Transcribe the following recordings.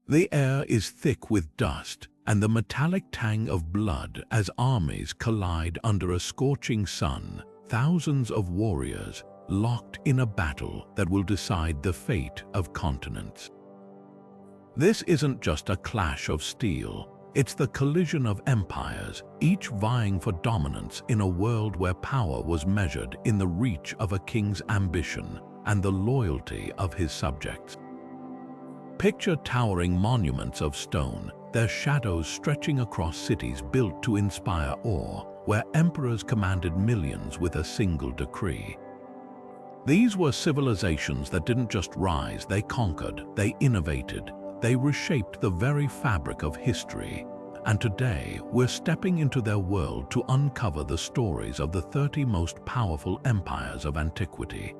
The air is thick with dust and the metallic tang of blood as armies collide under a scorching sun, thousands of warriors locked in a battle that will decide the fate of continents. This isn't just a clash of steel, it's the collision of empires, each vying for dominance in a world where power was measured in the reach of a king's ambition and the loyalty of his subjects. Picture towering monuments of stone, their shadows stretching across cities built to inspire awe, where emperors commanded millions with a single decree. These were civilizations that didn't just rise, they conquered, they innovated, they reshaped the very fabric of history. And today, we're stepping into their world to uncover the stories of the 30 most powerful empires of antiquity.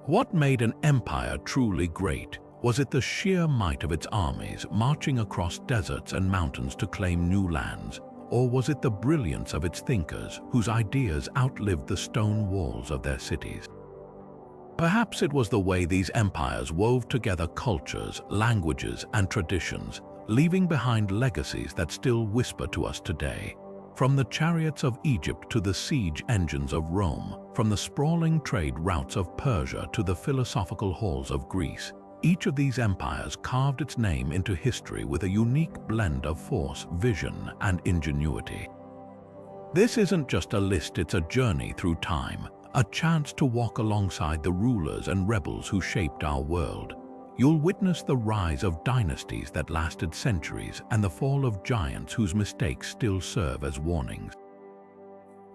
What made an empire truly great? Was it the sheer might of its armies marching across deserts and mountains to claim new lands? Or was it the brilliance of its thinkers whose ideas outlived the stone walls of their cities? Perhaps it was the way these empires wove together cultures, languages, and traditions, leaving behind legacies that still whisper to us today. From the chariots of Egypt to the siege engines of Rome, from the sprawling trade routes of Persia to the philosophical halls of Greece, each of these empires carved its name into history with a unique blend of force, vision, and ingenuity. This isn't just a list, it's a journey through time, a chance to walk alongside the rulers and rebels who shaped our world. You'll witness the rise of dynasties that lasted centuries and the fall of giants whose mistakes still serve as warnings.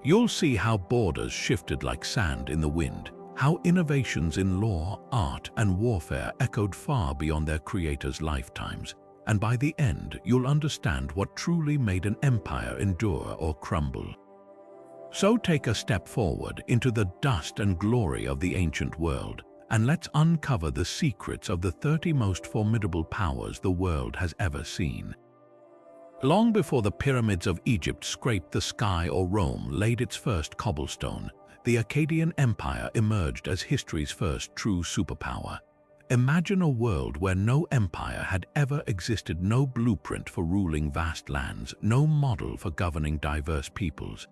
You'll see how borders shifted like sand in the wind, how innovations in law, art, and warfare echoed far beyond their creators' lifetimes, and by the end, you'll understand what truly made an empire endure or crumble. So take a step forward into the dust and glory of the ancient world, and let's uncover the secrets of the 30 most formidable powers the world has ever seen. Long before the pyramids of Egypt scraped the sky or Rome laid its first cobblestone, the Akkadian Empire emerged as history's first true superpower. Imagine a world where no empire had ever existed, no blueprint for ruling vast lands, no model for governing diverse peoples.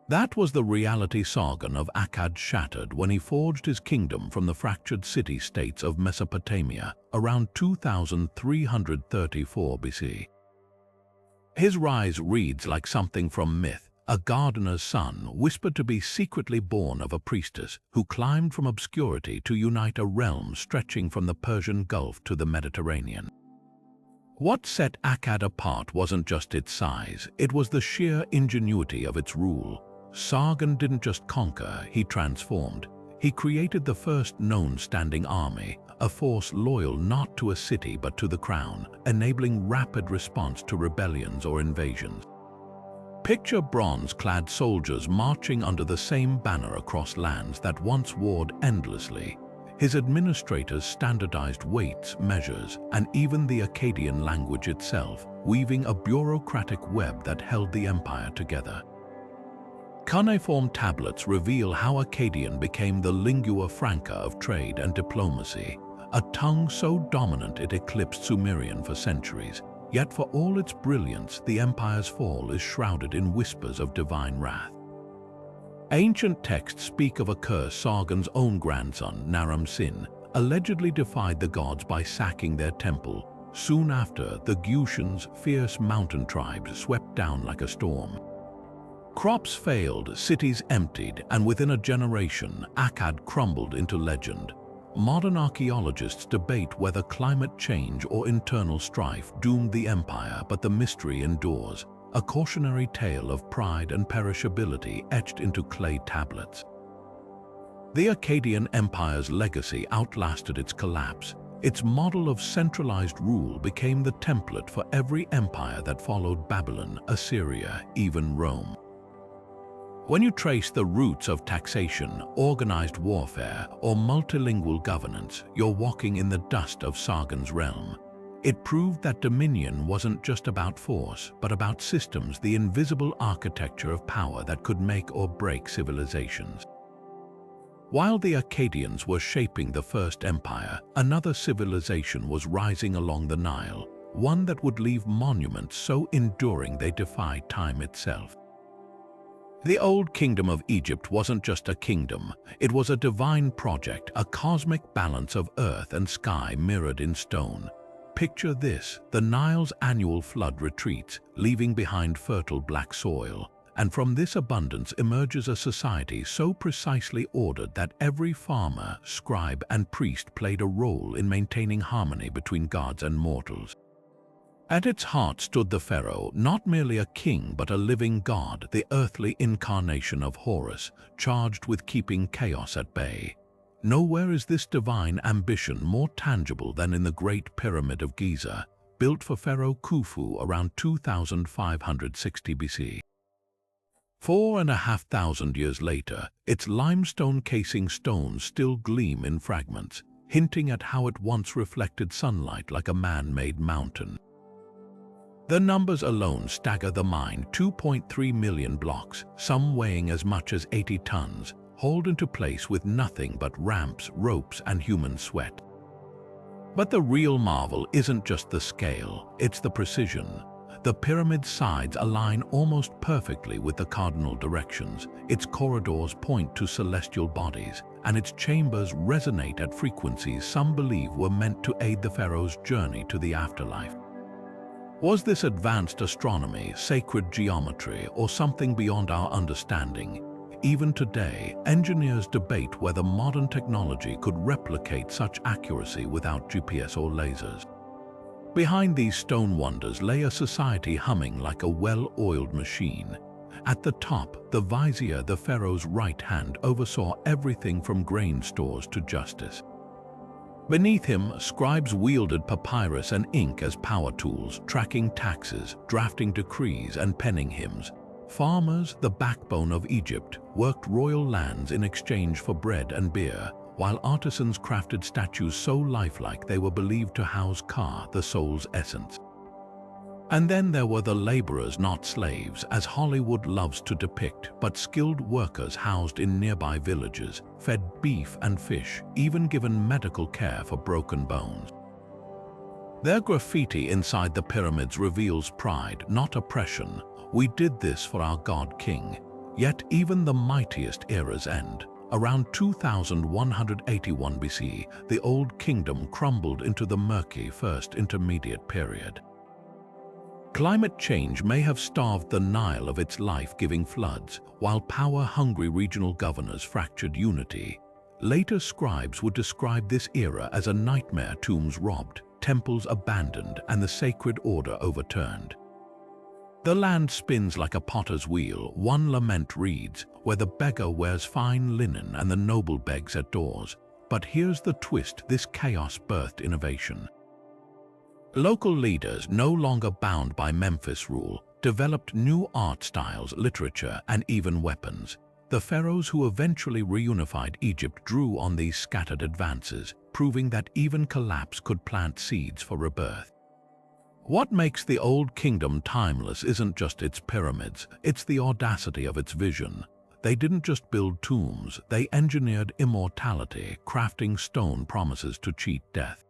That was the reality Sargon of Akkad shattered when he forged his kingdom from the fractured city-states of Mesopotamia around 2334 BC. His rise reads like something from myth, a gardener's son whispered to be secretly born of a priestess who climbed from obscurity to unite a realm stretching from the Persian Gulf to the Mediterranean. What set Akkad apart wasn't just its size, it was the sheer ingenuity of its rule. Sargon didn't just conquer, he transformed. He created the first known standing army, a force loyal not to a city but to the crown, enabling rapid response to rebellions or invasions. Picture bronze-clad soldiers marching under the same banner across lands that once warred endlessly. His administrators standardized weights, measures, and even the Akkadian language itself, weaving a bureaucratic web that held the empire together. Cuneiform tablets reveal how Akkadian became the lingua franca of trade and diplomacy, a tongue so dominant it eclipsed Sumerian for centuries. Yet for all its brilliance, the empire's fall is shrouded in whispers of divine wrath. Ancient texts speak of a curse Sargon's own grandson, Naram-Sin, allegedly defied the gods by sacking their temple. Soon after, the Gutians, fierce mountain tribes, swept down like a storm. Crops failed, cities emptied, and within a generation, Akkad crumbled into legend. Modern archaeologists debate whether climate change or internal strife doomed the empire, but the mystery endures, a cautionary tale of pride and perishability etched into clay tablets. The Akkadian Empire's legacy outlasted its collapse. Its model of centralized rule became the template for every empire that followed: Babylon, Assyria, even Rome. When you trace the roots of taxation, organized warfare, or multilingual governance, you're walking in the dust of Sargon's realm. It proved that dominion wasn't just about force, but about systems, the invisible architecture of power that could make or break civilizations. While the Akkadians were shaping the first empire, another civilization was rising along the Nile, one that would leave monuments so enduring they defied time itself. The Old Kingdom of Egypt wasn't just a kingdom, it was a divine project, a cosmic balance of earth and sky mirrored in stone. Picture this: the Nile's annual flood retreats, leaving behind fertile black soil. And from this abundance emerges a society so precisely ordered that every farmer, scribe, and priest played a role in maintaining harmony between gods and mortals. At its heart stood the pharaoh, not merely a king but a living god, the earthly incarnation of Horus, charged with keeping chaos at bay. Nowhere is this divine ambition more tangible than in the Great Pyramid of Giza, built for Pharaoh Khufu around 2560 BC. 4,500 years later, its limestone casing stones still gleam in fragments, hinting at how it once reflected sunlight like a man-made mountain. The numbers alone stagger the mind: 2.3 million blocks, some weighing as much as 80 tons, hauled into place with nothing but ramps, ropes, and human sweat. But the real marvel isn't just the scale, it's the precision. The pyramid's sides align almost perfectly with the cardinal directions, its corridors point to celestial bodies, and its chambers resonate at frequencies some believe were meant to aid the pharaoh's journey to the afterlife. Was this advanced astronomy, sacred geometry, or something beyond our understanding? Even today, engineers debate whether modern technology could replicate such accuracy without GPS or lasers. Behind these stone wonders lay a society humming like a well-oiled machine. At the top, the vizier, the pharaoh's right hand, oversaw everything from grain stores to justice. Beneath him, scribes wielded papyrus and ink as power tools, tracking taxes, drafting decrees, and penning hymns. Farmers, the backbone of Egypt, worked royal lands in exchange for bread and beer, while artisans crafted statues so lifelike they were believed to house Ka, the soul's essence. And then there were the laborers, not slaves, as Hollywood loves to depict, but skilled workers housed in nearby villages, fed beef and fish, even given medical care for broken bones. Their graffiti inside the pyramids reveals pride, not oppression. We did this for our god king. Yet even the mightiest eras end. Around 2181 BC, the Old Kingdom crumbled into the murky First Intermediate period. Climate change may have starved the Nile of its life-giving floods, while power-hungry regional governors fractured unity. Later scribes would describe this era as a nightmare: tombs robbed, temples abandoned, and the sacred order overturned. The land spins like a potter's wheel. One lament reads, where the beggar wears fine linen and the noble begs at doors. But here's the twist: this chaos birthed innovation. Local leaders, no longer bound by Memphis rule, developed new art styles, literature, and even weapons. The pharaohs who eventually reunified Egypt drew on these scattered advances, proving that even collapse could plant seeds for rebirth. What makes the Old Kingdom timeless isn't just its pyramids, it's the audacity of its vision. They didn't just build tombs, they engineered immortality, crafting stone promises to cheat death.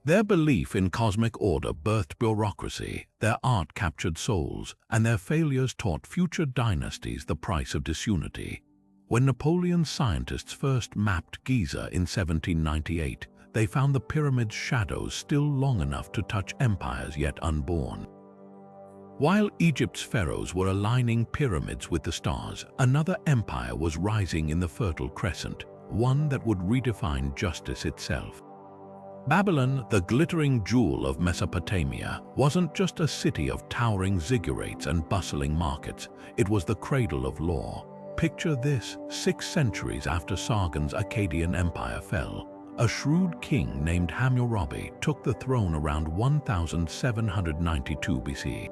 Their belief in cosmic order birthed bureaucracy, their art captured souls, and their failures taught future dynasties the price of disunity. When Napoleon's scientists first mapped Giza in 1798, they found the pyramid's shadows still long enough to touch empires yet unborn. While Egypt's pharaohs were aligning pyramids with the stars, another empire was rising in the Fertile Crescent, one that would redefine justice itself. Babylon, the glittering jewel of Mesopotamia, wasn't just a city of towering ziggurats and bustling markets, it was the cradle of law. Picture this: 6 centuries after Sargon's Akkadian empire fell, a shrewd king named Hammurabi took the throne around 1792 BC.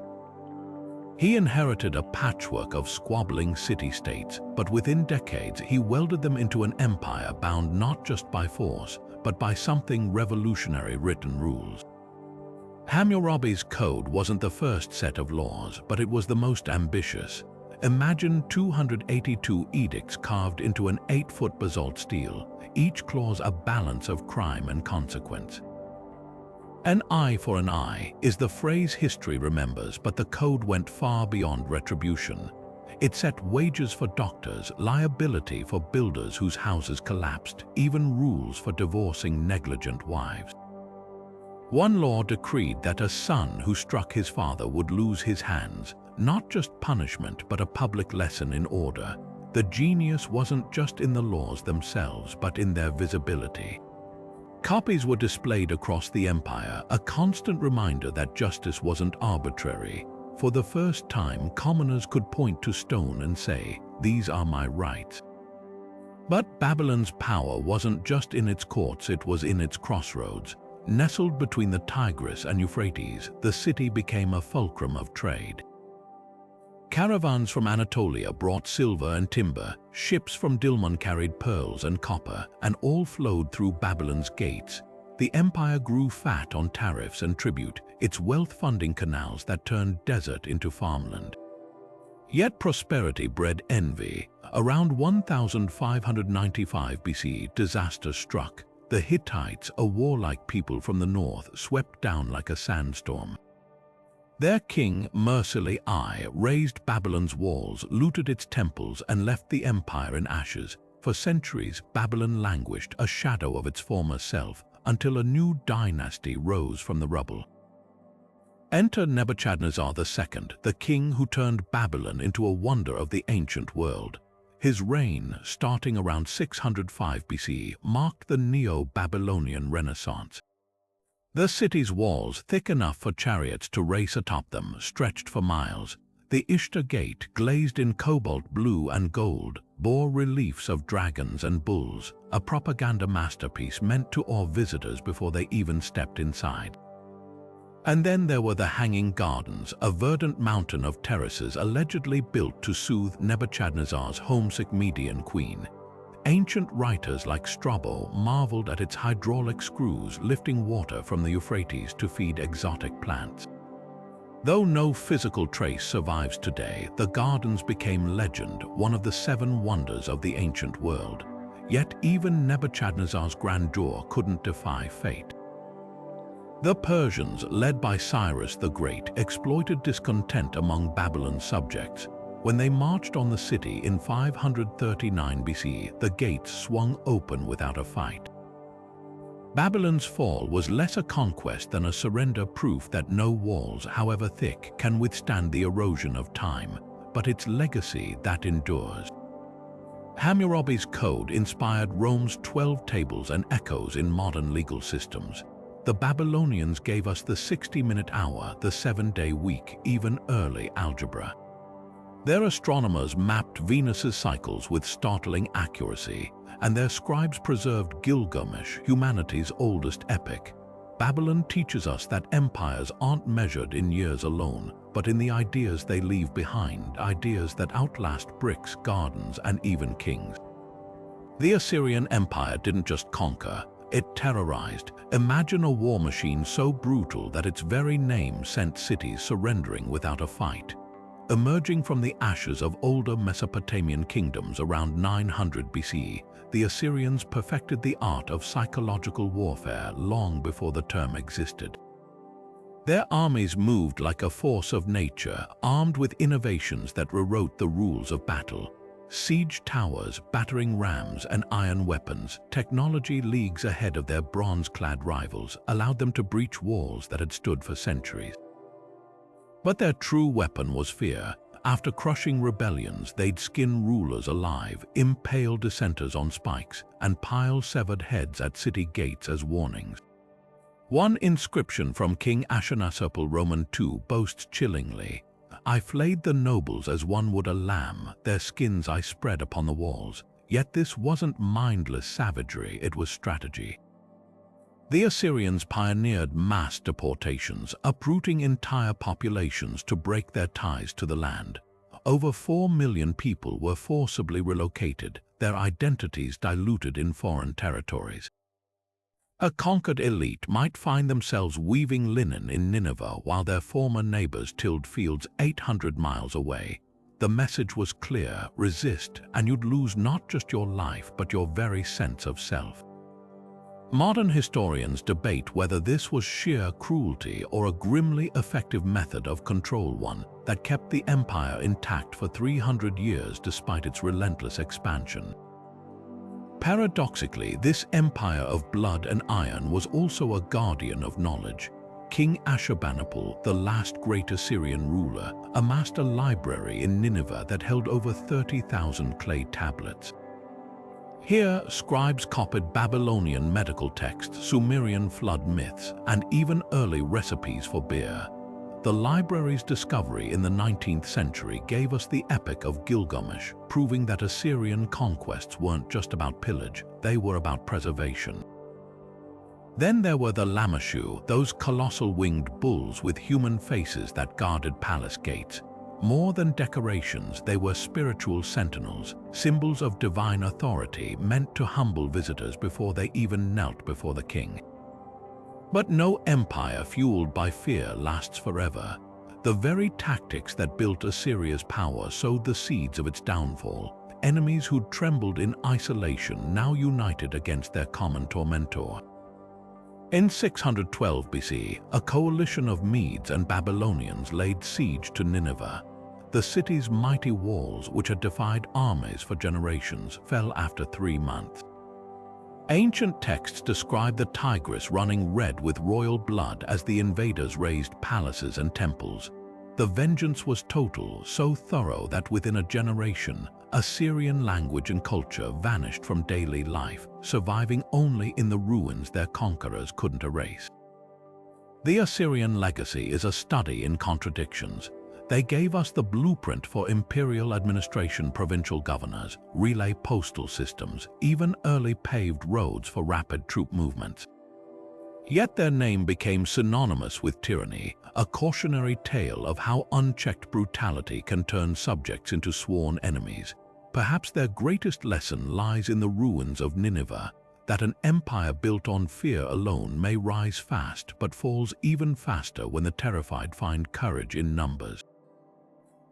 He inherited a patchwork of squabbling city-states, but within decades he welded them into an empire bound not just by force, but by something revolutionary: written rules. Hammurabi's code wasn't the first set of laws, but it was the most ambitious. Imagine 282 edicts carved into an 8-foot basalt stele, each clause a balance of crime and consequence. An eye for an eye is the phrase history remembers, but the code went far beyond retribution. It set wages for doctors, liability for builders whose houses collapsed, even rules for divorcing negligent wives. One law decreed that a son who struck his father would lose his hands, not just punishment but a public lesson in order. The genius wasn't just in the laws themselves, but in their visibility. Copies were displayed across the empire, a constant reminder that justice wasn't arbitrary. For the first time, commoners could point to stone and say, "These are my rights." But Babylon's power wasn't just in its courts, it was in its crossroads. Nestled between the Tigris and Euphrates, the city became a fulcrum of trade. Caravans from Anatolia brought silver and timber, ships from Dilmun carried pearls and copper, and all flowed through Babylon's gates. The empire grew fat on tariffs and tribute, its wealth funding canals that turned desert into farmland. Yet prosperity bred envy. Around 1595 BC, disaster struck. The Hittites, a warlike people from the north, swept down like a sandstorm. Their king, mercilessly razed Babylon's walls, looted its temples, and left the empire in ashes. For centuries, Babylon languished, a shadow of its former self, until a new dynasty rose from the rubble. Enter Nebuchadnezzar II, the king who turned Babylon into a wonder of the ancient world. His reign, starting around 605 BC, marked the Neo-Babylonian Renaissance. The city's walls, thick enough for chariots to race atop them, stretched for miles. The Ishtar Gate, glazed in cobalt blue and gold, bore reliefs of dragons and bulls, a propaganda masterpiece meant to awe visitors before they even stepped inside. And then there were the Hanging Gardens, a verdant mountain of terraces allegedly built to soothe Nebuchadnezzar's homesick Median queen. Ancient writers like Strabo marveled at its hydraulic screws lifting water from the Euphrates to feed exotic plants. Though no physical trace survives today, the gardens became legend, one of the 7 wonders of the ancient world. Yet even Nebuchadnezzar's grandeur couldn't defy fate. The Persians, led by Cyrus the Great, exploited discontent among Babylon's subjects. When they marched on the city in 539 BC, the gates swung open without a fight. Babylon's fall was less a conquest than a surrender, proof that no walls, however thick, can withstand the erosion of time, but its legacy that endures. Hammurabi's code inspired Rome's 12 tables and echoes in modern legal systems. The Babylonians gave us the 60-minute hour, the 7-day week, even early algebra. Their astronomers mapped Venus's cycles with startling accuracy, and their scribes preserved Gilgamesh, humanity's oldest epic. Babylon teaches us that empires aren't measured in years alone, but in the ideas they leave behind, ideas that outlast bricks, gardens, and even kings. The Assyrian Empire didn't just conquer, it terrorized. Imagine a war machine so brutal that its very name sent cities surrendering without a fight. Emerging from the ashes of older Mesopotamian kingdoms around 900 BC, the Assyrians perfected the art of psychological warfare long before the term existed. Their armies moved like a force of nature, armed with innovations that rewrote the rules of battle. Siege towers, battering rams, and iron weapons, technology leagues ahead of their bronze-clad rivals, allowed them to breach walls that had stood for centuries. But their true weapon was fear. After crushing rebellions, they'd skin rulers alive, impale dissenters on spikes, and pile severed heads at city gates as warnings. One inscription from King Ashurnasirpal II boasts chillingly, "I flayed the nobles as one would a lamb, their skins I spread upon the walls." Yet this wasn't mindless savagery, it was strategy. The Assyrians pioneered mass deportations, uprooting entire populations to break their ties to the land. Over 4 million people were forcibly relocated, their identities diluted in foreign territories. A conquered elite might find themselves weaving linen in Nineveh while their former neighbors tilled fields 800 miles away. The message was clear: resist, and you'd lose not just your life, but your very sense of self. Modern historians debate whether this was sheer cruelty or a grimly effective method of control, one that kept the empire intact for 300 years despite its relentless expansion. Paradoxically, this empire of blood and iron was also a guardian of knowledge. King Ashurbanipal, the last great Assyrian ruler, amassed a library in Nineveh that held over 30,000 clay tablets. Here, scribes copied Babylonian medical texts, Sumerian flood myths, and even early recipes for beer. The library's discovery in the 19th century gave us the Epic of Gilgamesh, proving that Assyrian conquests weren't just about pillage, they were about preservation. Then there were the Lamashu, those colossal winged bulls with human faces that guarded palace gates. More than decorations, they were spiritual sentinels, symbols of divine authority meant to humble visitors before they even knelt before the king. But no empire fueled by fear lasts forever. The very tactics that built Assyria's power sowed the seeds of its downfall. Enemies who'd trembled in isolation now united against their common tormentor. In 612 BC, a coalition of Medes and Babylonians laid siege to Nineveh. The city's mighty walls, which had defied armies for generations, fell after 3 months. Ancient texts describe the Tigris running red with royal blood as the invaders razed palaces and temples. The vengeance was total, so thorough that within a generation, Assyrian language and culture vanished from daily life, surviving only in the ruins their conquerors couldn't erase. The Assyrian legacy is a study in contradictions. They gave us the blueprint for imperial administration, provincial governors, relay postal systems, even early paved roads for rapid troop movements. Yet their name became synonymous with tyranny, a cautionary tale of how unchecked brutality can turn subjects into sworn enemies. Perhaps their greatest lesson lies in the ruins of Nineveh, that an empire built on fear alone may rise fast but falls even faster when the terrified find courage in numbers.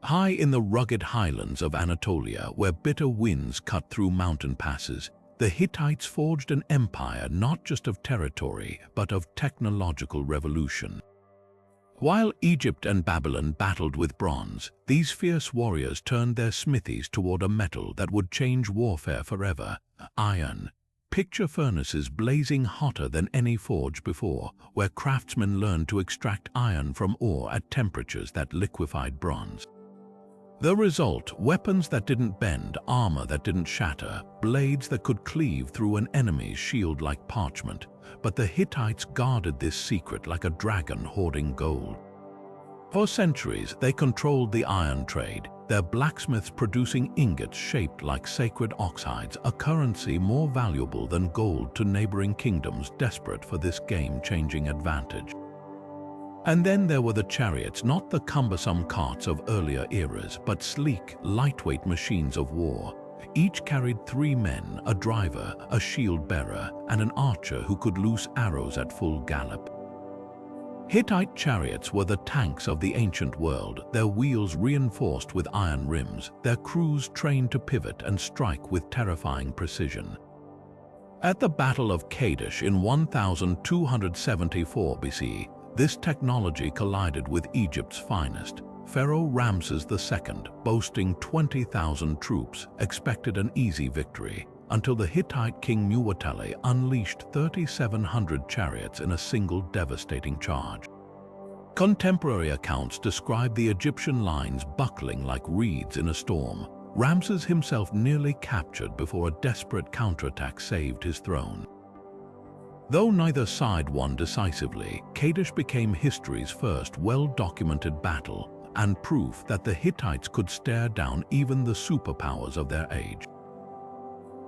High in the rugged highlands of Anatolia, where bitter winds cut through mountain passes, the Hittites forged an empire not just of territory, but of technological revolution. While Egypt and Babylon battled with bronze, these fierce warriors turned their smithies toward a metal that would change warfare forever: iron. Picture furnaces blazing hotter than any forge before, where craftsmen learned to extract iron from ore at temperatures that liquefied bronze. The result: weapons that didn't bend, armor that didn't shatter, blades that could cleave through an enemy's shield like parchment. But the Hittites guarded this secret like a dragon hoarding gold. For centuries, they controlled the iron trade, their blacksmiths producing ingots shaped like sacred ox hides, a currency more valuable than gold to neighboring kingdoms desperate for this game-changing advantage. And then there were the chariots, not the cumbersome carts of earlier eras, but sleek, lightweight machines of war. Each carried 3 men, a driver, a shield bearer, and an archer who could loose arrows at full gallop. Hittite chariots were the tanks of the ancient world, their wheels reinforced with iron rims, their crews trained to pivot and strike with terrifying precision. At the Battle of Kadesh in 1274 BC, this technology collided with Egypt's finest. Pharaoh Ramses II, boasting 20,000 troops, expected an easy victory, until the Hittite king Muwatalli unleashed 3,700 chariots in a single devastating charge. Contemporary accounts describe the Egyptian lines buckling like reeds in a storm. Ramses himself nearly captured before a desperate counterattack saved his throne. Though neither side won decisively, Kadesh became history's first well-documented battle, and proof that the Hittites could stare down even the superpowers of their age.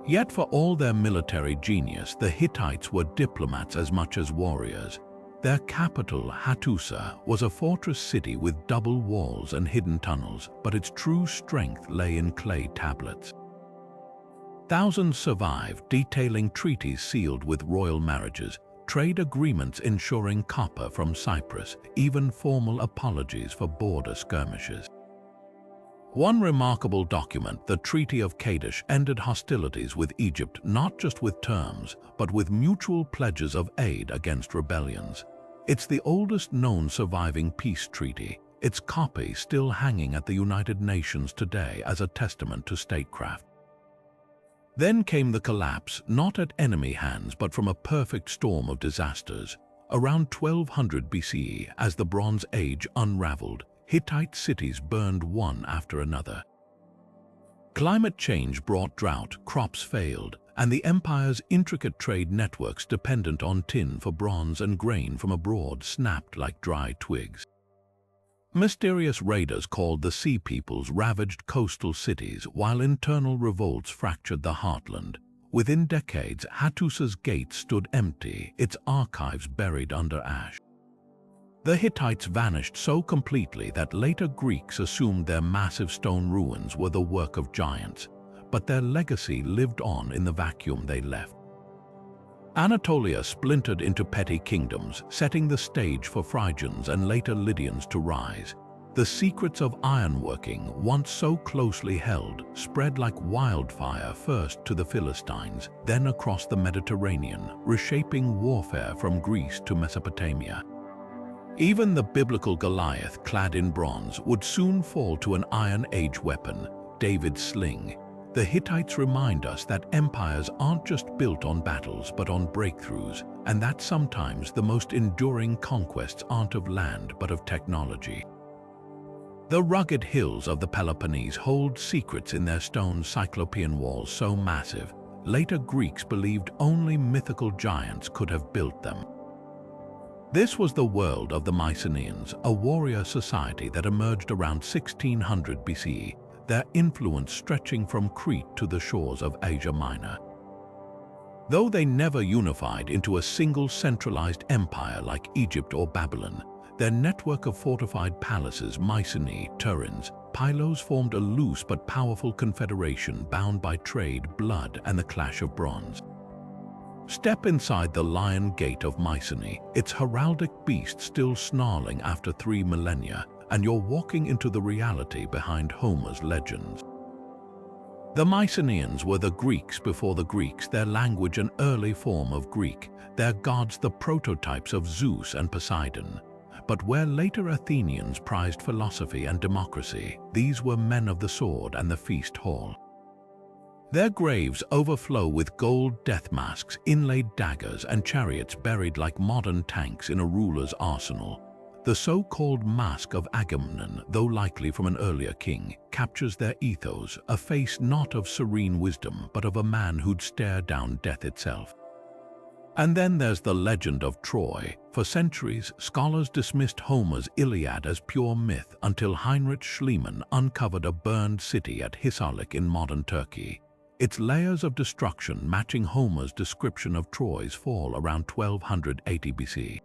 Yet for all their military genius, the Hittites were diplomats as much as warriors. Their capital, Hattusa, was a fortress city with double walls and hidden tunnels, but its true strength lay in clay tablets. Thousands survived, detailing treaties sealed with royal marriages, trade agreements ensuring copper from Cyprus, even formal apologies for border skirmishes. One remarkable document, the Treaty of Kadesh, ended hostilities with Egypt not just with terms, but with mutual pledges of aid against rebellions. It's the oldest known surviving peace treaty, its copy still hanging at the United Nations today as a testament to statecraft. Then came the collapse, not at enemy hands but from a perfect storm of disasters. Around 1200 BCE, as the Bronze Age unraveled, Hittite cities burned one after another. Climate change brought drought, crops failed, and the empire's intricate trade networks dependent on tin for bronze and grain from abroad snapped like dry twigs. Mysterious raiders called the Sea Peoples ravaged coastal cities while internal revolts fractured the heartland. Within decades, Hattus's gates stood empty, its archives buried under ash. The Hittites vanished so completely that later Greeks assumed their massive stone ruins were the work of giants, but their legacy lived on in the vacuum they left. Anatolia splintered into petty kingdoms, setting the stage for Phrygians and later Lydians to rise. The secrets of ironworking, once so closely held, spread like wildfire first to the Philistines, then across the Mediterranean, reshaping warfare from Greece to Mesopotamia. Even the biblical Goliath, clad in bronze, would soon fall to an Iron Age weapon, David's sling. The Hittites remind us that empires aren't just built on battles but on breakthroughs, and that sometimes the most enduring conquests aren't of land but of technology. The rugged hills of the Peloponnese hold secrets in their stone cyclopean walls so massive, later Greeks believed only mythical giants could have built them. This was the world of the Mycenaeans, a warrior society that emerged around 1600 BCE, their influence stretching from Crete to the shores of Asia Minor. Though they never unified into a single centralized empire like Egypt or Babylon, their network of fortified palaces, Mycenae, Turins, Pylos formed a loose but powerful confederation bound by trade, blood, and the clash of bronze. Step inside the Lion Gate of Mycenae, its heraldic beast still snarling after 3 millennia, and you're walking into the reality behind Homer's legends. The Mycenaeans were the Greeks before the Greeks, their language an early form of Greek, their gods the prototypes of Zeus and Poseidon. But where later Athenians prized philosophy and democracy, these were men of the sword and the feast hall. Their graves overflow with gold death masks, inlaid daggers, and chariots buried like modern tanks in a ruler's arsenal. The so-called Mask of Agamemnon, though likely from an earlier king, captures their ethos, a face not of serene wisdom, but of a man who'd stare down death itself. And then there's the legend of Troy. For centuries, scholars dismissed Homer's Iliad as pure myth until Heinrich Schliemann uncovered a burned city at Hisarlik in modern Turkey. Its layers of destruction matching Homer's description of Troy's fall around 1280 BC.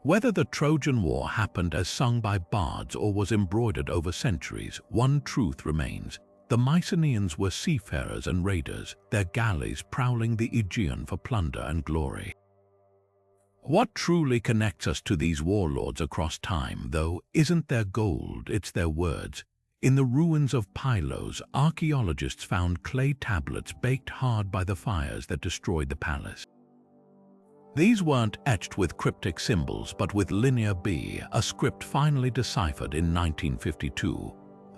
Whether the Trojan War happened as sung by bards or was embroidered over centuries, one truth remains. The Mycenaeans were seafarers and raiders, their galleys prowling the Aegean for plunder and glory. What truly connects us to these warlords across time, though, isn't their gold, it's their words. In the ruins of Pylos, archaeologists found clay tablets baked hard by the fires that destroyed the palace. These weren't etched with cryptic symbols, but with Linear B, a script finally deciphered in 1952.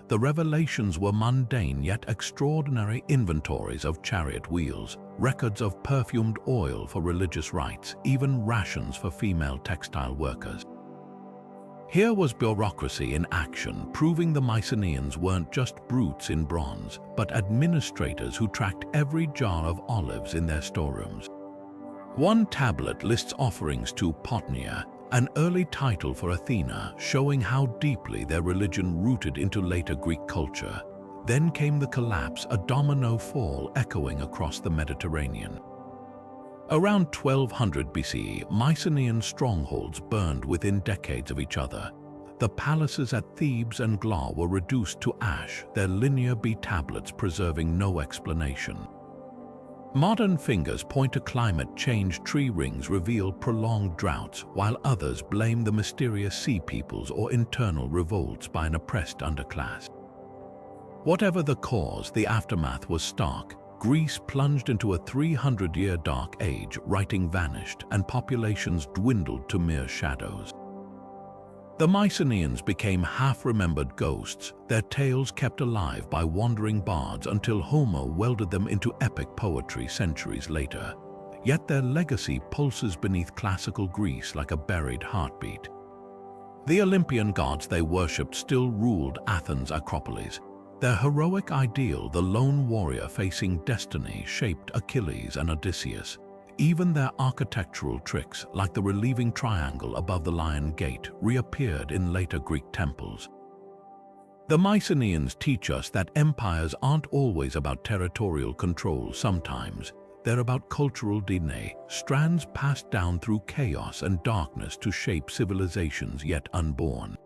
The revelations were mundane yet extraordinary: inventories of chariot wheels, records of perfumed oil for religious rites, even rations for female textile workers. Here was bureaucracy in action, proving the Mycenaeans weren't just brutes in bronze, but administrators who tracked every jar of olives in their storerooms. One tablet lists offerings to Potnia, an early title for Athena, showing how deeply their religion rooted into later Greek culture. Then came the collapse, a domino fall echoing across the Mediterranean. Around 1200 BC, Mycenaean strongholds burned within decades of each other. The palaces at Thebes and Gla were reduced to ash, their Linear B tablets preserving no explanation. Modern fingers point to climate change, tree rings reveal prolonged droughts, while others blame the mysterious sea peoples or internal revolts by an oppressed underclass. Whatever the cause, the aftermath was stark. Greece plunged into a 300-year dark age, writing vanished, and populations dwindled to mere shadows. The Mycenaeans became half-remembered ghosts, their tales kept alive by wandering bards until Homer welded them into epic poetry centuries later. Yet their legacy pulses beneath classical Greece like a buried heartbeat. The Olympian gods they worshipped still ruled Athens' Acropolis. Their heroic ideal, the lone warrior facing destiny, shaped Achilles and Odysseus. Even their architectural tricks, like the relieving triangle above the Lion Gate, reappeared in later Greek temples. The Mycenaeans teach us that empires aren't always about territorial control. Sometimes they're about cultural DNA, strands passed down through chaos and darkness to shape civilizations yet unborn.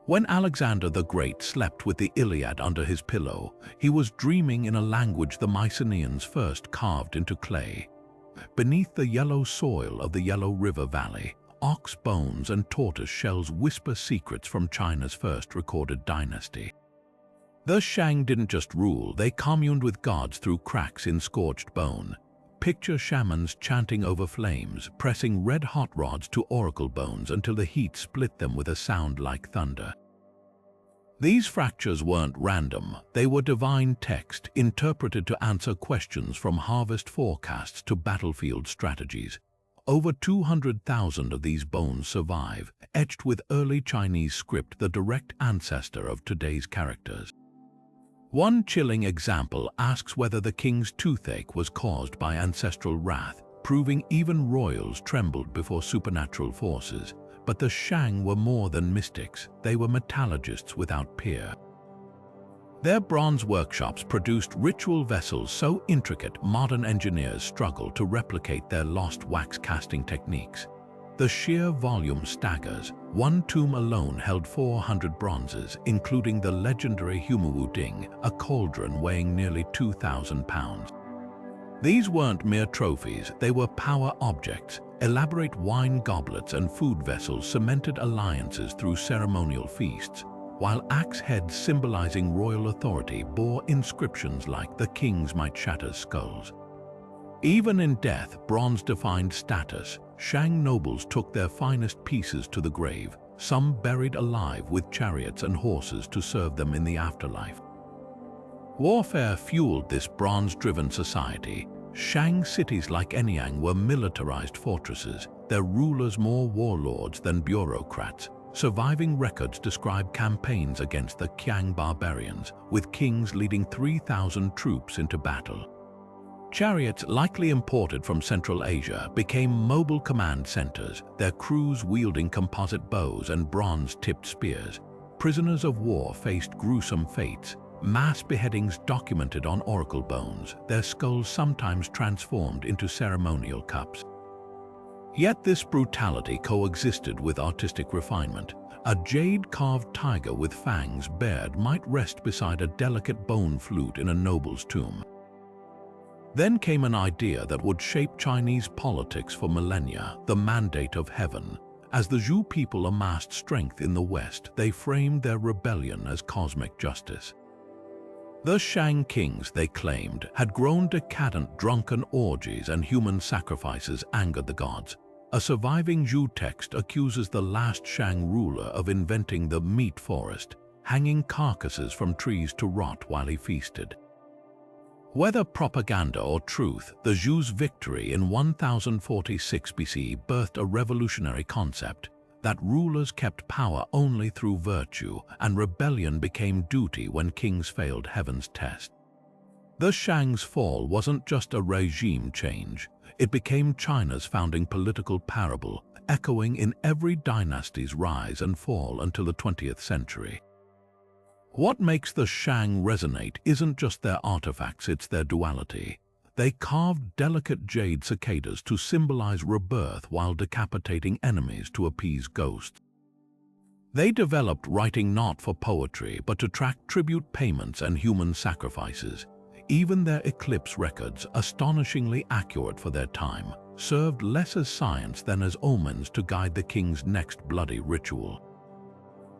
When Alexander the Great slept with the Iliad under his pillow, he was dreaming in a language the Mycenaeans first carved into clay. Beneath the yellow soil of the Yellow River Valley, ox bones and tortoise shells whisper secrets from China's first recorded dynasty. The Shang didn't just rule, they communed with gods through cracks in scorched bone. Picture shamans chanting over flames, pressing red-hot rods to oracle bones until the heat split them with a sound like thunder. These fractures weren't random, they were divine text interpreted to answer questions from harvest forecasts to battlefield strategies. Over 200,000 of these bones survive, etched with early Chinese script, the direct ancestor of today's characters. One chilling example asks whether the king's toothache was caused by ancestral wrath, proving even royals trembled before supernatural forces. But the Shang were more than mystics, they were metallurgists without peer. Their bronze workshops produced ritual vessels so intricate modern engineers struggle to replicate their lost wax-casting techniques. The sheer volume staggers. One tomb alone held 400 bronzes, including the legendary Humawu Ding, a cauldron weighing nearly 2,000 pounds. These weren't mere trophies, they were power objects. Elaborate wine goblets and food vessels cemented alliances through ceremonial feasts, while axe heads symbolizing royal authority bore inscriptions like "The kings might shatter skulls." Even in death, bronze defined status. Shang nobles took their finest pieces to the grave, some buried alive with chariots and horses to serve them in the afterlife. Warfare fueled this bronze-driven society. Shang cities like Anyang were militarized fortresses, their rulers more warlords than bureaucrats. Surviving records describe campaigns against the Qiang barbarians, with kings leading 3,000 troops into battle. Chariots, likely imported from Central Asia, became mobile command centers, their crews wielding composite bows and bronze-tipped spears. Prisoners of war faced gruesome fates. Mass beheadings documented on oracle bones, their skulls sometimes transformed into ceremonial cups. Yet this brutality coexisted with artistic refinement. A jade-carved tiger with fangs bared might rest beside a delicate bone flute in a noble's tomb. Then came an idea that would shape Chinese politics for millennia, the mandate of heaven. As the Zhou people amassed strength in the West, they framed their rebellion as cosmic justice. The Shang kings, they claimed, had grown decadent. Drunken orgies and human sacrifices angered the gods. A surviving Zhou text accuses the last Shang ruler of inventing the meat forest, hanging carcasses from trees to rot while he feasted. Whether propaganda or truth, the Zhou's victory in 1046 BC birthed a revolutionary concept that rulers kept power only through virtue, and rebellion became duty when kings failed heaven's test. The Shang's fall wasn't just a regime change, it became China's founding political parable, echoing in every dynasty's rise and fall until the 20th century. What makes the Shang resonate isn't just their artifacts, it's their duality. They carved delicate jade cicadas to symbolize rebirth while decapitating enemies to appease ghosts. They developed writing not for poetry but to track tribute payments and human sacrifices. Even their eclipse records, astonishingly accurate for their time, served less as science than as omens to guide the king's next bloody ritual.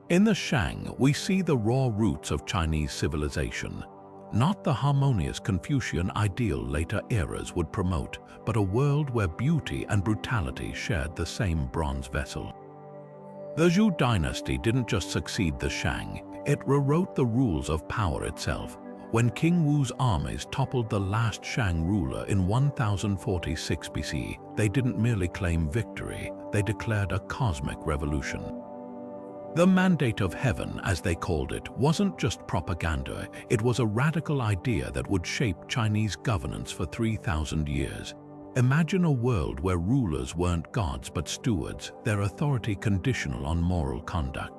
In the Shang, we see the raw roots of Chinese civilization, not the harmonious Confucian ideal later eras would promote, but a world where beauty and brutality shared the same bronze vessel. The Zhou dynasty didn't just succeed the Shang, it rewrote the rules of power itself. When King Wu's armies toppled the last Shang ruler in 1046 BC, they didn't merely claim victory, they declared a cosmic revolution. The mandate of heaven, as they called it, wasn't just propaganda, it was a radical idea that would shape Chinese governance for 3,000 years. Imagine a world where rulers weren't gods but stewards, their authority conditional on moral conduct.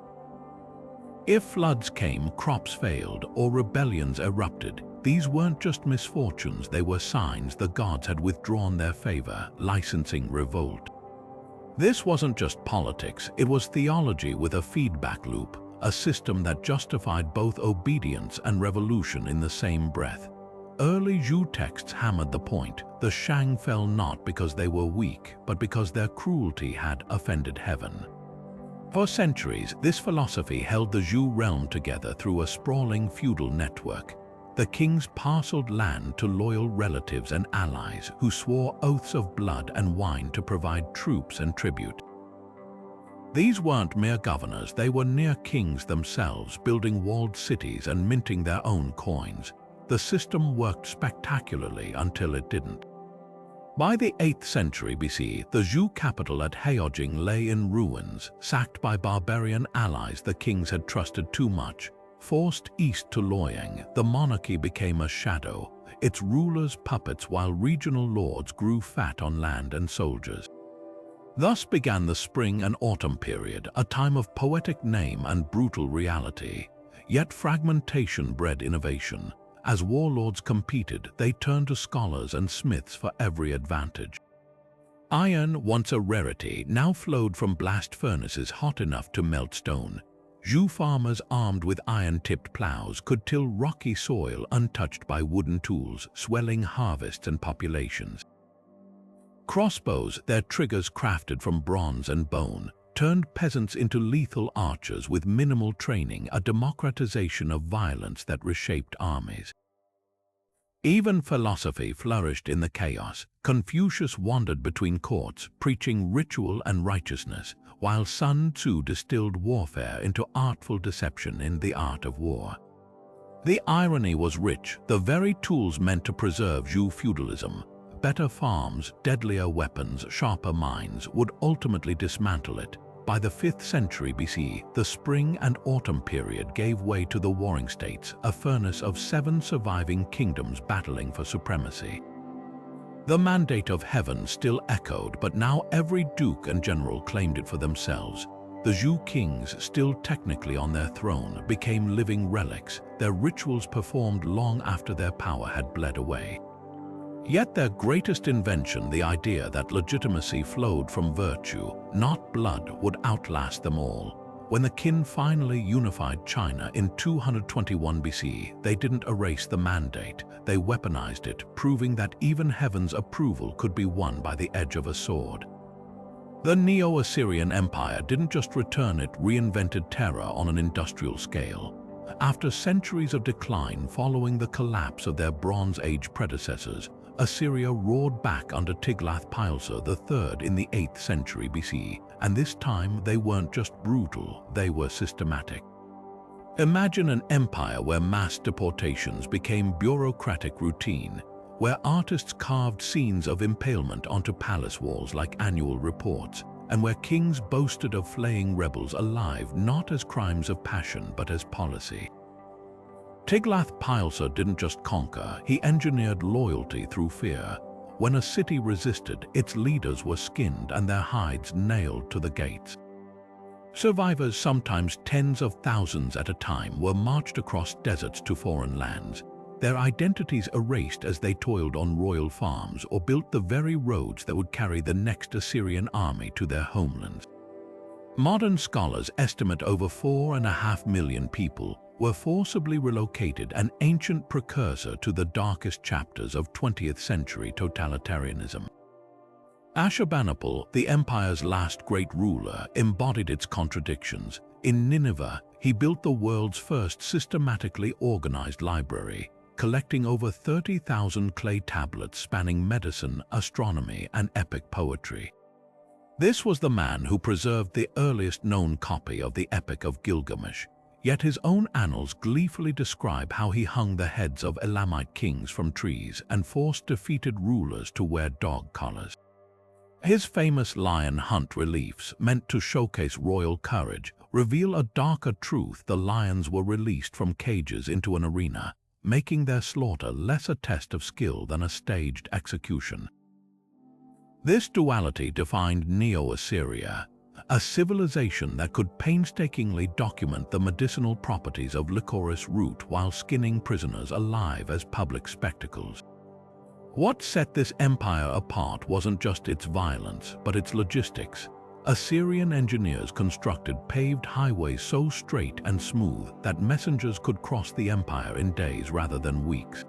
If floods came, crops failed, or rebellions erupted, these weren't just misfortunes, they were signs the gods had withdrawn their favor, licensing revolt. This wasn't just politics, it was theology with a feedback loop, a system that justified both obedience and revolution in the same breath. Early Zhou texts hammered the point, the Shang fell not because they were weak, but because their cruelty had offended heaven. For centuries, this philosophy held the Zhou realm together through a sprawling feudal network. The kings parceled land to loyal relatives and allies who swore oaths of blood and wine to provide troops and tribute. These weren't mere governors, they were near kings themselves, building walled cities and minting their own coins. The system worked spectacularly until it didn't. By the 8th century BC, the Zhou capital at Heojing lay in ruins, sacked by barbarian allies the kings had trusted too much. Forced east to Luoyang, the monarchy became a shadow, its rulers puppets while regional lords grew fat on land and soldiers. Thus began the spring and autumn period, a time of poetic name and brutal reality. Yet fragmentation bred innovation. As warlords competed, they turned to scholars and smiths for every advantage. Iron, once a rarity, now flowed from blast furnaces hot enough to melt stone. Zhou farmers armed with iron-tipped plows could till rocky soil untouched by wooden tools, swelling harvests and populations. Crossbows, their triggers crafted from bronze and bone, turned peasants into lethal archers with minimal training, a democratization of violence that reshaped armies. Even philosophy flourished in the chaos. Confucius wandered between courts, preaching ritual and righteousness, while Sun Tzu distilled warfare into artful deception in The Art of War. The irony was rich, the very tools meant to preserve Zhou feudalism, better farms, deadlier weapons, sharper minds, would ultimately dismantle it. By the 5th century BC, the spring and autumn period gave way to the warring states, a furnace of 7 surviving kingdoms battling for supremacy. The mandate of heaven still echoed, but now every duke and general claimed it for themselves. The Zhou kings, still technically on their throne, became living relics, their rituals performed long after their power had bled away. Yet their greatest invention, the idea that legitimacy flowed from virtue, not blood, would outlast them all. When the Qin finally unified China in 221 BC, they didn't erase the mandate, they weaponized it, proving that even heaven's approval could be won by the edge of a sword. The Neo-Assyrian Empire didn't just return, it reinvented terror on an industrial scale. After centuries of decline following the collapse of their Bronze Age predecessors, Assyria roared back under Tiglath-Pileser III in the 8th century BC, and this time they weren't just brutal, they were systematic. Imagine an empire where mass deportations became bureaucratic routine, where artists carved scenes of impalement onto palace walls like annual reports, and where kings boasted of flaying rebels alive not as crimes of passion but as policy. Tiglath-Pileser didn't just conquer, he engineered loyalty through fear. When a city resisted, its leaders were skinned and their hides nailed to the gates. Survivors, sometimes tens of thousands at a time, were marched across deserts to foreign lands, their identities erased as they toiled on royal farms or built the very roads that would carry the next Assyrian army to their homelands. Modern scholars estimate over 4.5 million people were forcibly relocated, an ancient precursor to the darkest chapters of 20th century totalitarianism. Ashurbanipal, the empire's last great ruler, embodied its contradictions. In Nineveh, he built the world's first systematically organized library, collecting over 30,000 clay tablets spanning medicine, astronomy, and epic poetry. This was the man who preserved the earliest known copy of the Epic of Gilgamesh, yet his own annals gleefully describe how he hung the heads of Elamite kings from trees and forced defeated rulers to wear dog collars. His famous lion hunt reliefs, meant to showcase royal courage, reveal a darker truth: the lions were released from cages into an arena, making their slaughter less a test of skill than a staged execution. This duality defined Neo-Assyria, a civilization that could painstakingly document the medicinal properties of licorice root while skinning prisoners alive as public spectacles. What set this empire apart wasn't just its violence, but its logistics. Assyrian engineers constructed paved highways so straight and smooth that messengers could cross the empire in days rather than weeks.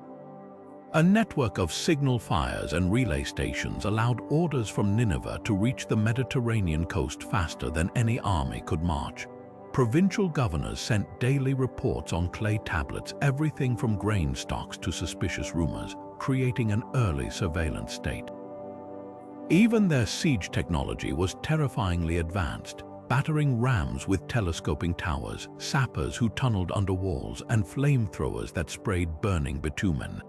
A network of signal fires and relay stations allowed orders from Nineveh to reach the Mediterranean coast faster than any army could march. Provincial governors sent daily reports on clay tablets, everything from grain stocks to suspicious rumors, creating an early surveillance state. Even their siege technology was terrifyingly advanced, battering rams with telescoping towers, sappers who tunneled under walls, and flamethrowers that sprayed burning bitumen.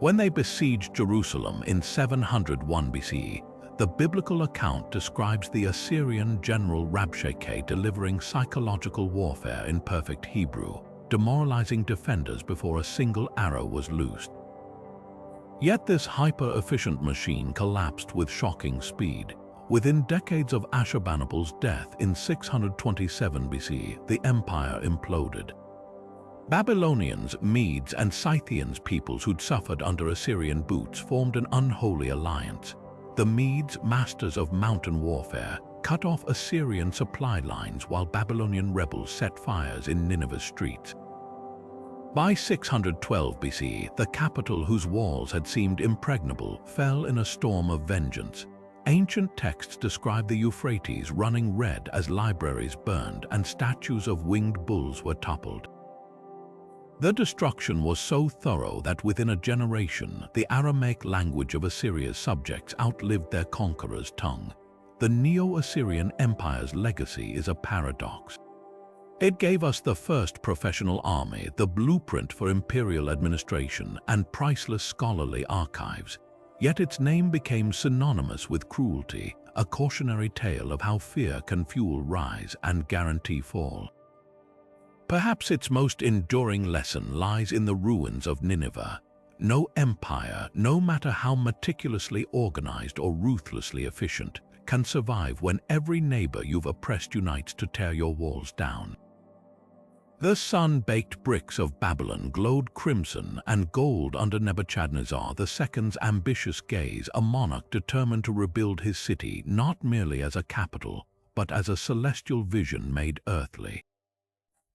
When they besieged Jerusalem in 701 BCE, the biblical account describes the Assyrian general Rabshakeh delivering psychological warfare in perfect Hebrew, demoralizing defenders before a single arrow was loosed. Yet this hyper-efficient machine collapsed with shocking speed. Within decades of Ashurbanipal's death in 627 BC, the empire imploded. Babylonians, Medes, and Scythians, peoples who'd suffered under Assyrian boots, formed an unholy alliance. The Medes, masters of mountain warfare, cut off Assyrian supply lines while Babylonian rebels set fires in Nineveh's streets. By 612 BC, the capital, whose walls had seemed impregnable, fell in a storm of vengeance. Ancient texts describe the Euphrates running red as libraries burned and statues of winged bulls were toppled. The destruction was so thorough that within a generation, the Aramaic language of Assyria's subjects outlived their conqueror's tongue. The Neo-Assyrian Empire's legacy is a paradox. It gave us the first professional army, the blueprint for imperial administration, and priceless scholarly archives. Yet its name became synonymous with cruelty, a cautionary tale of how fear can fuel rise and guarantee fall. Perhaps its most enduring lesson lies in the ruins of Nineveh. No empire, no matter how meticulously organized or ruthlessly efficient, can survive when every neighbor you've oppressed unites to tear your walls down. The sun-baked bricks of Babylon glowed crimson and gold under Nebuchadnezzar II's ambitious gaze, a monarch determined to rebuild his city not merely as a capital, but as a celestial vision made earthly.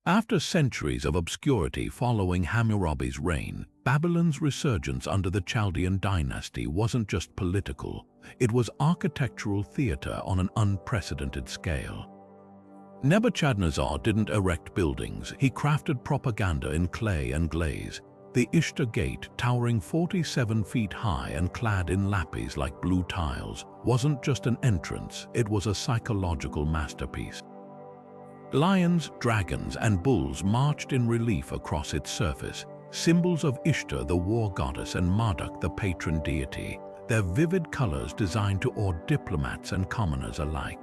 After centuries of obscurity following Hammurabi's reign, Babylon's resurgence under the Chaldean dynasty wasn't just political, it was architectural theater on an unprecedented scale. Nebuchadnezzar didn't erect buildings, he crafted propaganda in clay and glaze. The Ishtar Gate, towering 47 feet high and clad in lapis like blue tiles, wasn't just an entrance, it was a psychological masterpiece. Lions, dragons, and bulls marched in relief across its surface, symbols of Ishtar, the war goddess, and Marduk, the patron deity, their vivid colors designed to awe diplomats and commoners alike.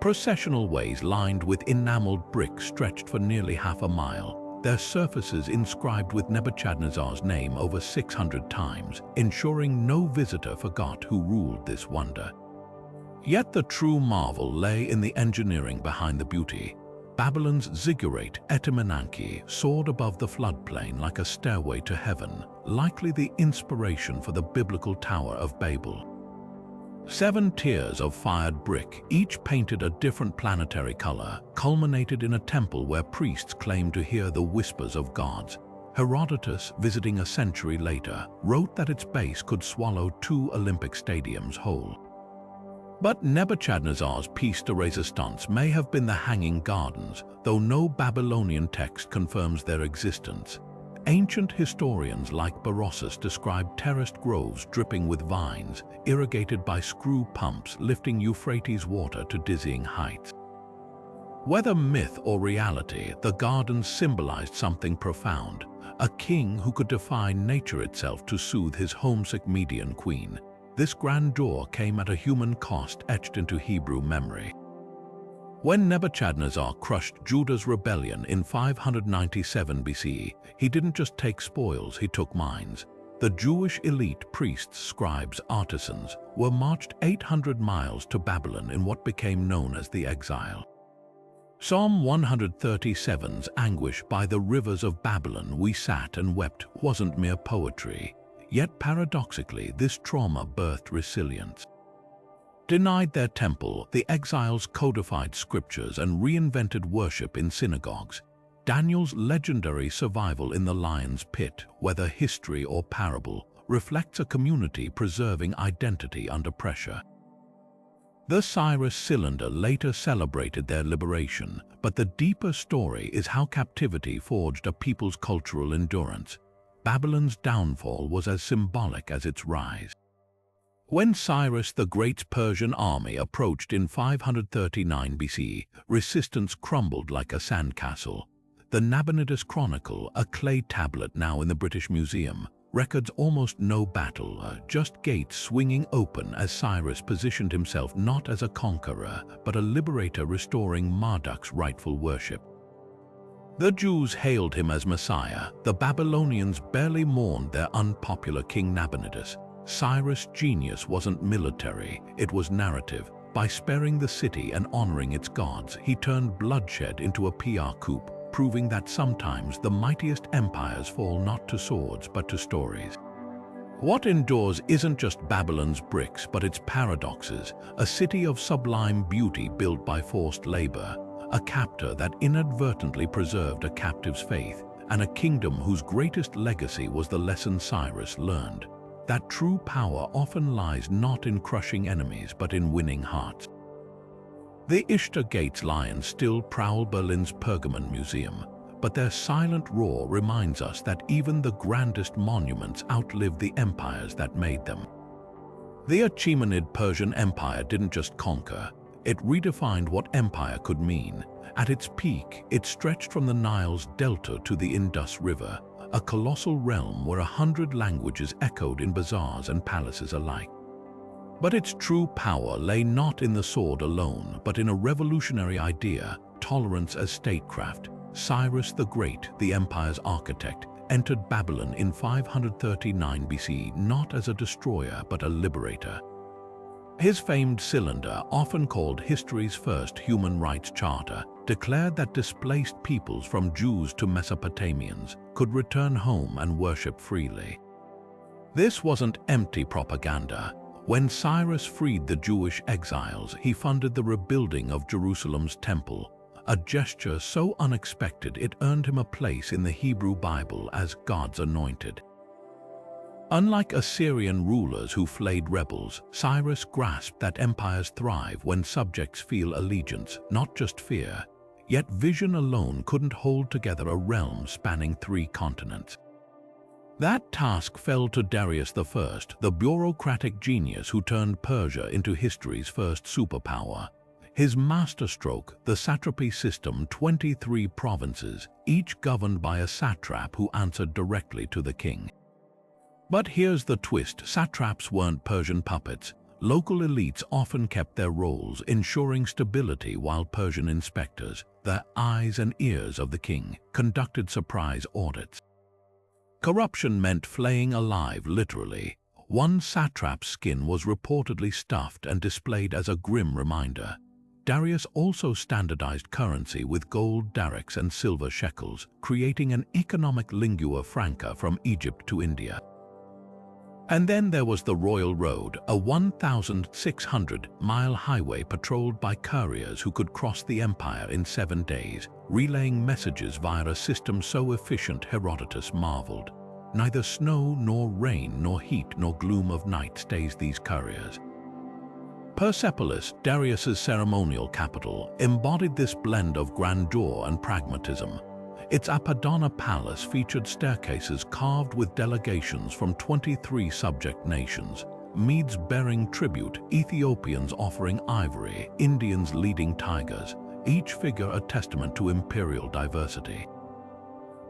Processional ways lined with enameled brick stretched for nearly half a mile, their surfaces inscribed with Nebuchadnezzar's name over 600 times, ensuring no visitor forgot who ruled this wonder. Yet the true marvel lay in the engineering behind the beauty. Babylon's ziggurat, Etemenanke, soared above the floodplain like a stairway to heaven, likely the inspiration for the biblical Tower of Babel. 7 tiers of fired brick, each painted a different planetary color, culminated in a temple where priests claimed to hear the whispers of gods. Herodotus, visiting a century later, wrote that its base could swallow 2 Olympic stadiums whole. But Nebuchadnezzar's piece de resistance may have been the Hanging Gardens, though no Babylonian text confirms their existence. Ancient historians like Berossus describe terraced groves dripping with vines, irrigated by screw pumps lifting Euphrates water to dizzying heights. Whether myth or reality, the gardens symbolized something profound, a king who could defy nature itself to soothe his homesick Median queen. This grandeur came at a human cost etched into Hebrew memory. When Nebuchadnezzar crushed Judah's rebellion in 597 BCE, he didn't just take spoils, he took minds. The Jewish elite, priests, scribes, artisans, were marched 800 miles to Babylon in what became known as the exile. Psalm 137's anguish by the rivers of Babylon we sat and wept wasn't mere poetry, yet paradoxically this trauma birthed resilience. Denied their temple, the exiles codified scriptures and reinvented worship in synagogues. Daniel's legendary survival in the lion's pit, whether history or parable, reflects a community preserving identity under pressure. The Cyrus cylinder later celebrated their liberation, but the deeper story is how captivity forged a people's cultural endurance. Babylon's downfall was as symbolic as its rise. When Cyrus the Great's Persian army approached in 539 BC, resistance crumbled like a sandcastle. The Nabonidus Chronicle, a clay tablet now in the British Museum, records almost no battle, just gates swinging open as Cyrus positioned himself not as a conqueror, but a liberator restoring Marduk's rightful worship. The Jews hailed him as Messiah. The Babylonians barely mourned their unpopular King Nabonidus. Cyrus' genius wasn't military, it was narrative. By sparing the city and honoring its gods, he turned bloodshed into a PR coup, proving that sometimes the mightiest empires fall not to swords but to stories. What endures isn't just Babylon's bricks but its paradoxes, a city of sublime beauty built by forced labor, a captor that inadvertently preserved a captive's faith, and a kingdom whose greatest legacy was the lesson Cyrus learned, that true power often lies not in crushing enemies but in winning hearts. The Ishtar Gates lions still prowl Berlin's Pergamon Museum, but their silent roar reminds us that even the grandest monuments outlive the empires that made them. The Achaemenid Persian Empire didn't just conquer, it redefined what empire could mean. At its peak, it stretched from the Nile's delta to the Indus River, a colossal realm where 100 languages echoed in bazaars and palaces alike. But its true power lay not in the sword alone, but in a revolutionary idea, tolerance as statecraft. Cyrus the Great, the empire's architect, entered Babylon in 539 BC not as a destroyer but a liberator. His famed cylinder, often called history's first human rights charter, declared that displaced peoples from Jews to Mesopotamians could return home and worship freely. This wasn't empty propaganda. When Cyrus freed the Jewish exiles, he funded the rebuilding of Jerusalem's temple, a gesture so unexpected it earned him a place in the Hebrew Bible as God's anointed. Unlike Assyrian rulers who flayed rebels, Cyrus grasped that empires thrive when subjects feel allegiance, not just fear. Yet vision alone couldn't hold together a realm spanning 3 continents. That task fell to Darius I, the bureaucratic genius who turned Persia into history's first superpower. His masterstroke, the satrapy system, 23 provinces, each governed by a satrap who answered directly to the king. But here's the twist: satraps weren't Persian puppets. Local elites often kept their roles, ensuring stability, while Persian inspectors, the eyes and ears of the king, conducted surprise audits. Corruption meant flaying alive, literally. One satrap's skin was reportedly stuffed and displayed as a grim reminder. Darius also standardized currency with gold darics and silver shekels, creating an economic lingua franca from Egypt to India. And then there was the Royal Road, a 1,600-mile highway patrolled by couriers who could cross the empire in 7 days, relaying messages via a system so efficient Herodotus marveled. Neither snow nor rain nor heat nor gloom of night stays these couriers. Persepolis, Darius's ceremonial capital, embodied this blend of grandeur and pragmatism. Its Apadana palace featured staircases carved with delegations from 23 subject nations, Medes bearing tribute, Ethiopians offering ivory, Indians leading tigers, each figure a testament to imperial diversity.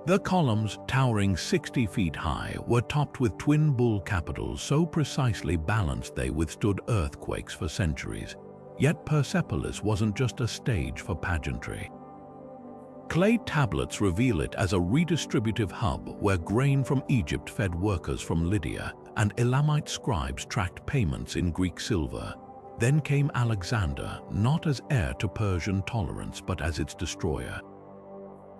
The columns, towering 60 feet high, were topped with twin bull capitals so precisely balanced they withstood earthquakes for centuries. Yet Persepolis wasn't just a stage for pageantry. Clay tablets reveal it as a redistributive hub where grain from Egypt fed workers from Lydia, and Elamite scribes tracked payments in Greek silver. Then came Alexander, not as heir to Persian tolerance but as its destroyer.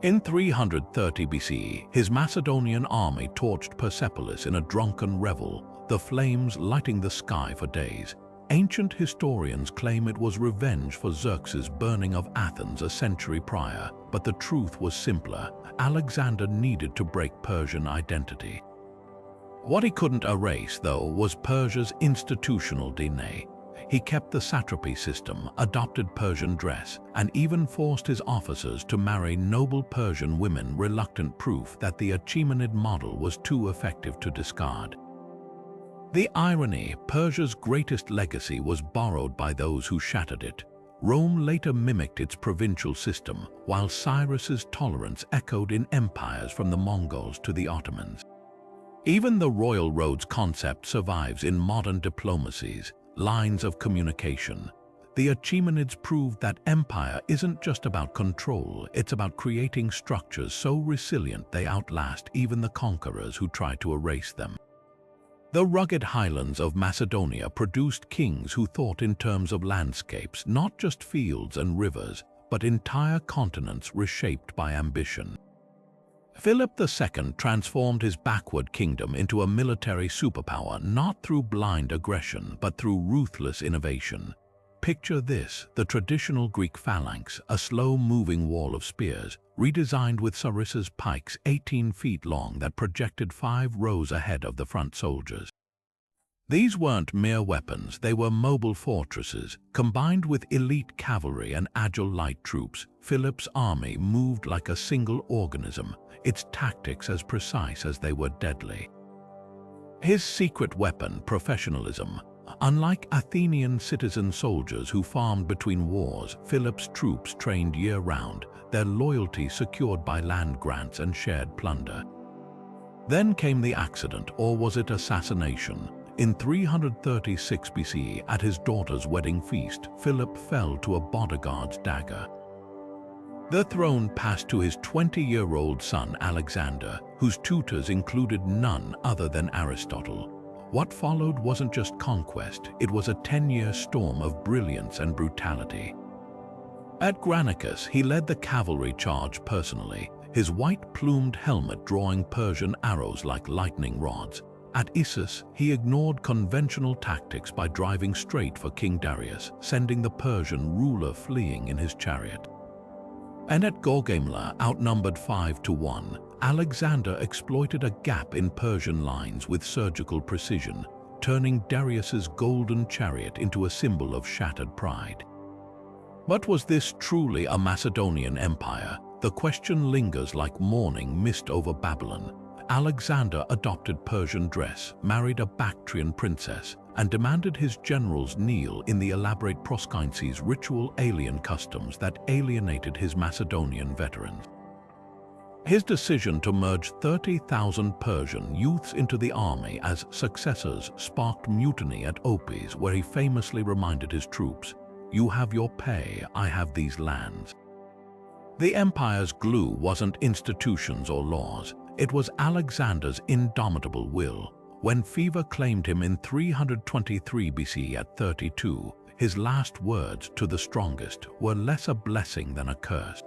In 330 BC, his Macedonian army torched Persepolis in a drunken revel, the flames lighting the sky for days. Ancient historians claim it was revenge for Xerxes' burning of Athens a century prior, but the truth was simpler. Alexander needed to break Persian identity. What he couldn't erase, though, was Persia's institutional DNA. He kept the satrapy system, adopted Persian dress, and even forced his officers to marry noble Persian women, reluctant proof that the Achaemenid model was too effective to discard. The irony, Persia's greatest legacy was borrowed by those who shattered it. Rome later mimicked its provincial system, while Cyrus's tolerance echoed in empires from the Mongols to the Ottomans. Even the royal roads concept survives in modern diplomacies, lines of communication. The Achaemenids proved that empire isn't just about control, it's about creating structures so resilient they outlast even the conquerors who try to erase them. The rugged highlands of Macedonia produced kings who thought in terms of landscapes, not just fields and rivers, but entire continents reshaped by ambition. Philip II transformed his backward kingdom into a military superpower, not through blind aggression, but through ruthless innovation. Picture this, the traditional Greek phalanx, a slow-moving wall of spears, redesigned with Sarissa's pikes 18 feet long that projected 5 rows ahead of the front soldiers. These weren't mere weapons, they were mobile fortresses. Combined with elite cavalry and agile light troops, Philip's army moved like a single organism, its tactics as precise as they were deadly. His secret weapon, professionalism. Unlike Athenian citizen soldiers who farmed between wars, Philip's troops trained year-round, their loyalty secured by land grants and shared plunder. Then came the accident, or was it assassination? In 336 BC, at his daughter's wedding feast, Philip fell to a bodyguard's dagger. The throne passed to his 20-year-old son Alexander, whose tutors included none other than Aristotle. What followed wasn't just conquest, it was a 10-year storm of brilliance and brutality. At Granicus, he led the cavalry charge personally, his white-plumed helmet drawing Persian arrows like lightning rods. At Issus, he ignored conventional tactics by driving straight for King Darius, sending the Persian ruler fleeing in his chariot. And at Gaugamela, outnumbered 5-1, Alexander exploited a gap in Persian lines with surgical precision, turning Darius's golden chariot into a symbol of shattered pride. But was this truly a Macedonian empire? The question lingers like morning mist over Babylon. Alexander adopted Persian dress, married a Bactrian princess, and demanded his generals kneel in the elaborate proskyneses, ritual alien customs that alienated his Macedonian veterans. His decision to merge 30,000 Persian youths into the army as successors sparked mutiny at Opis, where he famously reminded his troops, "You have your pay, I have these lands." The empire's glue wasn't institutions or laws, it was Alexander's indomitable will. When fever claimed him in 323 BC at 32, his last words to the strongest were less a blessing than a curse.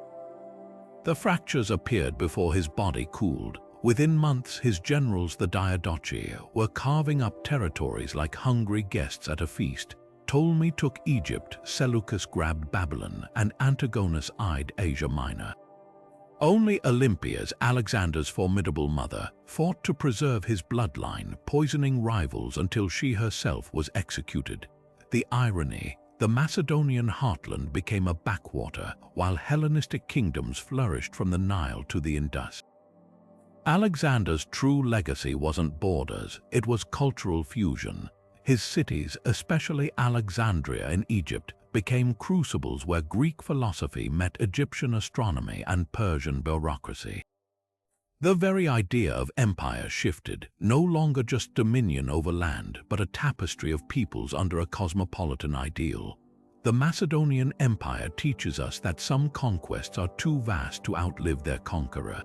The fractures appeared before his body cooled. Within months, his generals, the Diadochi, were carving up territories like hungry guests at a feast. Ptolemy took Egypt, Seleucus grabbed Babylon, and Antigonus eyed Asia Minor. Only Olympias, Alexander's formidable mother, fought to preserve his bloodline, poisoning rivals until she herself was executed. The irony: the Macedonian heartland became a backwater, while Hellenistic kingdoms flourished from the Nile to the Indus. Alexander's true legacy wasn't borders, it was cultural fusion. His cities, especially Alexandria in Egypt, became crucibles where Greek philosophy met Egyptian astronomy and Persian bureaucracy. The very idea of empire shifted, no longer just dominion over land, but a tapestry of peoples under a cosmopolitan ideal. The Macedonian Empire teaches us that some conquests are too vast to outlive their conqueror.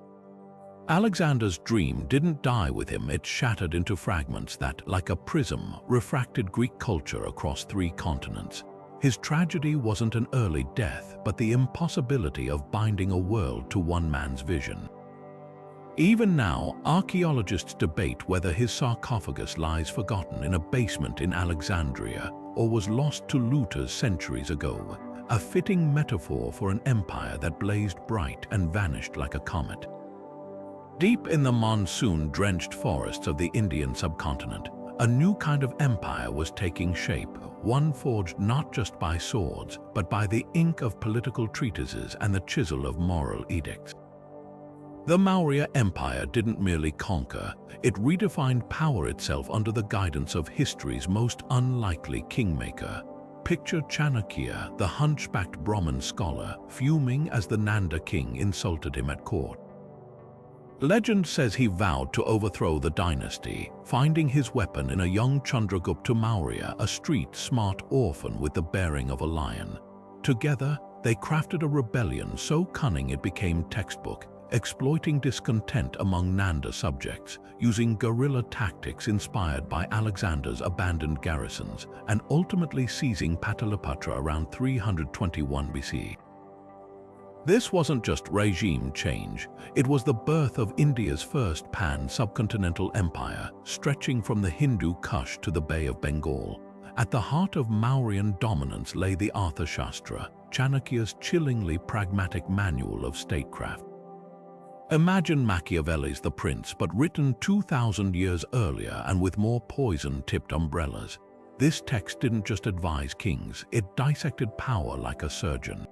Alexander's dream didn't die with him, it shattered into fragments that, like a prism, refracted Greek culture across 3 continents. His tragedy wasn't an early death, but the impossibility of binding a world to one man's vision. Even now, archaeologists debate whether his sarcophagus lies forgotten in a basement in Alexandria or was lost to looters centuries ago, a fitting metaphor for an empire that blazed bright and vanished like a comet. Deep in the monsoon-drenched forests of the Indian subcontinent, a new kind of empire was taking shape, one forged not just by swords, but by the ink of political treatises and the chisel of moral edicts. The Maurya Empire didn't merely conquer, it redefined power itself under the guidance of history's most unlikely kingmaker. Picture Chanakya, the hunchbacked Brahmin scholar, fuming as the Nanda king insulted him at court. Legend says he vowed to overthrow the dynasty, finding his weapon in a young Chandragupta Maurya, a street-smart orphan with the bearing of a lion. Together, they crafted a rebellion so cunning it became textbook, exploiting discontent among Nanda subjects, using guerrilla tactics inspired by Alexander's abandoned garrisons, and ultimately seizing Pataliputra around 321 BC. This wasn't just regime change, it was the birth of India's first pan-subcontinental empire, stretching from the Hindu Kush to the Bay of Bengal. At the heart of Mauryan dominance lay the Arthashastra, Chanakya's chillingly pragmatic manual of statecraft. Imagine Machiavelli's The Prince, but written 2,000 years earlier and with more poison-tipped umbrellas. This text didn't just advise kings, it dissected power like a surgeon.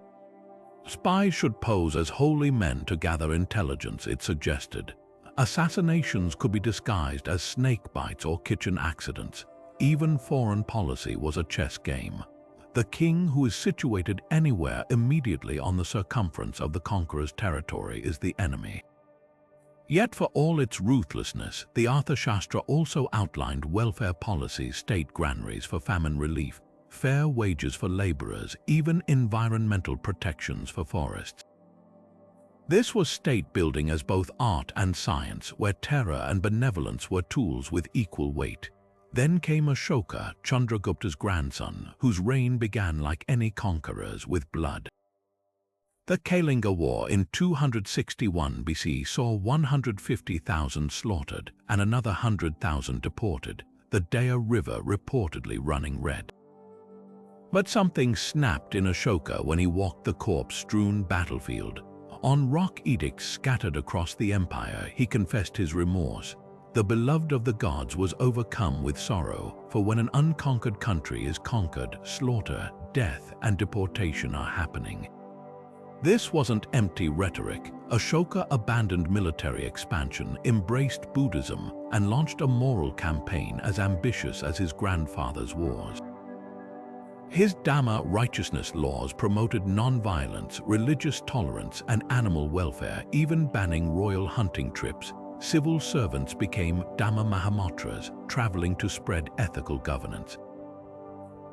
Spies should pose as holy men to gather intelligence, it suggested. Assassinations could be disguised as snake bites or kitchen accidents. Even foreign policy was a chess game. The king, who is situated anywhere immediately on the circumference of the conqueror's territory, is the enemy. Yet for all its ruthlessness, the Arthashastra also outlined welfare policies, state granaries for famine relief, fair wages for laborers, even environmental protections for forests. This was state-building as both art and science, where terror and benevolence were tools with equal weight. Then came Ashoka, Chandragupta's grandson, whose reign began like any conqueror's, with blood. The Kalinga War in 261 BC saw 150,000 slaughtered and another 100,000 deported, the Daya River reportedly running red. But something snapped in Ashoka when he walked the corpse-strewn battlefield. On rock edicts scattered across the empire, he confessed his remorse. The beloved of the gods was overcome with sorrow, for when an unconquered country is conquered, slaughter, death, and deportation are happening. This wasn't empty rhetoric. Ashoka abandoned military expansion, embraced Buddhism, and launched a moral campaign as ambitious as his grandfather's wars. His Dhamma righteousness laws promoted non-violence, religious tolerance, and animal welfare, even banning royal hunting trips. Civil servants became Dhamma Mahamantras, traveling to spread ethical governance.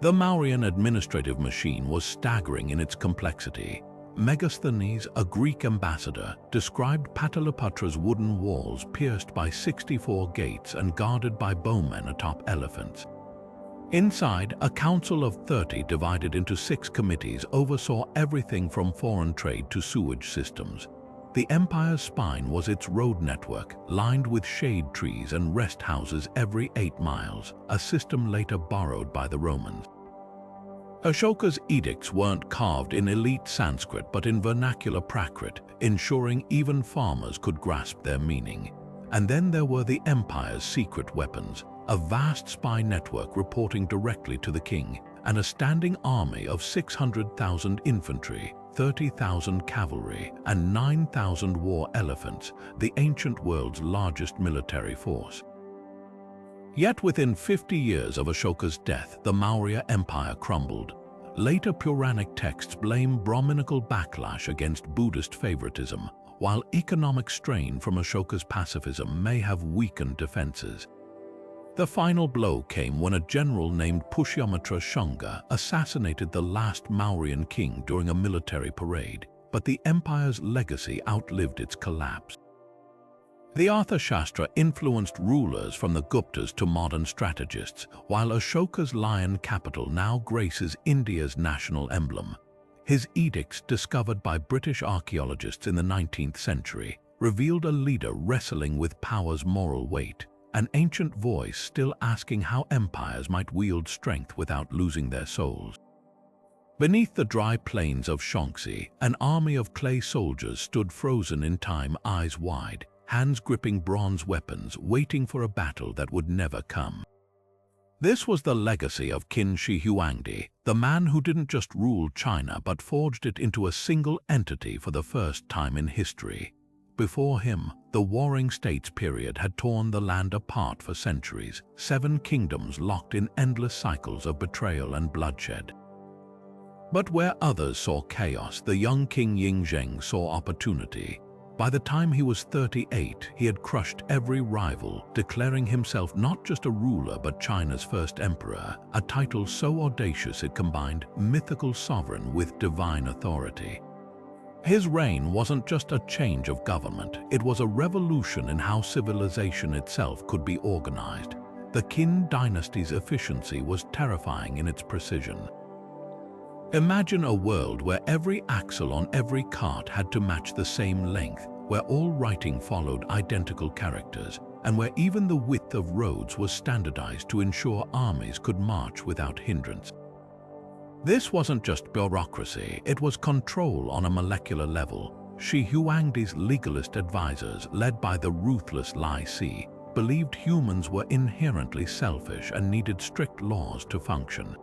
The Mauryan administrative machine was staggering in its complexity. Megasthenes, a Greek ambassador, described Pataliputra's wooden walls pierced by 64 gates and guarded by bowmen atop elephants. Inside, a council of 30 divided into 6 committees oversaw everything from foreign trade to sewage systems. The empire's spine was its road network, lined with shade trees and rest houses every 8 miles, a system later borrowed by the Romans. Ashoka's edicts weren't carved in elite Sanskrit but in vernacular Prakrit, ensuring even farmers could grasp their meaning. And then there were the empire's secret weapons, a vast spy network reporting directly to the king, and a standing army of 600,000 infantry, 30,000 cavalry, and 9,000 war elephants, the ancient world's largest military force. Yet within 50 years of Ashoka's death, the Maurya Empire crumbled. Later Puranic texts blame Brahminical backlash against Buddhist favoritism, while economic strain from Ashoka's pacifism may have weakened defenses. The final blow came when a general named Pushyamitra Shunga assassinated the last Mauryan king during a military parade, but the empire's legacy outlived its collapse. The Arthashastra influenced rulers from the Guptas to modern strategists, while Ashoka's lion capital now graces India's national emblem. His edicts, discovered by British archaeologists in the 19th century, revealed a leader wrestling with power's moral weight, an ancient voice still asking how empires might wield strength without losing their souls. Beneath the dry plains of Shaanxi, an army of clay soldiers stood frozen in time, eyes wide, hands gripping bronze weapons, waiting for a battle that would never come. This was the legacy of Qin Shi Huangdi, the man who didn't just rule China but forged it into a single entity for the first time in history. Before him, the Warring States period had torn the land apart for centuries, 7 kingdoms locked in endless cycles of betrayal and bloodshed. But where others saw chaos, the young King Yingzheng saw opportunity. By the time he was 38, he had crushed every rival, declaring himself not just a ruler but China's first emperor, a title so audacious it combined mythical sovereign with divine authority. His reign wasn't just a change of government, it was a revolution in how civilization itself could be organized. The Qin dynasty's efficiency was terrifying in its precision. Imagine a world where every axle on every cart had to match the same length, where all writing followed identical characters, and where even the width of roads was standardized to ensure armies could march without hindrance. This wasn't just bureaucracy, it was control on a molecular level. Shi Huangdi's legalist advisors, led by the ruthless Lai Si, believed humans were inherently selfish and needed strict laws to function.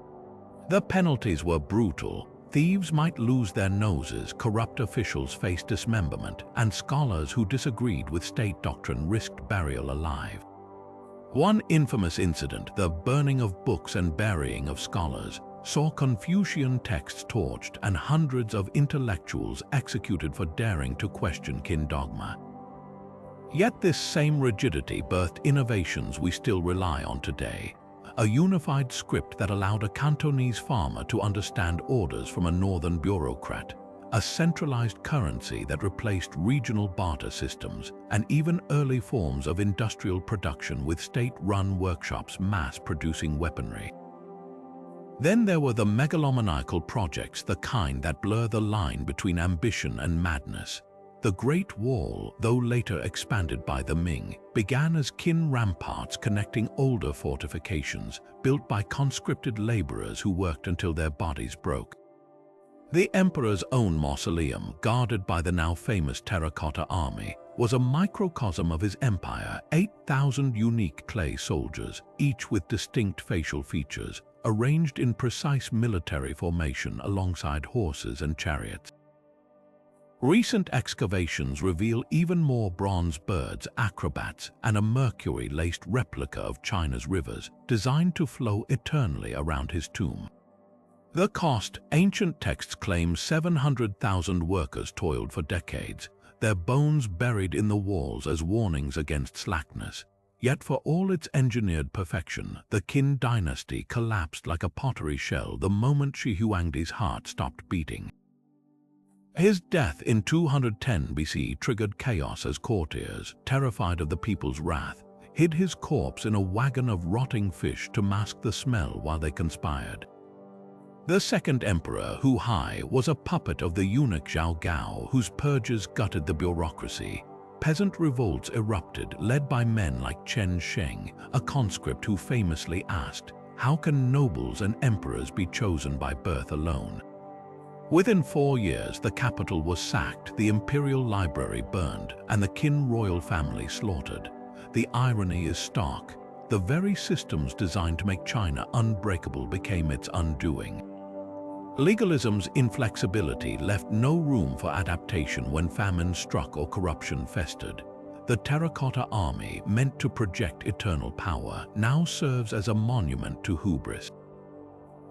The penalties were brutal. Thieves might lose their noses, corrupt officials faced dismemberment, and scholars who disagreed with state doctrine risked burial alive. One infamous incident, the burning of books and burying of scholars, saw Confucian texts torched and hundreds of intellectuals executed for daring to question Qin dogma. Yet this same rigidity birthed innovations we still rely on today. A unified script that allowed a Cantonese farmer to understand orders from a northern bureaucrat, a centralized currency that replaced regional barter systems, and even early forms of industrial production with state-run workshops mass-producing weaponry. Then there were the megalomaniacal projects, the kind that blur the line between ambition and madness. The Great Wall, though later expanded by the Ming, began as Qin ramparts connecting older fortifications, built by conscripted laborers who worked until their bodies broke. The emperor's own mausoleum, guarded by the now famous terracotta army, was a microcosm of his empire, 8,000 unique clay soldiers, each with distinct facial features, arranged in precise military formation alongside horses and chariots. Recent excavations reveal even more bronze birds, acrobats, and a mercury-laced replica of China's rivers, designed to flow eternally around his tomb. The cost: ancient texts claim 700,000 workers toiled for decades, their bones buried in the walls as warnings against slackness. Yet for all its engineered perfection, the Qin dynasty collapsed like a pottery shell the moment Shi Huangdi's heart stopped beating. His death in 210 BC triggered chaos as courtiers, terrified of the people's wrath, hid his corpse in a wagon of rotting fish to mask the smell while they conspired. The second emperor, Hu Hai, was a puppet of the eunuch Zhao Gao, whose purges gutted the bureaucracy. Peasant revolts erupted, led by men like Chen Sheng, a conscript who famously asked, "How can nobles and emperors be chosen by birth alone?" Within 4 years, the capital was sacked, the imperial library burned, and the Qin royal family slaughtered. The irony is stark. the very systems designed to make China unbreakable became its undoing. Legalism's inflexibility left no room for adaptation when famine struck or corruption festered. The terracotta army, meant to project eternal power, now serves as a monument to hubris.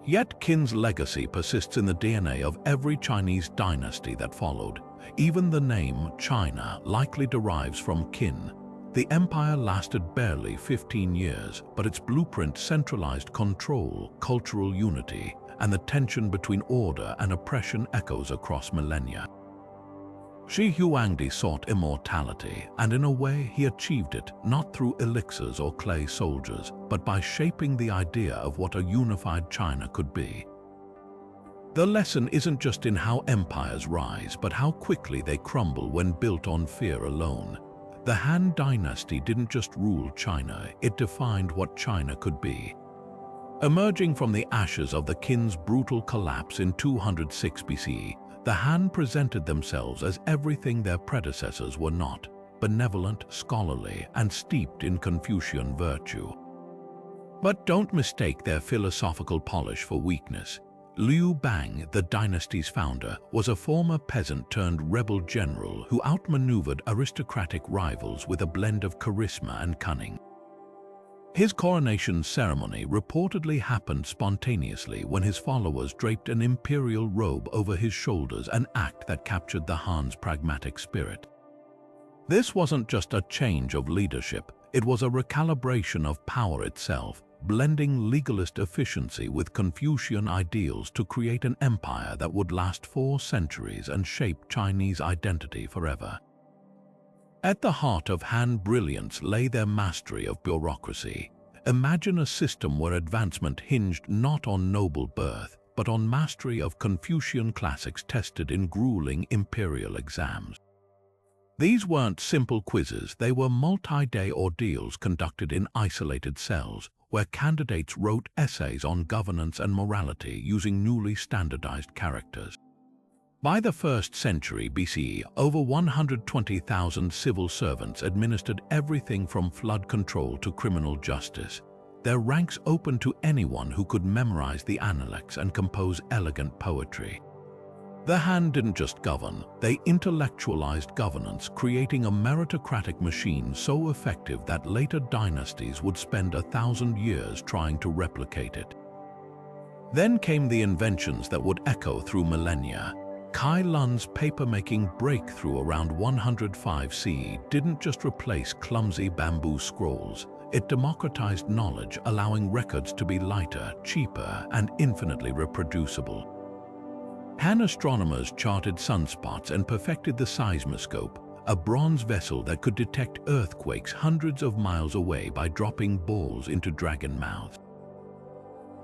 Yet Qin's legacy persists in the DNA of every Chinese dynasty that followed. Even the name China likely derives from Qin. The empire lasted barely 15 years, but its blueprint centralized control, cultural unity, and the tension between order and oppression echoes across millennia. Shi Huangdi sought immortality, and in a way he achieved it, not through elixirs or clay soldiers, but by shaping the idea of what a unified China could be. The lesson isn't just in how empires rise, but how quickly they crumble when built on fear alone. The Han dynasty didn't just rule China, it defined what China could be. Emerging from the ashes of the Qin's brutal collapse in 206 BCE, the Han presented themselves as everything their predecessors were not: benevolent, scholarly, and steeped in Confucian virtue. But don't mistake their philosophical polish for weakness. Liu Bang, the dynasty's founder, was a former peasant-turned-rebel general who outmaneuvered aristocratic rivals with a blend of charisma and cunning. His coronation ceremony reportedly happened spontaneously when his followers draped an imperial robe over his shoulders, an act that captured the Han's pragmatic spirit. This wasn't just a change of leadership, it was a recalibration of power itself, blending legalist efficiency with Confucian ideals to create an empire that would last 4 centuries and shape Chinese identity forever. At the heart of Han brilliance lay their mastery of bureaucracy. Imagine a system where advancement hinged not on noble birth, but on mastery of Confucian classics tested in grueling imperial exams. These weren't simple quizzes, they were multi-day ordeals conducted in isolated cells, where candidates wrote essays on governance and morality using newly standardized characters. By the 1st century BCE, over 120,000 civil servants administered everything from flood control to criminal justice. Their ranks open to anyone who could memorize the Analects and compose elegant poetry. The Han didn't just govern, they intellectualized governance, creating a meritocratic machine so effective that later dynasties would spend 1,000 years trying to replicate it. Then came the inventions that would echo through millennia. Kai Lun's paper-making breakthrough around 105 CE didn't just replace clumsy bamboo scrolls, it democratized knowledge, allowing records to be lighter, cheaper, and infinitely reproducible. Han astronomers charted sunspots and perfected the seismoscope, a bronze vessel that could detect earthquakes hundreds of miles away by dropping balls into dragon mouths.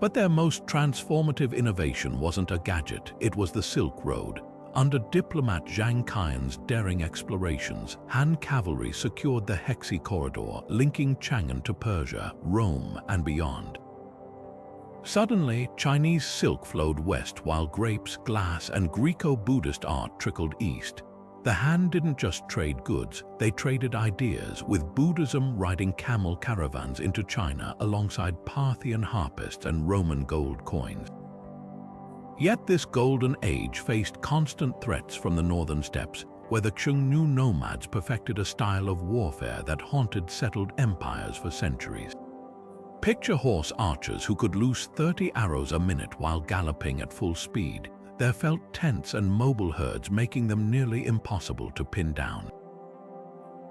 But their most transformative innovation wasn't a gadget, it was the Silk Road. Under diplomat Zhang Qian's daring explorations, Han cavalry secured the Hexi corridor, linking Chang'an to Persia, Rome, and beyond. Suddenly, Chinese silk flowed west while grapes, glass, and Greco-Buddhist art trickled east. The Han didn't just trade goods, they traded ideas, with Buddhism riding camel caravans into China alongside Parthian harpists and Roman gold coins. Yet this golden age faced constant threats from the northern steppes, where the Xiongnu nomads perfected a style of warfare that haunted settled empires for centuries. Picture horse archers who could loose 30 arrows a minute while galloping at full speed, their felt tents and mobile herds making them nearly impossible to pin down.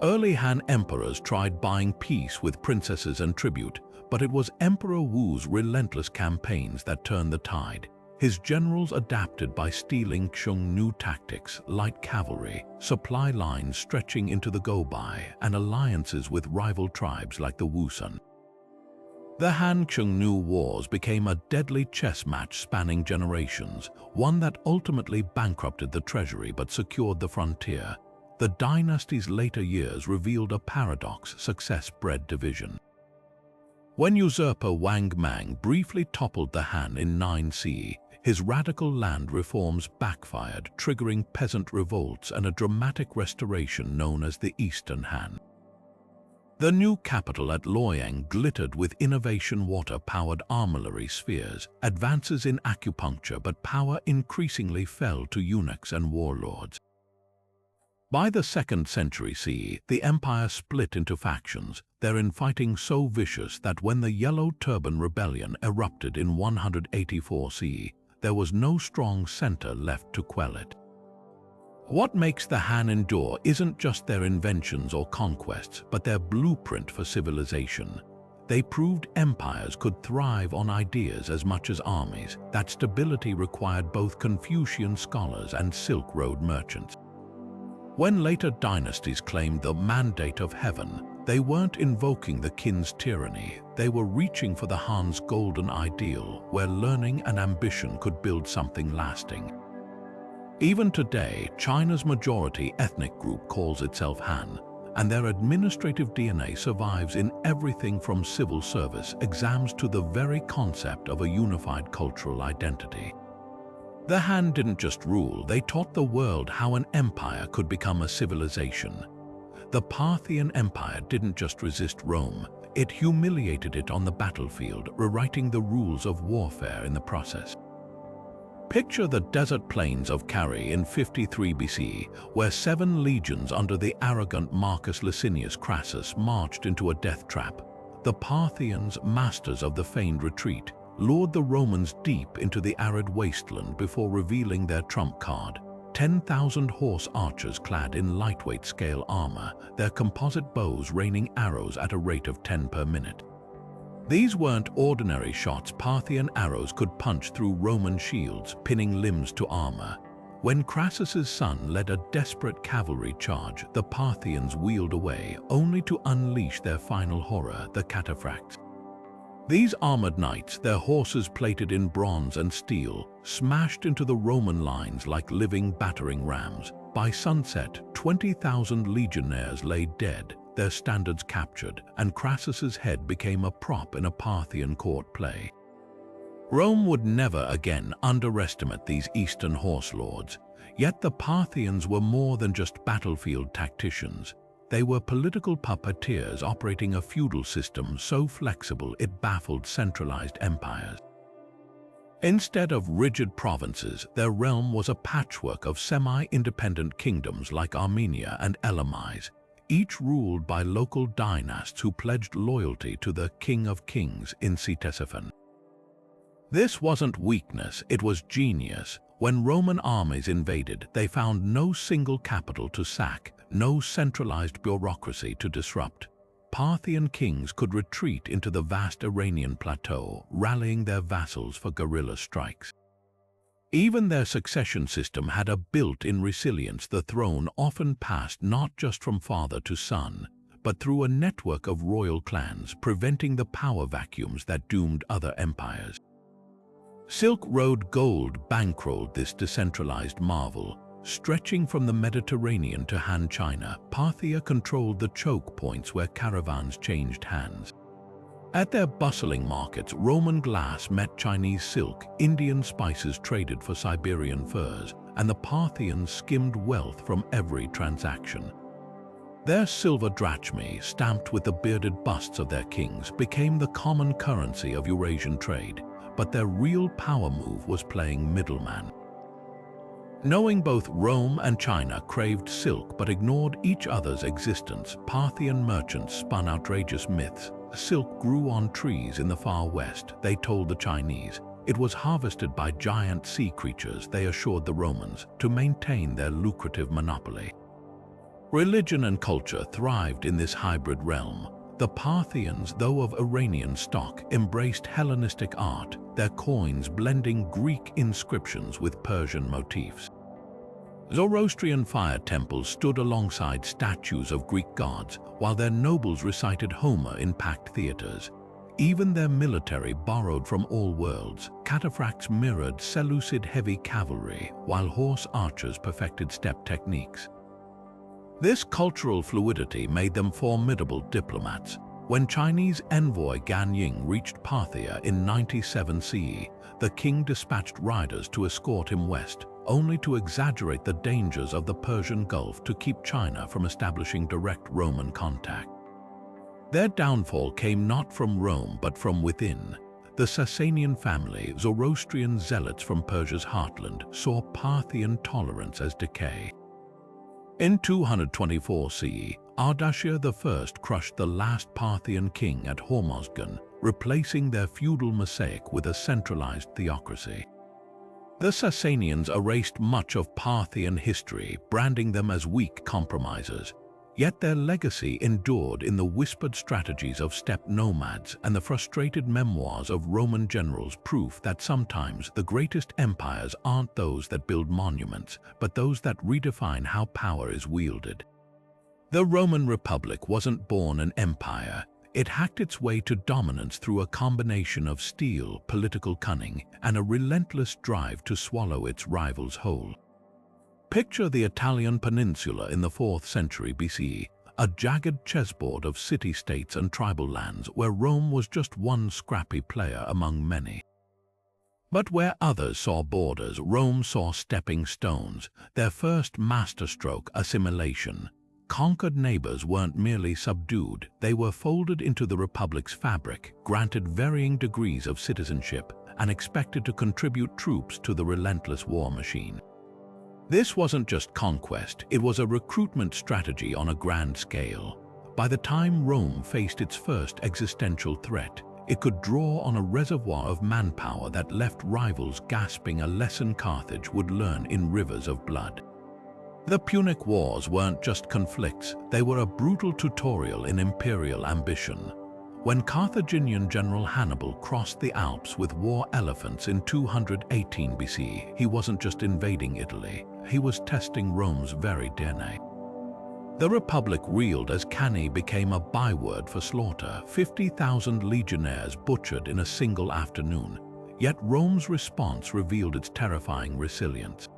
Early Han emperors tried buying peace with princesses and tribute, but it was Emperor Wu's relentless campaigns that turned the tide. His generals adapted by stealing Xiongnu tactics, light cavalry, supply lines stretching into the Gobi, and alliances with rival tribes like the Wusun. The Han-Xiongnu Wars became a deadly chess match spanning generations, one that ultimately bankrupted the treasury but secured the frontier. The dynasty's later years revealed a paradox: success bred division. When usurper Wang Mang briefly toppled the Han in 9 CE, his radical land reforms backfired, triggering peasant revolts and a dramatic restoration known as the Eastern Han. The new capital at Luoyang glittered with innovation water-powered armillary spheres, advances in acupuncture, but power increasingly fell to eunuchs and warlords. By the 2nd century CE, the empire split into factions, their infighting so vicious that when the Yellow Turban Rebellion erupted in 184 CE, there was no strong center left to quell it. What makes the Han endure isn't just their inventions or conquests, but their blueprint for civilization. They proved empires could thrive on ideas as much as armies. That stability required both Confucian scholars and Silk Road merchants. When later dynasties claimed the mandate of heaven, they weren't invoking the Qin's tyranny. They were reaching for the Han's golden ideal, where learning and ambition could build something lasting. Even today, China's majority ethnic group calls itself Han, and their administrative DNA survives in everything from civil service exams to the very concept of a unified cultural identity. The Han didn't just rule, they taught the world how an empire could become a civilization. The Parthian Empire didn't just resist Rome, it humiliated it on the battlefield, rewriting the rules of warfare in the process. Picture the desert plains of Carrhae in 53 BC, where 7 legions under the arrogant Marcus Licinius Crassus marched into a death trap. The Parthians, masters of the feigned retreat, lured the Romans deep into the arid wasteland before revealing their trump card. 10,000 horse archers clad in lightweight scale armor, their composite bows raining arrows at a rate of 10 per minute. These weren't ordinary shots. Parthian arrows could punch through Roman shields, pinning limbs to armor. When Crassus's son led a desperate cavalry charge, the Parthians wheeled away, only to unleash their final horror, the cataphracts. These armored knights, their horses plated in bronze and steel, smashed into the Roman lines like living battering rams. By sunset, 20,000 legionnaires lay dead, their standards captured, and Crassus's head became a prop in a Parthian court play. Rome would never again underestimate these eastern horse lords, yet the Parthians were more than just battlefield tacticians. They were political puppeteers operating a feudal system so flexible it baffled centralized empires. Instead of rigid provinces, their realm was a patchwork of semi-independent kingdoms like Armenia and Elymais, each ruled by local dynasts who pledged loyalty to the King of Kings in Ctesiphon. This wasn't weakness, it was genius. When Roman armies invaded, they found no single capital to sack, no centralized bureaucracy to disrupt. Parthian kings could retreat into the vast Iranian plateau, rallying their vassals for guerrilla strikes. Even their succession system had a built-in resilience. The throne often passed not just from father to son, but through a network of royal clans, preventing the power vacuums that doomed other empires. Silk Road gold bankrolled this decentralized marvel. Stretching from the Mediterranean to Han China, Parthia controlled the choke points where caravans changed hands. At their bustling markets, Roman glass met Chinese silk, Indian spices traded for Siberian furs, and the Parthians skimmed wealth from every transaction. Their silver drachmae, stamped with the bearded busts of their kings, became the common currency of Eurasian trade, but their real power move was playing middleman. Knowing both Rome and China craved silk but ignored each other's existence, Parthian merchants spun outrageous myths. Silk grew on trees in the far west, they told the Chinese. It was harvested by giant sea creatures, they assured the Romans, to maintain their lucrative monopoly. Religion and culture thrived in this hybrid realm. The Parthians, though of Iranian stock, embraced Hellenistic art, their coins blending Greek inscriptions with Persian motifs. Zoroastrian fire temples stood alongside statues of Greek gods, while their nobles recited Homer in packed theaters. Even their military borrowed from all worlds. Cataphracts mirrored Seleucid heavy cavalry, while horse archers perfected step techniques. This cultural fluidity made them formidable diplomats. When Chinese envoy Gan Ying reached Parthia in 97 CE, the king dispatched riders to escort him west, only to exaggerate the dangers of the Persian Gulf to keep China from establishing direct Roman contact. Their downfall came not from Rome but from within. The Sasanian family, Zoroastrian zealots from Persia's heartland, saw Parthian tolerance as decay. In 224 CE, Ardashir I crushed the last Parthian king at Hormozgan, replacing their feudal mosaic with a centralized theocracy. The Sasanians erased much of Parthian history, branding them as weak compromisers. Yet their legacy endured in the whispered strategies of steppe nomads and the frustrated memoirs of Roman generals, proof that sometimes the greatest empires aren't those that build monuments, but those that redefine how power is wielded. The Roman Republic wasn't born an empire. It hacked its way to dominance through a combination of steel, political cunning, and a relentless drive to swallow its rivals whole. Picture the Italian peninsula in the 4th century BCE, a jagged chessboard of city-states and tribal lands where Rome was just one scrappy player among many. But where others saw borders, Rome saw stepping stones, their first masterstroke assimilation. Conquered neighbors weren't merely subdued, they were folded into the Republic's fabric, granted varying degrees of citizenship, and expected to contribute troops to the relentless war machine. This wasn't just conquest, it was a recruitment strategy on a grand scale. By the time Rome faced its first existential threat, it could draw on a reservoir of manpower that left rivals gasping a lesson Carthage would learn in rivers of blood. The Punic Wars weren't just conflicts, they were a brutal tutorial in imperial ambition. When Carthaginian General Hannibal crossed the Alps with war elephants in 218 BC, he wasn't just invading Italy, he was testing Rome's very DNA. The Republic reeled as Cannae became a byword for slaughter, 50,000 legionnaires butchered in a single afternoon, yet Rome's response revealed its terrifying resilience.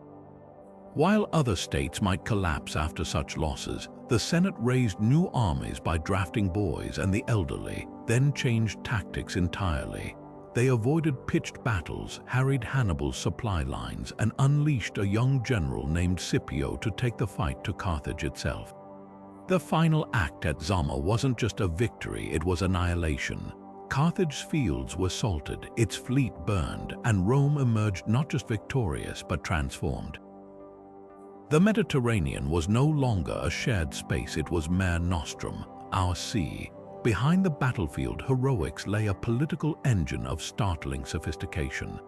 While other states might collapse after such losses, the Senate raised new armies by drafting boys and the elderly, then changed tactics entirely. They avoided pitched battles, harried Hannibal's supply lines, and unleashed a young general named Scipio to take the fight to Carthage itself. The final act at Zama wasn't just a victory, it was annihilation. Carthage's fields were salted, its fleet burned, and Rome emerged not just victorious but transformed. The Mediterranean was no longer a shared space, it was Mare Nostrum, our sea. Behind the battlefield heroics lay a political engine of startling sophistication.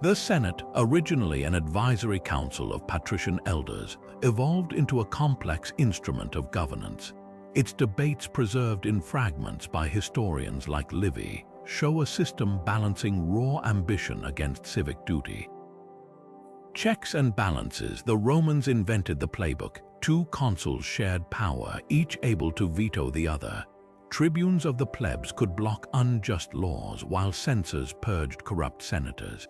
The Senate, originally an advisory council of patrician elders, evolved into a complex instrument of governance. Its debates, preserved in fragments by historians like Livy, show a system balancing raw ambition against civic duty. Checks and balances, the Romans invented the playbook. Two consuls shared power, each able to veto the other. Tribunes of the plebs could block unjust laws, while censors purged corrupt senators.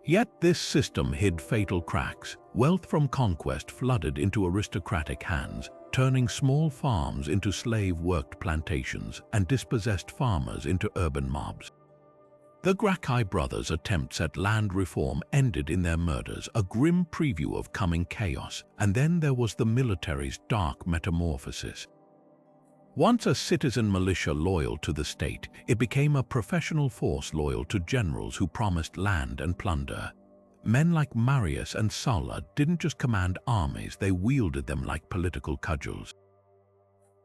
Yet this system hid fatal cracks. Wealth from conquest flooded into aristocratic hands, turning small farms into slave-worked plantations and dispossessed farmers into urban mobs. The Gracchi brothers' attempts at land reform ended in their murders, a grim preview of coming chaos, and then there was the military's dark metamorphosis. Once a citizen militia loyal to the state, it became a professional force loyal to generals who promised land and plunder. Men like Marius and Sulla didn't just command armies, they wielded them like political cudgels.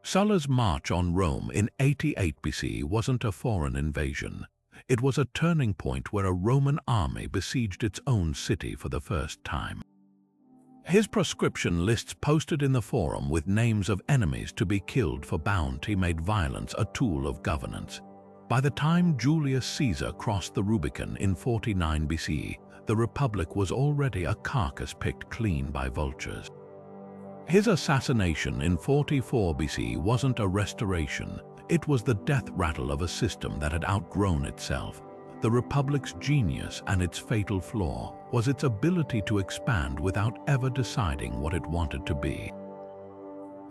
Sulla's march on Rome in 88 BC wasn't a foreign invasion. It was a turning point where a Roman army besieged its own city for the first time. His proscription lists posted in the forum with names of enemies to be killed for bounty made violence a tool of governance. By the time Julius Caesar crossed the Rubicon in 49 BC, the Republic was already a carcass picked clean by vultures. His assassination in 44 BC wasn't a restoration. It was the death rattle of a system that had outgrown itself. The Republic's genius and its fatal flaw was its ability to expand without ever deciding what it wanted to be.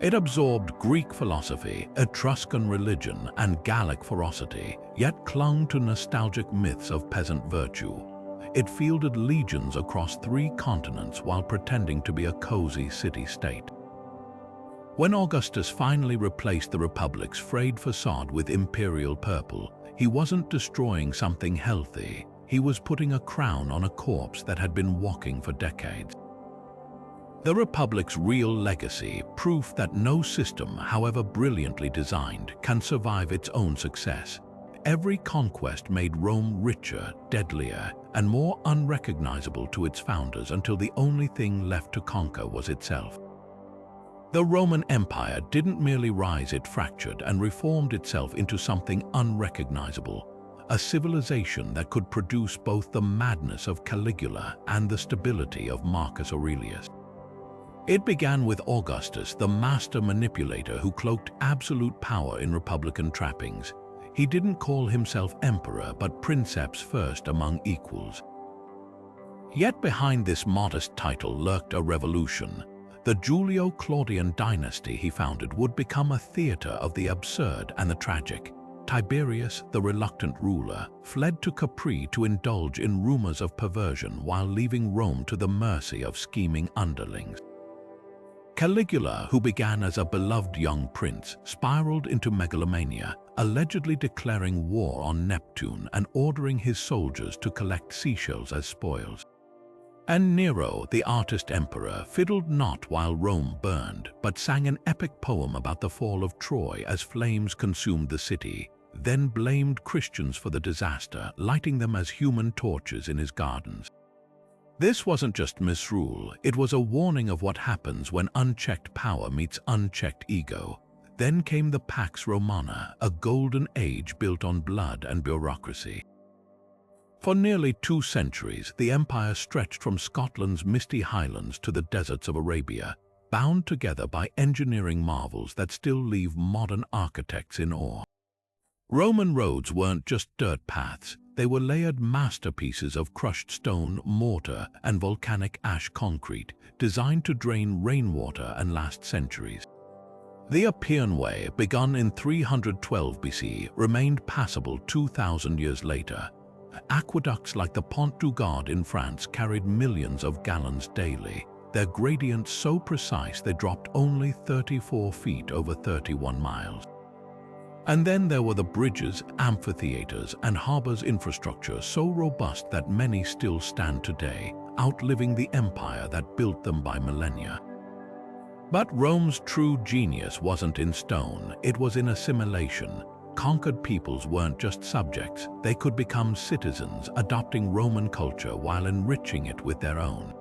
It absorbed Greek philosophy, Etruscan religion, and Gallic ferocity, yet clung to nostalgic myths of peasant virtue. It fielded legions across 3 continents while pretending to be a cozy city-state. When Augustus finally replaced the Republic's frayed facade with imperial purple, he wasn't destroying something healthy. He was putting a crown on a corpse that had been walking for decades. The Republic's real legacy, proof that no system, however brilliantly designed, can survive its own success. Every conquest made Rome richer, deadlier, and more unrecognizable to its founders until the only thing left to conquer was itself. The Roman Empire didn't merely rise, it fractured and reformed itself into something unrecognizable, a civilization that could produce both the madness of Caligula and the stability of Marcus Aurelius. It began with Augustus, the master manipulator who cloaked absolute power in republican trappings. He didn't call himself emperor, but princeps first among equals. Yet behind this modest title lurked a revolution. The Julio-Claudian dynasty he founded would become a theater of the absurd and the tragic. Tiberius, the reluctant ruler, fled to Capri to indulge in rumors of perversion while leaving Rome to the mercy of scheming underlings. Caligula, who began as a beloved young prince, spiraled into megalomania, allegedly declaring war on Neptune and ordering his soldiers to collect seashells as spoils. And Nero, the artist emperor, fiddled not while Rome burned, but sang an epic poem about the fall of Troy as flames consumed the city, then blamed Christians for the disaster, lighting them as human torches in his gardens. This wasn't just misrule, it was a warning of what happens when unchecked power meets unchecked ego. Then came the Pax Romana, a golden age built on blood and bureaucracy. For nearly 2 centuries, the empire stretched from Scotland's misty highlands to the deserts of Arabia, bound together by engineering marvels that still leave modern architects in awe. Roman roads weren't just dirt paths, they were layered masterpieces of crushed stone, mortar, and volcanic ash concrete, designed to drain rainwater and last centuries. The Appian Way, begun in 312 BC, remained passable 2,000 years later. Aqueducts like the Pont du Gard in France carried millions of gallons daily, their gradients so precise they dropped only 34 feet over 31 miles. And then there were the bridges, amphitheaters, and harbors infrastructure so robust that many still stand today, outliving the empire that built them by millennia. But Rome's true genius wasn't in stone, it was in assimilation. Conquered peoples weren't just subjects, they could become citizens, adopting Roman culture while enriching it with their own.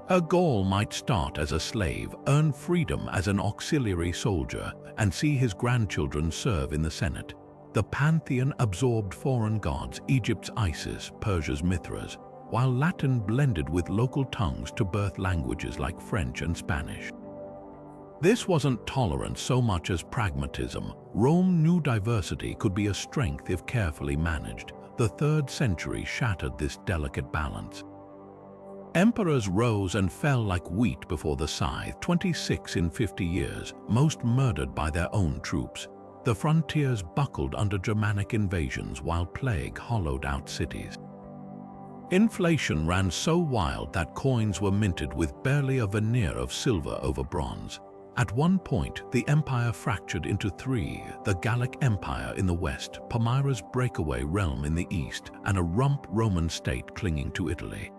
A Gaul might start as a slave, earn freedom as an auxiliary soldier, and see his grandchildren serve in the Senate. The pantheon absorbed foreign gods, Egypt's Isis, Persia's Mithras, while Latin blended with local tongues to birth languages like French and Spanish. This wasn't tolerance so much as pragmatism. Rome knew diversity could be a strength if carefully managed. The 3rd century shattered this delicate balance. Emperors rose and fell like wheat before the scythe, 26 in 50 years, most murdered by their own troops. The frontiers buckled under Germanic invasions while plague hollowed out cities. Inflation ran so wild that coins were minted with barely a veneer of silver over bronze. At one point, the empire fractured into 3, the Gallic Empire in the west, Palmyra's breakaway realm in the east, and a rump Roman state clinging to Italy.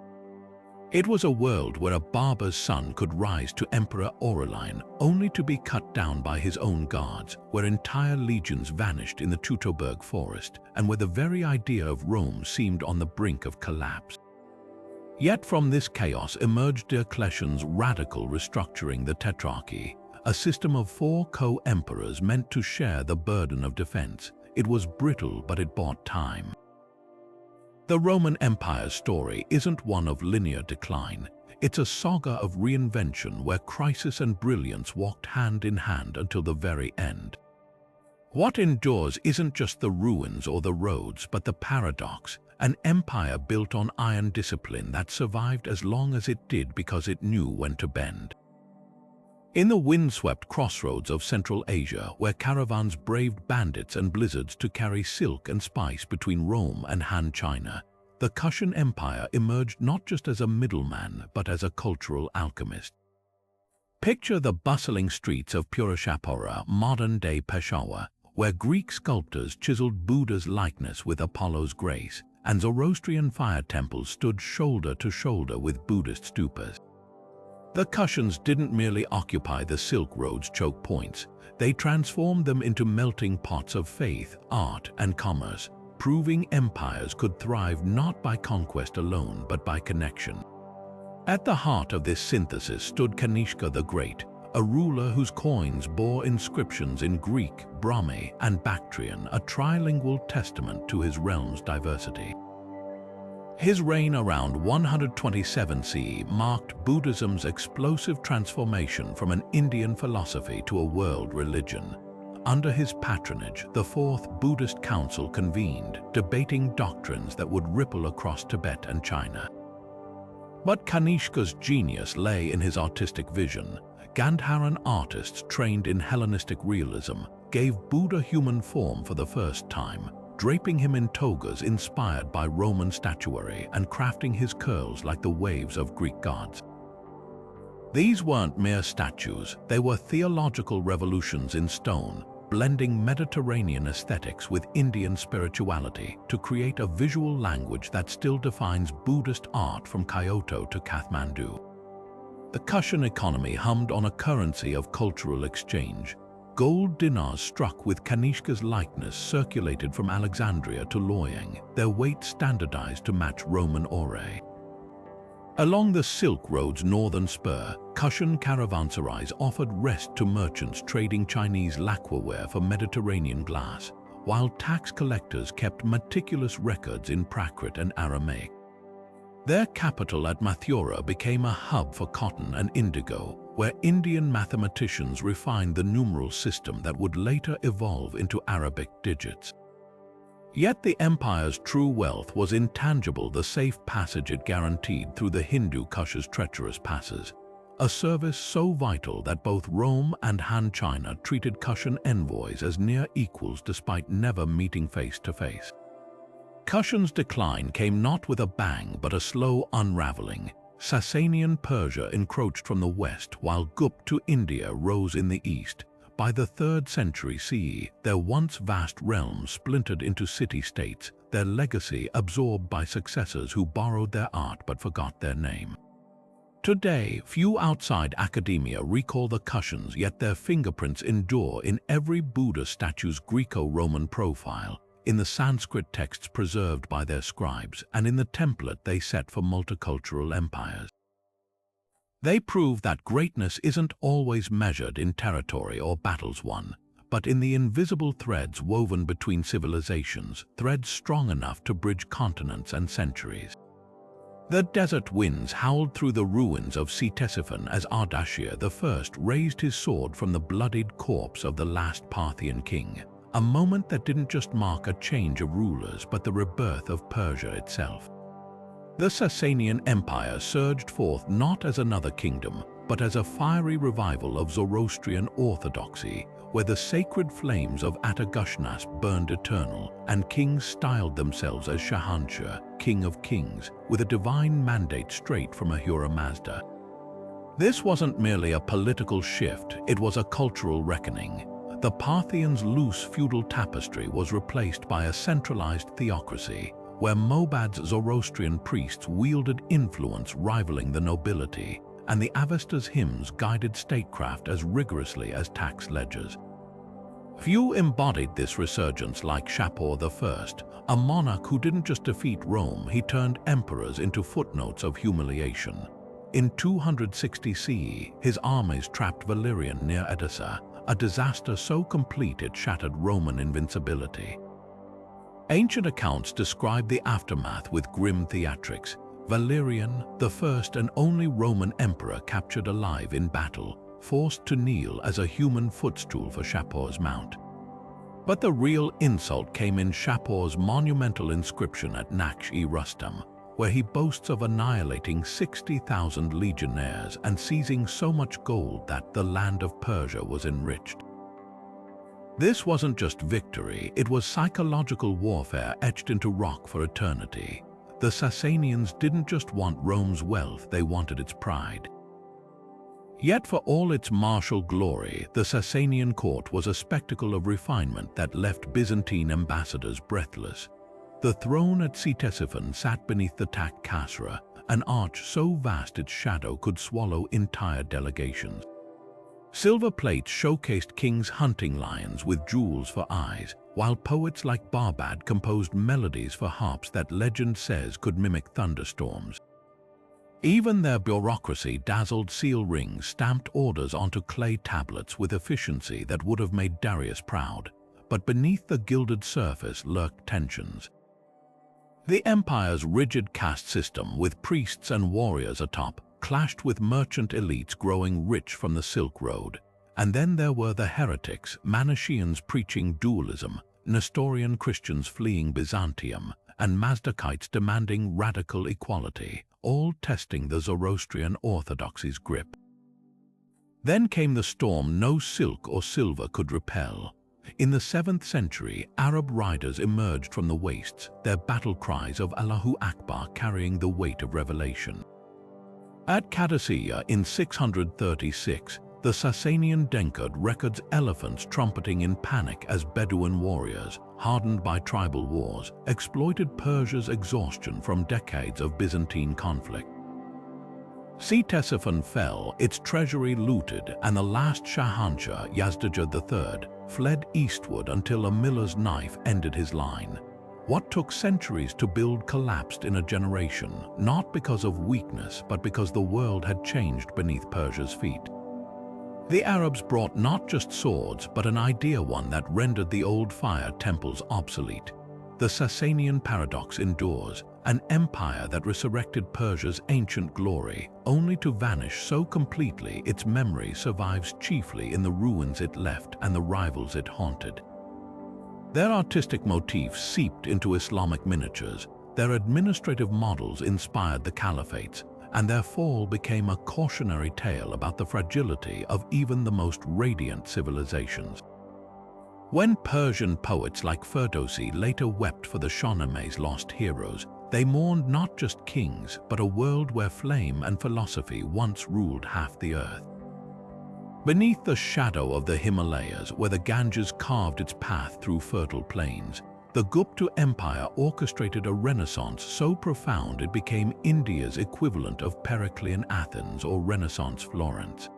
It was a world where a barber's son could rise to Emperor Aurelian, only to be cut down by his own guards, where entire legions vanished in the Teutoburg forest, and where the very idea of Rome seemed on the brink of collapse. Yet from this chaos emerged Diocletian's radical restructuring the Tetrarchy, a system of 4 co-emperors meant to share the burden of defense. It was brittle, but it bought time. The Roman Empire's story isn't one of linear decline. It's a saga of reinvention where crisis and brilliance walked hand in hand until the very end. What endures isn't just the ruins or the roads, but the paradox, an empire built on iron discipline that survived as long as it did because it knew when to bend. In the windswept crossroads of Central Asia, where caravans braved bandits and blizzards to carry silk and spice between Rome and Han China, the Kushan Empire emerged not just as a middleman, but as a cultural alchemist. Picture the bustling streets of Purashapura, modern-day Peshawar, where Greek sculptors chiseled Buddha's likeness with Apollo's grace, and Zoroastrian fire temples stood shoulder to shoulder with Buddhist stupas. The Kushans didn't merely occupy the Silk Road's choke points, they transformed them into melting pots of faith, art, and commerce, proving empires could thrive not by conquest alone but by connection. At the heart of this synthesis stood Kanishka the Great, a ruler whose coins bore inscriptions in Greek, Brahmi, and Bactrian, a trilingual testament to his realm's diversity. His reign around 127 CE marked Buddhism's explosive transformation from an Indian philosophy to a world religion. Under his patronage, the Fourth Buddhist Council convened, debating doctrines that would ripple across Tibet and China. But Kanishka's genius lay in his artistic vision. Gandharan artists trained in Hellenistic realism gave Buddha human form for the first time, draping him in togas inspired by Roman statuary and crafting his curls like the waves of Greek gods. These weren't mere statues, they were theological revolutions in stone, blending Mediterranean aesthetics with Indian spirituality to create a visual language that still defines Buddhist art from Kyoto to Kathmandu. The Kushan economy hummed on a currency of cultural exchange. Gold dinars struck with Kanishka's likeness circulated from Alexandria to Loyang, their weight standardized to match Roman ore. Along the Silk Road's northern spur, Kushan caravanserais offered rest to merchants trading Chinese lacquerware for Mediterranean glass, while tax collectors kept meticulous records in Prakrit and Aramaic. Their capital at Mathura became a hub for cotton and indigo, where Indian mathematicians refined the numeral system that would later evolve into Arabic digits. Yet the empire's true wealth was intangible, the safe passage it guaranteed through the Hindu Kush's treacherous passes, a service so vital that both Rome and Han China treated Kushan envoys as near equals despite never meeting face to face. Kushan's decline came not with a bang but a slow unraveling. Sasanian Persia encroached from the west while Gupta India rose in the east. By the 3rd century CE, their once vast realms splintered into city-states, their legacy absorbed by successors who borrowed their art but forgot their name. Today, few outside academia recall the Kushans, yet their fingerprints endure in every Buddha statue's Greco-Roman profile, in the Sanskrit texts preserved by their scribes, and in the template they set for multicultural empires. They prove that greatness isn't always measured in territory or battles won, but in the invisible threads woven between civilizations, threads strong enough to bridge continents and centuries. The desert winds howled through the ruins of Ctesiphon as Ardashir I raised his sword from the bloodied corpse of the last Parthian king, a moment that didn't just mark a change of rulers but the rebirth of Persia itself. The Sasanian Empire surged forth not as another kingdom, but as a fiery revival of Zoroastrian orthodoxy, where the sacred flames of Atagushnas burned eternal, and kings styled themselves as Shahanshah, King of Kings, with a divine mandate straight from Ahura Mazda. This wasn't merely a political shift, it was a cultural reckoning. The Parthians' loose feudal tapestry was replaced by a centralized theocracy, where Mobad's Zoroastrian priests wielded influence rivaling the nobility, and the Avesta's hymns guided statecraft as rigorously as tax ledgers. Few embodied this resurgence like Shapur I, a monarch who didn't just defeat Rome, he turned emperors into footnotes of humiliation. In 260 CE, his armies trapped Valerian near Edessa, a disaster so complete it shattered Roman invincibility. Ancient accounts describe the aftermath with grim theatrics. Valerian, the first and only Roman emperor captured alive in battle, forced to kneel as a human footstool for Shapur's mount. But the real insult came in Shapur's monumental inscription at Naksh-e-Rustam, where he boasts of annihilating 60,000 legionnaires and seizing so much gold that the land of Persia was enriched. This wasn't just victory, it was psychological warfare etched into rock for eternity. The Sasanians didn't just want Rome's wealth, they wanted its pride. Yet for all its martial glory, the Sasanian court was a spectacle of refinement that left Byzantine ambassadors breathless. The throne at Ctesiphon sat beneath the Tak Kasra, an arch so vast its shadow could swallow entire delegations. Silver plates showcased kings' hunting lions with jewels for eyes, while poets like Barbad composed melodies for harps that legend says could mimic thunderstorms. Even their bureaucracy dazzled seal rings stamped orders onto clay tablets with efficiency that would have made Darius proud, but beneath the gilded surface lurked tensions. The empire's rigid caste system, with priests and warriors atop, clashed with merchant elites growing rich from the Silk Road. And then there were the heretics, Manichaeans preaching dualism, Nestorian Christians fleeing Byzantium, and Mazdakites demanding radical equality, all testing the Zoroastrian orthodoxy's grip. Then came the storm no silk or silver could repel. In the 7th century, Arab riders emerged from the wastes, their battle cries of Allahu Akbar carrying the weight of revelation. At Qadisiyah in 636, the Sasanian Decode records elephants trumpeting in panic as Bedouin warriors, hardened by tribal wars, exploited Persia's exhaustion from decades of Byzantine conflict. Ctesiphon fell, its treasury looted, and the last Shahanshah, Yazdijah III, fled eastward until a miller's knife ended his line. What took centuries to build collapsed in a generation, not because of weakness, but because the world had changed beneath Persia's feet. The Arabs brought not just swords, but an one that rendered the old fire temples obsolete. The Sasanian paradox endures, an empire that resurrected Persia's ancient glory, only to vanish so completely its memory survives chiefly in the ruins it left and the rivals it haunted. Their artistic motifs seeped into Islamic miniatures, their administrative models inspired the caliphates, and their fall became a cautionary tale about the fragility of even the most radiant civilizations. When Persian poets like Ferdowsi later wept for the Shahname's lost heroes, they mourned not just kings, but a world where flame and philosophy once ruled half the earth. Beneath the shadow of the Himalayas, where the Ganges carved its path through fertile plains, the Gupta Empire orchestrated a renaissance so profound it became India's equivalent of Periclean Athens or Renaissance Florence.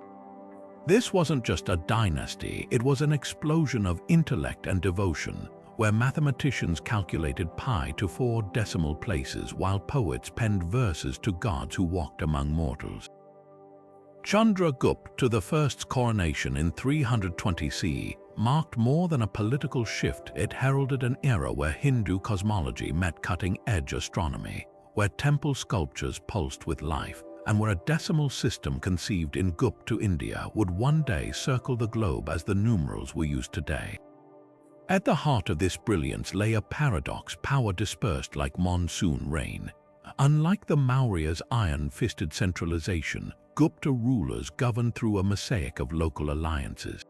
This wasn't just a dynasty, it was an explosion of intellect and devotion, where mathematicians calculated pi to 4 decimal places while poets penned verses to gods who walked among mortals. Chandragupta I's coronation in 320 CE marked more than a political shift. It heralded an era where Hindu cosmology met cutting-edge astronomy, where temple sculptures pulsed with life, and where a decimal system conceived in Gupta India would one day circle the globe as the numerals we use today. At the heart of this brilliance lay a paradox: power dispersed like monsoon rain. Unlike the Maurya's iron-fisted centralization, Gupta rulers governed through a mosaic of local alliances.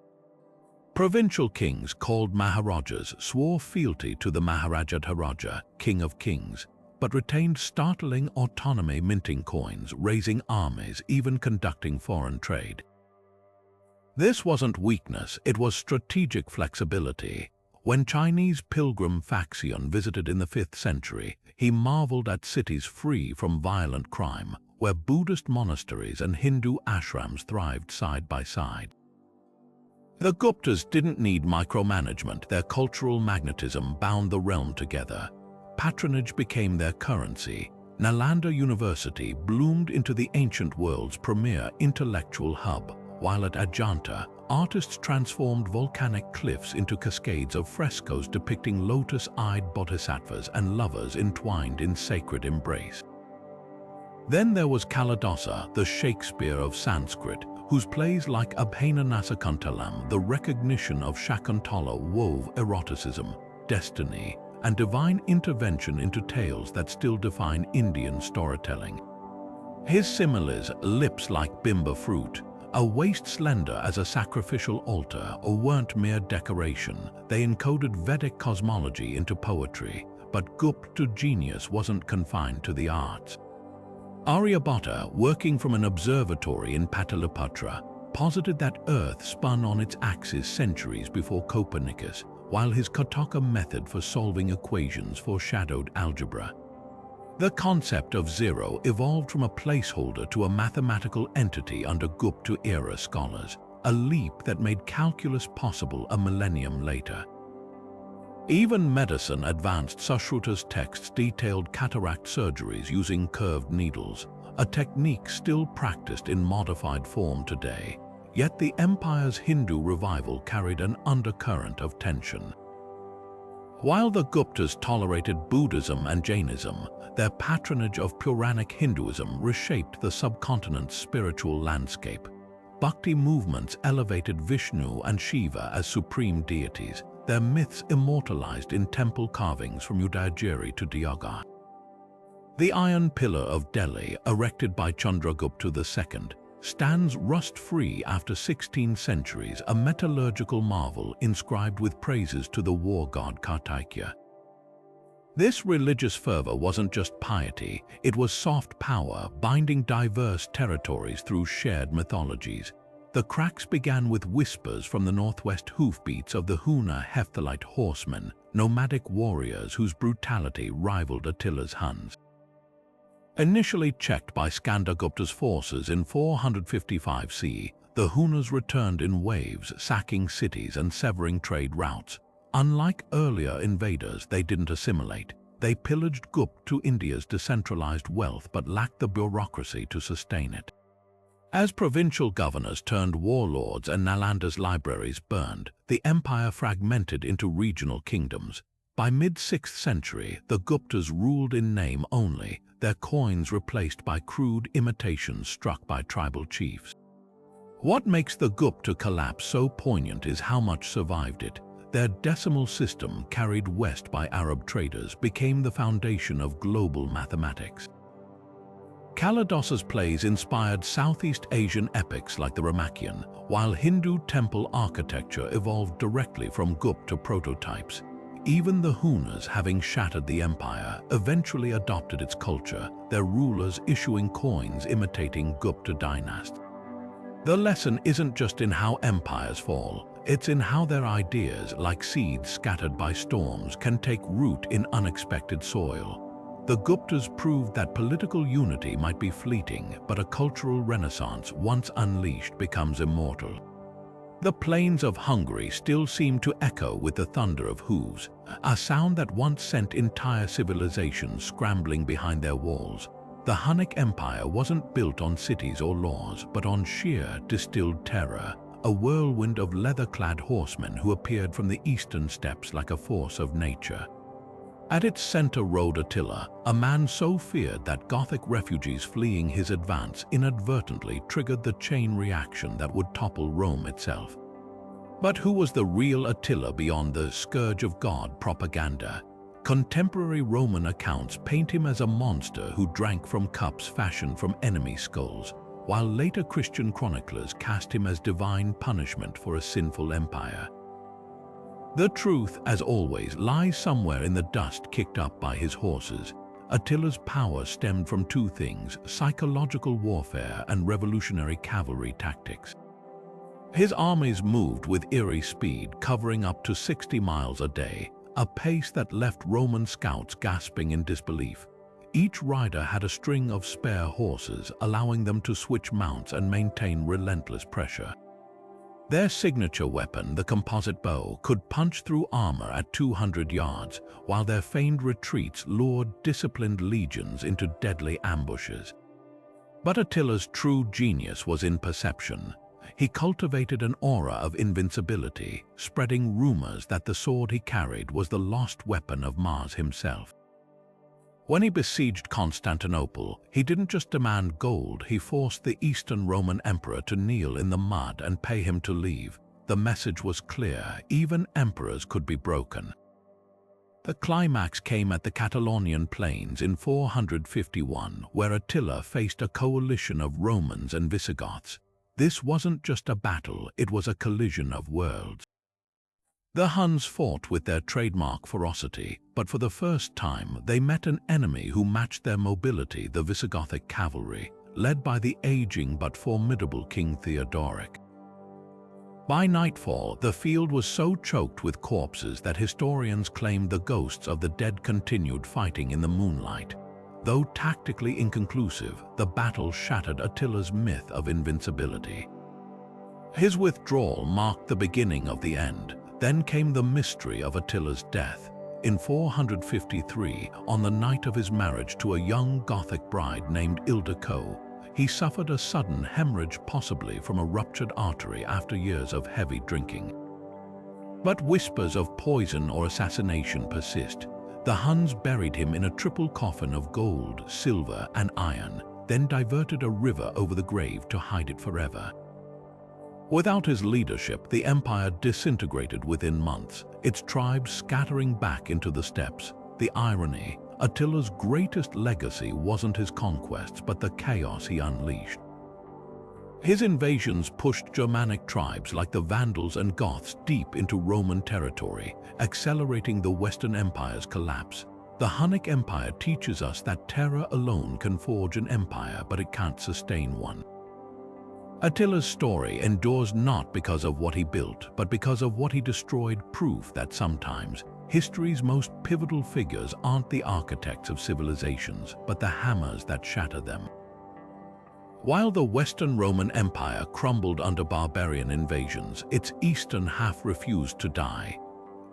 Provincial kings, called Maharajas, swore fealty to the Maharajadharaja, king of kings, but retained startling autonomy, minting coins, raising armies, even conducting foreign trade. This wasn't weakness, it was strategic flexibility. When Chinese pilgrim Faxian visited in the 5th century, he marveled at cities free from violent crime, where Buddhist monasteries and Hindu ashrams thrived side by side. The Guptas didn't need micromanagement, their cultural magnetism bound the realm together. Patronage became their currency. Nalanda University bloomed into the ancient world's premier intellectual hub, while at Ajanta, artists transformed volcanic cliffs into cascades of frescoes depicting lotus-eyed bodhisattvas and lovers entwined in sacred embrace. Then there was Kalidasa, the Shakespeare of Sanskrit, whose plays like Abhainanasakuntalam, the recognition of Shakuntala, wove eroticism, destiny, and divine intervention into tales that still define Indian storytelling. His similes, lips like bimba fruit, a waist slender as a sacrificial altar, weren't mere decoration. They encoded Vedic cosmology into poetry, but Gupta genius wasn't confined to the arts. Aryabhatta, working from an observatory in Pataliputra, posited that Earth spun on its axis centuries before Copernicus, while his Kataka method for solving equations foreshadowed algebra. The concept of zero evolved from a placeholder to a mathematical entity under Gupta-era scholars, a leap that made calculus possible a millennium later. Even medicine advanced. Sushruta's texts detailed cataract surgeries using curved needles, a technique still practiced in modified form today. Yet the empire's Hindu revival carried an undercurrent of tension. While the Guptas tolerated Buddhism and Jainism, their patronage of Puranic Hinduism reshaped the subcontinent's spiritual landscape. Bhakti movements elevated Vishnu and Shiva as supreme deities, their myths immortalized in temple carvings from Udayagiri to Diaga. The Iron Pillar of Delhi, erected by Chandragupta II, stands rust-free after 16 centuries, a metallurgical marvel inscribed with praises to the war god Kartikya. This religious fervor wasn't just piety, it was soft power, binding diverse territories through shared mythologies. The cracks began with whispers from the northwest hoofbeats of the Huna Hephthalite horsemen, nomadic warriors whose brutality rivaled Attila's Huns. Initially checked by Skandagupta's forces in 455 CE, the Hunas returned in waves, sacking cities and severing trade routes. Unlike earlier invaders, they didn't assimilate. They pillaged Gupta to India's decentralized wealth but lacked the bureaucracy to sustain it. As provincial governors turned warlords and Nalanda's libraries burned, the empire fragmented into regional kingdoms. By mid-6th century, the Guptas ruled in name only, their coins replaced by crude imitations struck by tribal chiefs. What makes the Gupta collapse so poignant is how much survived it. Their decimal system, carried west by Arab traders, became the foundation of global mathematics. Kalidas's plays inspired Southeast Asian epics like the Ramakien, while Hindu temple architecture evolved directly from Gupta prototypes. Even the Hunas, having shattered the empire, eventually adopted its culture, their rulers issuing coins imitating Gupta dynasts. The lesson isn't just in how empires fall, it's in how their ideas, like seeds scattered by storms, can take root in unexpected soil. The Guptas proved that political unity might be fleeting, but a cultural renaissance, once unleashed, becomes immortal. The plains of Hungary still seem to echo with the thunder of hooves, a sound that once sent entire civilizations scrambling behind their walls. The Hunnic Empire wasn't built on cities or laws, but on sheer, distilled terror, a whirlwind of leather-clad horsemen who appeared from the eastern steppes like a force of nature. At its center rode Attila, a man so feared that Gothic refugees fleeing his advance inadvertently triggered the chain reaction that would topple Rome itself. But who was the real Attila beyond the scourge of God propaganda? Contemporary Roman accounts paint him as a monster who drank from cups fashioned from enemy skulls, while later Christian chroniclers cast him as divine punishment for a sinful empire. The truth, as always, lies somewhere in the dust kicked up by his horses. Attila's power stemmed from two things: psychological warfare and revolutionary cavalry tactics. His armies moved with eerie speed, covering up to 60 miles a day, a pace that left Roman scouts gasping in disbelief. Each rider had a string of spare horses, allowing them to switch mounts and maintain relentless pressure. Their signature weapon, the composite bow, could punch through armor at 200 yards, while their feigned retreats lured disciplined legions into deadly ambushes. But Attila's true genius was in perception. He cultivated an aura of invincibility, spreading rumors that the sword he carried was the lost weapon of Mars himself. When he besieged Constantinople, he didn't just demand gold, he forced the Eastern Roman Emperor to kneel in the mud and pay him to leave. The message was clear: even emperors could be broken. The climax came at the Catalonian plains in 451, where Attila faced a coalition of Romans and Visigoths. This wasn't just a battle, it was a collision of worlds. The Huns fought with their trademark ferocity, but for the first time they met an enemy who matched their mobility, the Visigothic cavalry, led by the aging but formidable King Theodoric. By nightfall, the field was so choked with corpses that historians claimed the ghosts of the dead continued fighting in the moonlight. Though tactically inconclusive, the battle shattered Attila's myth of invincibility. His withdrawal marked the beginning of the end. Then came the mystery of Attila's death. In 453, on the night of his marriage to a young Gothic bride named Ildiko, he suffered a sudden hemorrhage, possibly from a ruptured artery after years of heavy drinking. But whispers of poison or assassination persist. The Huns buried him in a triple coffin of gold, silver, and iron, then diverted a river over the grave to hide it forever. Without his leadership, the empire disintegrated within months, its tribes scattering back into the steppes. The irony: Attila's greatest legacy wasn't his conquests, but the chaos he unleashed. His invasions pushed Germanic tribes like the Vandals and Goths deep into Roman territory, accelerating the Western Empire's collapse. The Hunnic Empire teaches us that terror alone can forge an empire, but it can't sustain one. Attila's story endures not because of what he built, but because of what he destroyed, proof that sometimes history's most pivotal figures aren't the architects of civilizations, but the hammers that shatter them. While the Western Roman Empire crumbled under barbarian invasions, its eastern half refused to die.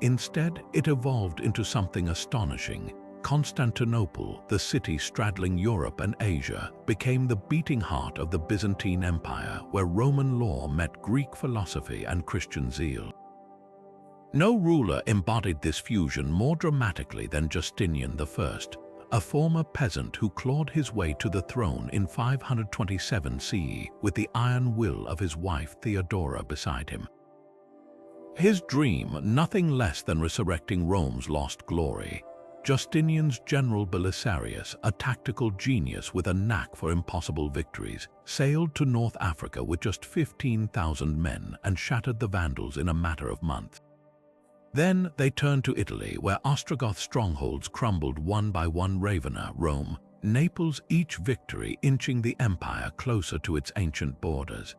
Instead, it evolved into something astonishing. Constantinople, the city straddling Europe and Asia, became the beating heart of the Byzantine Empire, where Roman law met Greek philosophy and Christian zeal. No ruler embodied this fusion more dramatically than Justinian I, a former peasant who clawed his way to the throne in 527 CE with the iron will of his wife Theodora beside him. His dream, nothing less than resurrecting Rome's lost glory. Justinian's general Belisarius, a tactical genius with a knack for impossible victories, sailed to North Africa with just 15,000 men and shattered the Vandals in a matter of months. Then they turned to Italy, where Ostrogoth strongholds crumbled one by one: Ravenna, Rome, Naples, each victory inching the empire closer to its ancient borders.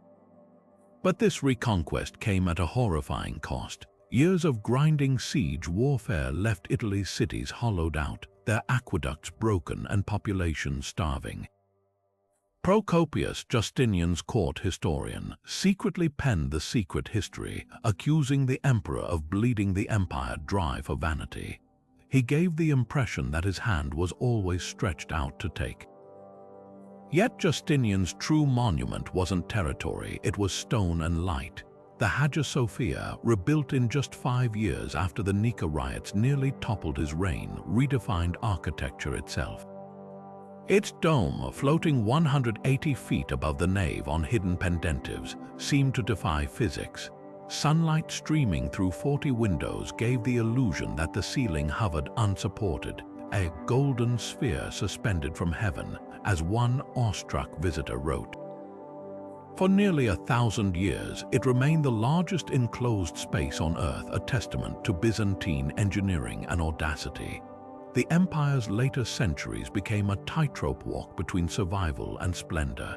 But this reconquest came at a horrifying cost. Years of grinding siege warfare left Italy's cities hollowed out, their aqueducts broken and populations starving. Procopius, Justinian's court historian, secretly penned the secret history, accusing the emperor of bleeding the empire dry for vanity. He gave the impression that his hand was always stretched out to take. Yet Justinian's true monument wasn't territory, it was stone and light. The Hagia Sophia, rebuilt in just 5 years after the Nika riots nearly toppled his reign, redefined architecture itself. Its dome, floating 180 feet above the nave on hidden pendentives, seemed to defy physics. Sunlight streaming through 40 windows gave the illusion that the ceiling hovered unsupported, a golden sphere suspended from heaven, as one awestruck visitor wrote. For nearly 1,000 years, it remained the largest enclosed space on Earth, a testament to Byzantine engineering and audacity. The empire's later centuries became a tightrope walk between survival and splendor.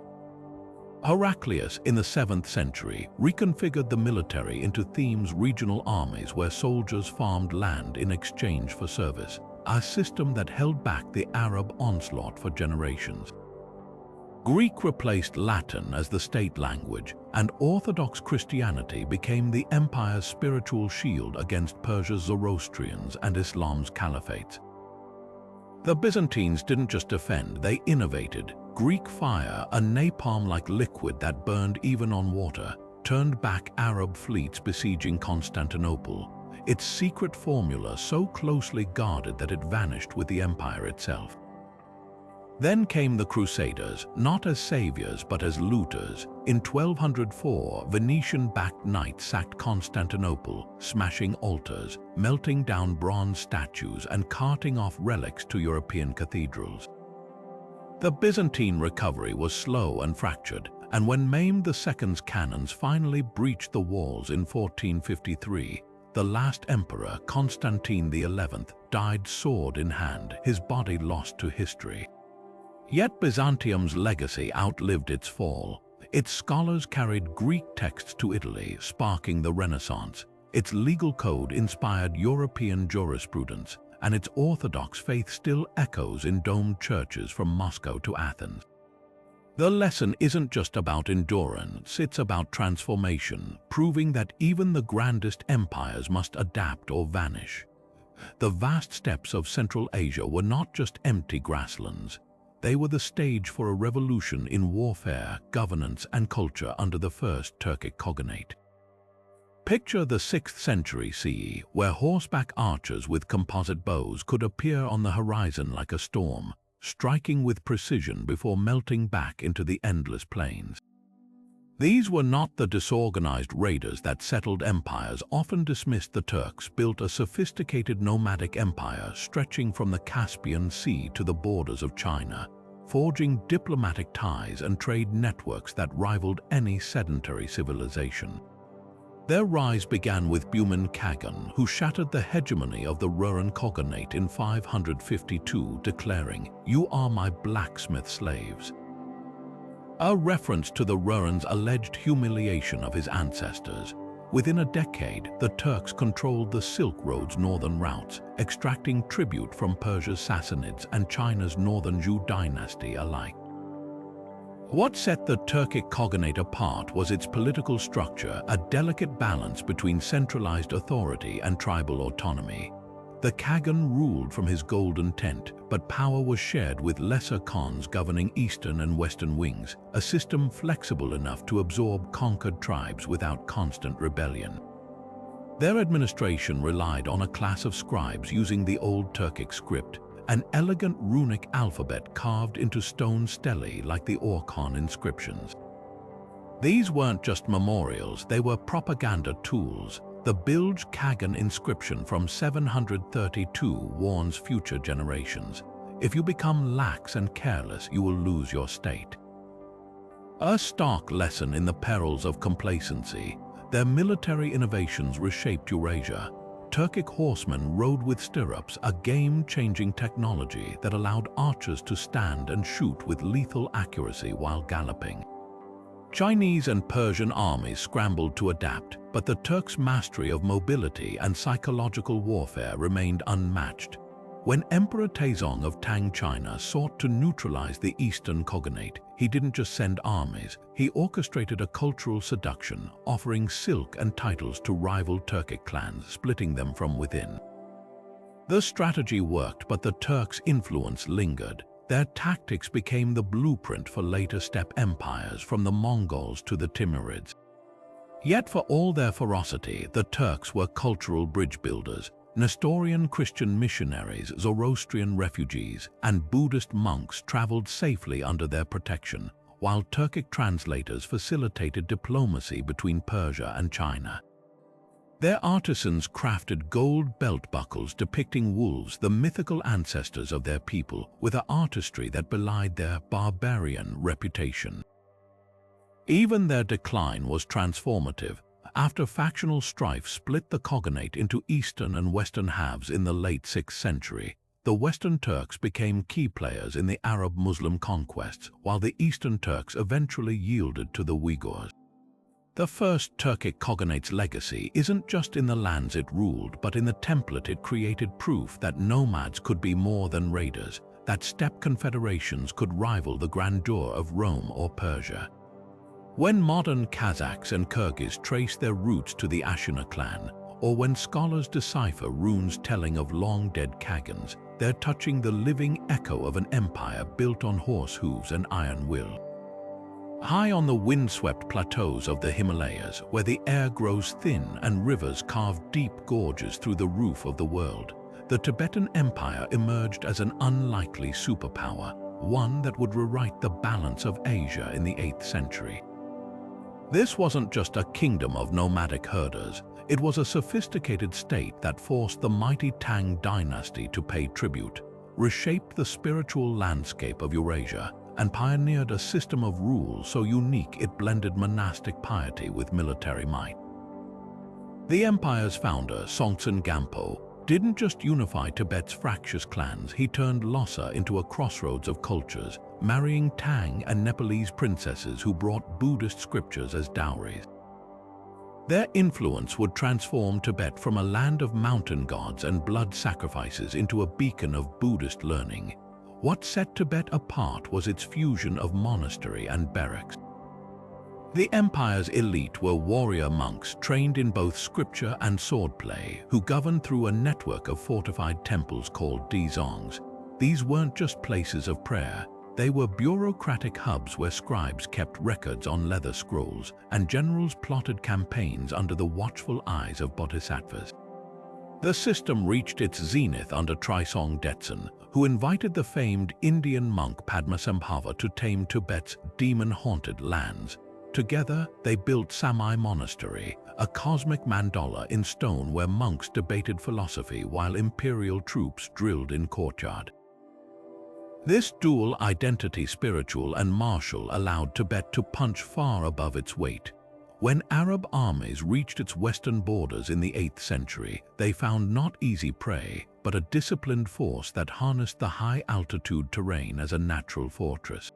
Heraclius, in the 7th century, reconfigured the military into Thebes' regional armies where soldiers farmed land in exchange for service, a system that held back the Arab onslaught for generations. Greek replaced Latin as the state language, and Orthodox Christianity became the empire's spiritual shield against Persia's Zoroastrians and Islam's caliphates. The Byzantines didn't just defend, they innovated. Greek fire, a napalm-like liquid that burned even on water, turned back Arab fleets besieging Constantinople, its secret formula so closely guarded that it vanished with the empire itself. Then came the Crusaders, not as saviors but as looters. In 1204, Venetian-backed knights sacked Constantinople, smashing altars, melting down bronze statues, and carting off relics to European cathedrals. The Byzantine recovery was slow and fractured, and when Mehmed II's cannons finally breached the walls in 1453, the last emperor, Constantine XI, died sword in hand, his body lost to history. Yet Byzantium's legacy outlived its fall. Its scholars carried Greek texts to Italy, sparking the Renaissance. Its legal code inspired European jurisprudence, and its orthodox faith still echoes in domed churches from Moscow to Athens. The lesson isn't just about endurance, it's about transformation, proving that even the grandest empires must adapt or vanish. The vast steppes of Central Asia were not just empty grasslands. They were the stage for a revolution in warfare, governance, and culture under the First Turkic Khaganate. Picture the 6th century CE, where horseback archers with composite bows could appear on the horizon like a storm, striking with precision before melting back into the endless plains. These were not the disorganized raiders that settled empires. Often dismissed, the Turks built a sophisticated nomadic empire stretching from the Caspian Sea to the borders of China, forging diplomatic ties and trade networks that rivaled any sedentary civilization. Their rise began with Buman Khagan, who shattered the hegemony of the Rouran Khaganate in 552, declaring, "You are my blacksmith slaves," a reference to the Rouran's alleged humiliation of his ancestors. Within a decade, the Turks controlled the Silk Road's northern routes, extracting tribute from Persia's Sassanids and China's northern Zhou dynasty alike. What set the Turkic Khaganate apart was its political structure, a delicate balance between centralized authority and tribal autonomy. The Khagan ruled from his golden tent, but power was shared with lesser khans governing eastern and western wings, a system flexible enough to absorb conquered tribes without constant rebellion. Their administration relied on a class of scribes using the Old Turkic script, an elegant runic alphabet carved into stone stelae like the Orkhon inscriptions. These weren't just memorials, they were propaganda tools. The Bilge Khagan inscription from 732 warns future generations, "If you become lax and careless, you will lose your state." A stark lesson in the perils of complacency. Their military innovations reshaped Eurasia. Turkic horsemen rode with stirrups, a game-changing technology that allowed archers to stand and shoot with lethal accuracy while galloping. Chinese and Persian armies scrambled to adapt, but the Turks' mastery of mobility and psychological warfare remained unmatched. When Emperor Taizong of Tang China sought to neutralize the Eastern Khaganate, he didn't just send armies, he orchestrated a cultural seduction, offering silk and titles to rival Turkic clans, splitting them from within. The strategy worked, but the Turks' influence lingered. Their tactics became the blueprint for later steppe empires, from the Mongols to the Timurids. Yet for all their ferocity, the Turks were cultural bridge builders. Nestorian Christian missionaries, Zoroastrian refugees, and Buddhist monks traveled safely under their protection, while Turkic translators facilitated diplomacy between Persia and China. Their artisans crafted gold belt buckles depicting wolves, the mythical ancestors of their people, with an artistry that belied their barbarian reputation. Even their decline was transformative. After factional strife split the Khaganate into eastern and western halves in the late 6th century, the Western Turks became key players in the Arab-Muslim conquests, while the Eastern Turks eventually yielded to the Uyghurs. The First Turkic Khaganate's legacy isn't just in the lands it ruled, but in the template it created, proof that nomads could be more than raiders, that steppe confederations could rival the grandeur of Rome or Persia. When modern Kazakhs and Kyrgyz trace their roots to the Ashina clan, or when scholars decipher runes telling of long-dead Khagans, they're touching the living echo of an empire built on horse hooves and iron will. High on the windswept plateaus of the Himalayas, where the air grows thin and rivers carve deep gorges through the roof of the world, the Tibetan Empire emerged as an unlikely superpower, one that would rewrite the balance of Asia in the 8th century. This wasn't just a kingdom of nomadic herders, it was a sophisticated state that forced the mighty Tang dynasty to pay tribute, reshaped the spiritual landscape of Eurasia, and pioneered a system of rule so unique it blended monastic piety with military might. The empire's founder, Songtsen Gampo, didn't just unify Tibet's fractious clans, he turned Lhasa into a crossroads of cultures, marrying Tang and Nepalese princesses who brought Buddhist scriptures as dowries. Their influence would transform Tibet from a land of mountain gods and blood sacrifices into a beacon of Buddhist learning. What set Tibet apart was its fusion of monastery and barracks. The empire's elite were warrior monks trained in both scripture and swordplay, who governed through a network of fortified temples called dzongs. These weren't just places of prayer. They were bureaucratic hubs where scribes kept records on leather scrolls and generals plotted campaigns under the watchful eyes of bodhisattvas. The system reached its zenith under Trisong Detsen, who invited the famed Indian monk Padmasambhava to tame Tibet's demon-haunted lands. Together, they built Samai Monastery, a cosmic mandala in stone where monks debated philosophy while imperial troops drilled in courtyard. This dual identity, spiritual and martial, allowed Tibet to punch far above its weight. When Arab armies reached its western borders in the 8th century, they found not easy prey, but a disciplined force that harnessed the high-altitude terrain as a natural fortress.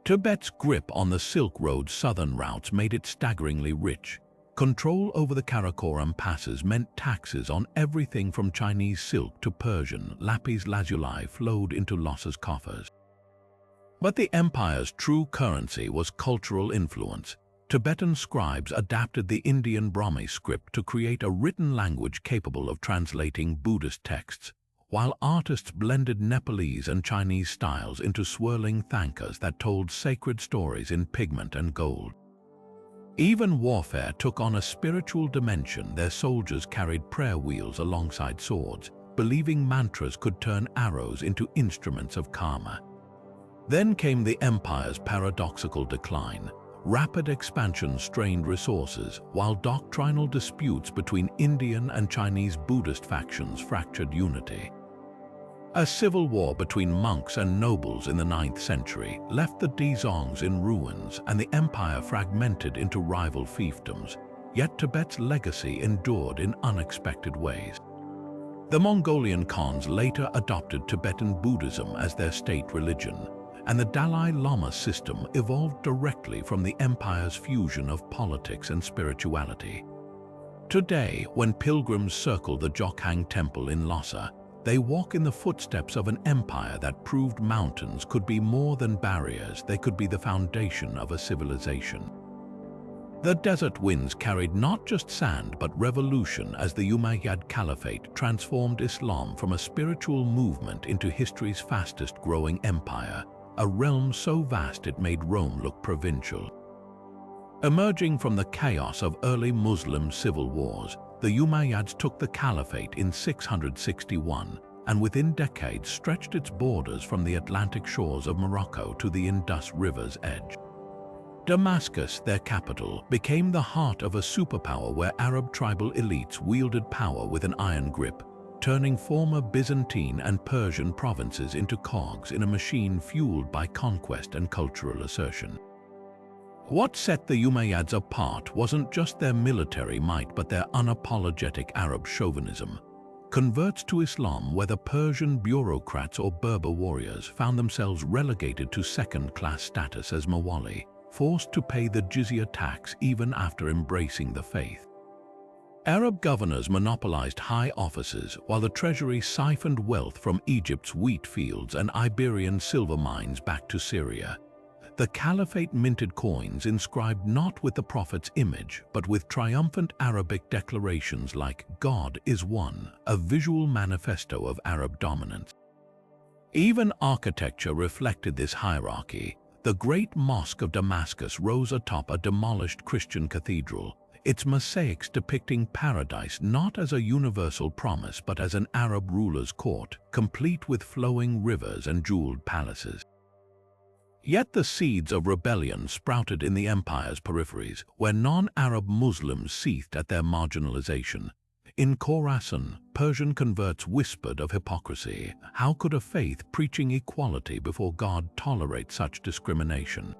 Tibet's grip on the Silk Road's southern routes made it staggeringly rich. Control over the Karakoram passes meant taxes on everything from Chinese silk to Persian lapis lazuli flowed into Lhasa's coffers. But the empire's true currency was cultural influence. Tibetan scribes adapted the Indian Brahmi script to create a written language capable of translating Buddhist texts, while artists blended Nepalese and Chinese styles into swirling thankas that told sacred stories in pigment and gold. Even warfare took on a spiritual dimension. Their soldiers carried prayer wheels alongside swords, believing mantras could turn arrows into instruments of karma. Then came the empire's paradoxical decline. Rapid expansion strained resources, while doctrinal disputes between Indian and Chinese Buddhist factions fractured unity. A civil war between monks and nobles in the 9th century left the dzongs in ruins and the empire fragmented into rival fiefdoms, yet Tibet's legacy endured in unexpected ways. The Mongolian Khans later adopted Tibetan Buddhism as their state religion, and the Dalai Lama system evolved directly from the empire's fusion of politics and spirituality. Today, when pilgrims circle the Jokhang Temple in Lhasa, they walk in the footsteps of an empire that proved mountains could be more than barriers, they could be the foundation of a civilization. The desert winds carried not just sand but revolution as the Umayyad Caliphate transformed Islam from a spiritual movement into history's fastest-growing empire, a realm so vast it made Rome look provincial. Emerging from the chaos of early Muslim civil wars, the Umayyads took the caliphate in 661 and within decades stretched its borders from the Atlantic shores of Morocco to the Indus River's edge. Damascus, their capital, became the heart of a superpower where Arab tribal elites wielded power with an iron grip, turning former Byzantine and Persian provinces into cogs in a machine fueled by conquest and cultural assertion. What set the Umayyads apart wasn't just their military might but their unapologetic Arab chauvinism. Converts to Islam, whether Persian bureaucrats or Berber warriors, found themselves relegated to second-class status as mawali, forced to pay the jizya tax even after embracing the faith. Arab governors monopolized high offices while the treasury siphoned wealth from Egypt's wheat fields and Iberian silver mines back to Syria. The caliphate minted coins inscribed not with the prophet's image, but with triumphant Arabic declarations like "God is one," a visual manifesto of Arab dominance. Even architecture reflected this hierarchy. The Great Mosque of Damascus rose atop a demolished Christian cathedral, its mosaics depicting paradise not as a universal promise but as an Arab ruler's court, complete with flowing rivers and jeweled palaces. Yet the seeds of rebellion sprouted in the empire's peripheries, where non-Arab Muslims seethed at their marginalization. In Khorasan, Persian converts whispered of hypocrisy. How could a faith preaching equality before God tolerate such discrimination?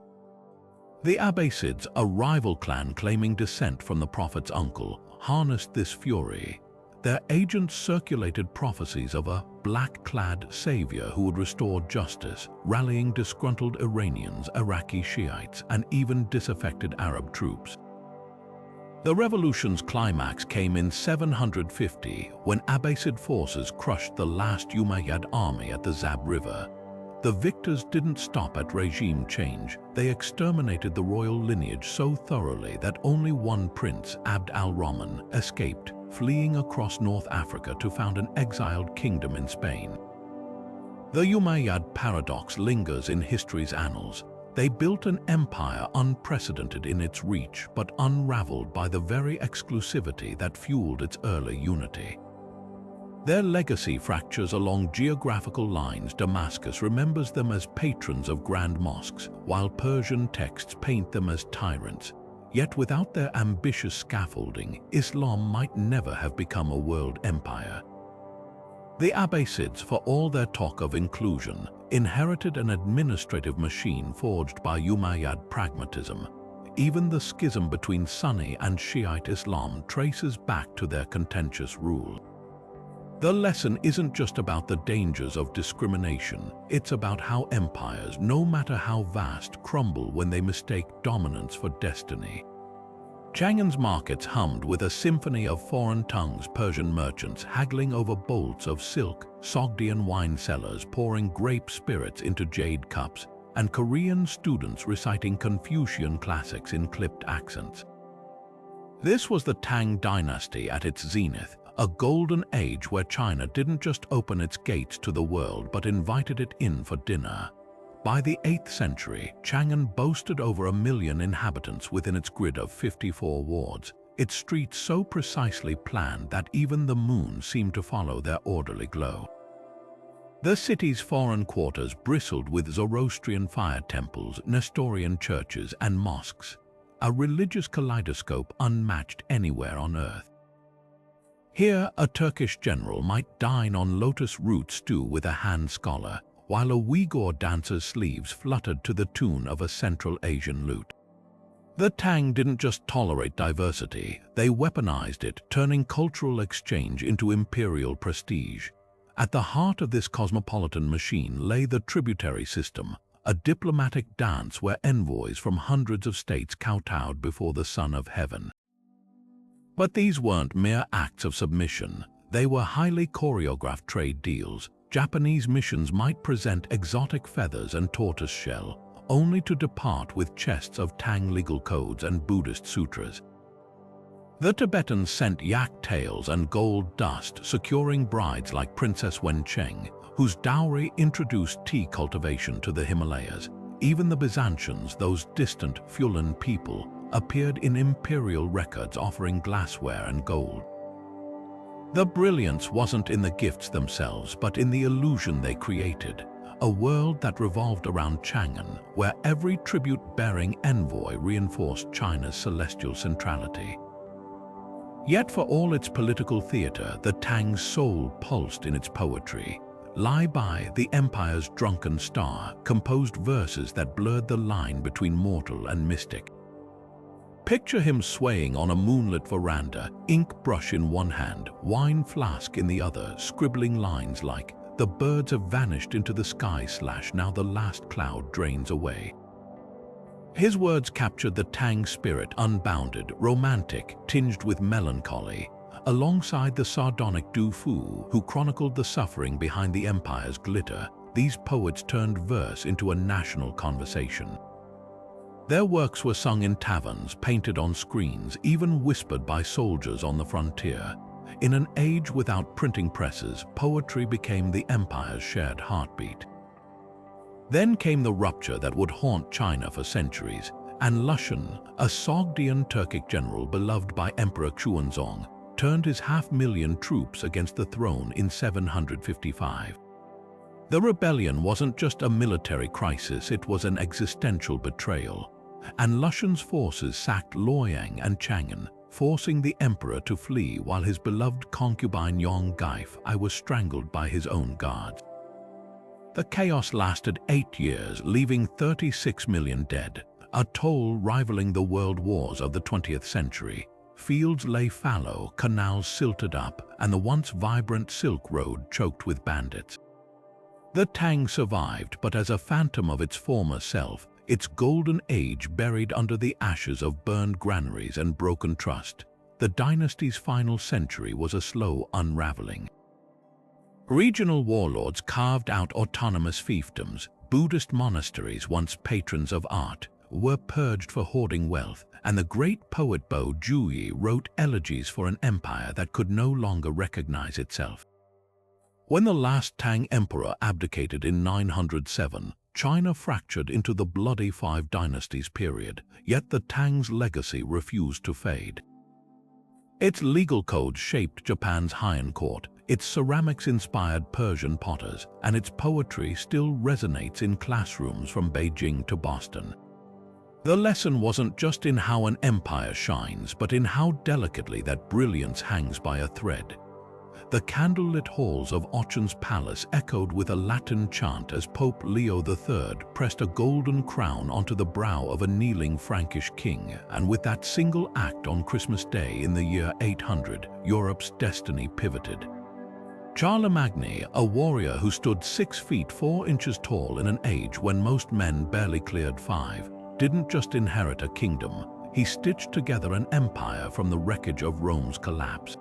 The Abbasids, a rival clan claiming descent from the prophet's uncle, harnessed this fury. Their agents circulated prophecies of a black-clad savior who would restore justice, rallying disgruntled Iranians, Iraqi Shiites, and even disaffected Arab troops. The revolution's climax came in 750 when Abbasid forces crushed the last Umayyad army at the Zab River. The victors didn't stop at regime change. They exterminated the royal lineage so thoroughly that only one prince, Abd al-Rahman, escaped, fleeing across North Africa to found an exiled kingdom in Spain. The Umayyad paradox lingers in history's annals. They built an empire unprecedented in its reach, but unraveled by the very exclusivity that fueled its early unity. Their legacy fractures along geographical lines. Damascus remembers them as patrons of grand mosques, while Persian texts paint them as tyrants. Yet without their ambitious scaffolding, Islam might never have become a world empire. The Abbasids, for all their talk of inclusion, inherited an administrative machine forged by Umayyad pragmatism. Even the schism between Sunni and Shiite Islam traces back to their contentious rule. The lesson isn't just about the dangers of discrimination, it's about how empires, no matter how vast, crumble when they mistake dominance for destiny. Chang'an's markets hummed with a symphony of foreign tongues, Persian merchants haggling over bolts of silk, Sogdian wine sellers pouring grape spirits into jade cups, and Korean students reciting Confucian classics in clipped accents. This was the Tang dynasty at its zenith, a golden age where China didn't just open its gates to the world but invited it in for dinner. By the 8th century, Chang'an boasted over 1 million inhabitants within its grid of 54 wards, its streets so precisely planned that even the moon seemed to follow their orderly glow. The city's foreign quarters bristled with Zoroastrian fire temples, Nestorian churches, and mosques, a religious kaleidoscope unmatched anywhere on earth. Here, a Turkish general might dine on lotus root stew with a Han scholar, while a Uyghur dancer's sleeves fluttered to the tune of a Central Asian lute. The Tang didn't just tolerate diversity, they weaponized it, turning cultural exchange into imperial prestige. At the heart of this cosmopolitan machine lay the tributary system, a diplomatic dance where envoys from hundreds of states kowtowed before the Son of Heaven. But these weren't mere acts of submission, they were highly choreographed trade deals. Japanese missions might present exotic feathers and tortoise shell, only to depart with chests of Tang legal codes and Buddhist sutras. The Tibetans sent yak tails and gold dust, securing brides like Princess Wencheng, whose dowry introduced tea cultivation to the Himalayas. Even the Byzantians, those distant Fulan people, appeared in imperial records offering glassware and gold. The brilliance wasn't in the gifts themselves, but in the illusion they created, a world that revolved around Chang'an, where every tribute-bearing envoy reinforced China's celestial centrality. Yet for all its political theater, the Tang's soul pulsed in its poetry. Lai Bai, the empire's drunken star, composed verses that blurred the line between mortal and mystic. Picture him swaying on a moonlit veranda, ink brush in one hand, wine flask in the other, scribbling lines like, "The birds have vanished into the sky / now the last cloud drains away." His words captured the Tang spirit, unbounded, romantic, tinged with melancholy. Alongside the sardonic Du Fu, who chronicled the suffering behind the empire's glitter, these poets turned verse into a national conversation. Their works were sung in taverns, painted on screens, even whispered by soldiers on the frontier. In an age without printing presses, poetry became the empire's shared heartbeat. Then came the rupture that would haunt China for centuries, and Lushan, a Sogdian Turkic general beloved by Emperor Xuanzong, turned his 500,000 troops against the throne in 755. The rebellion wasn't just a military crisis, it was an existential betrayal. And Lushan's forces sacked Luoyang and Chang'an, forcing the emperor to flee while his beloved concubine Yong Gaifei was strangled by his own guards. The chaos lasted 8 years, leaving 36 million dead, a toll rivaling the world wars of the 20th century. Fields lay fallow, canals silted up, and the once vibrant Silk Road choked with bandits. The Tang survived, but as a phantom of its former self, its golden age buried under the ashes of burned granaries and broken trust. The dynasty's final century was a slow unraveling. Regional warlords carved out autonomous fiefdoms. Buddhist monasteries, once patrons of art, were purged for hoarding wealth, and the great poet Zhou wrote elegies for an empire that could no longer recognize itself. When the last Tang emperor abdicated in 907, China fractured into the bloody Five Dynasties period, yet the Tang's legacy refused to fade. Its legal codes shaped Japan's Heian court, its ceramics inspired Persian potters, and its poetry still resonates in classrooms from Beijing to Boston. The lesson wasn't just in how an empire shines, but in how delicately that brilliance hangs by a thread. The candlelit halls of Auchin's palace echoed with a Latin chant as Pope Leo III pressed a golden crown onto the brow of a kneeling Frankish king, and with that single act on Christmas Day in the year 800, Europe's destiny pivoted. Charlemagne, a warrior who stood 6 feet 4 inches tall in an age when most men barely cleared 5, didn't just inherit a kingdom, he stitched together an empire from the wreckage of Rome's collapse.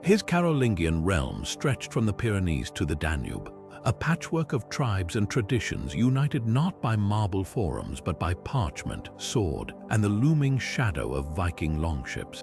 His Carolingian realm stretched from the Pyrenees to the Danube, a patchwork of tribes and traditions united not by marble forums but by parchment, sword, and the looming shadow of Viking longships.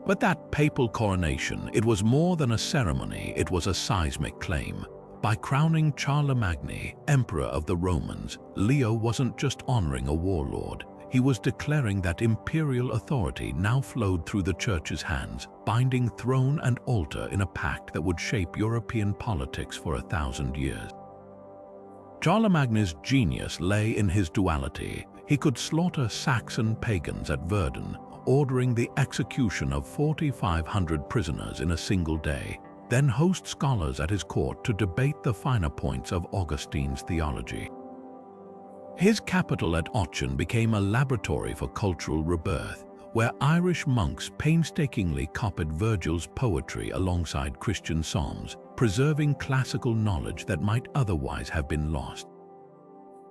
But that papal coronation, it was more than a ceremony, it was a seismic claim. By crowning Charlemagne, Emperor of the Romans, Leo wasn't just honoring a warlord. He was declaring that imperial authority now flowed through the Church's hands, binding throne and altar in a pact that would shape European politics for 1,000 years. Charlemagne's genius lay in his duality. He could slaughter Saxon pagans at Verdun, ordering the execution of 4,500 prisoners in a single day, then host scholars at his court to debate the finer points of Augustine's theology. His capital at Auchin became a laboratory for cultural rebirth, where Irish monks painstakingly copied Virgil's poetry alongside Christian psalms, preserving classical knowledge that might otherwise have been lost.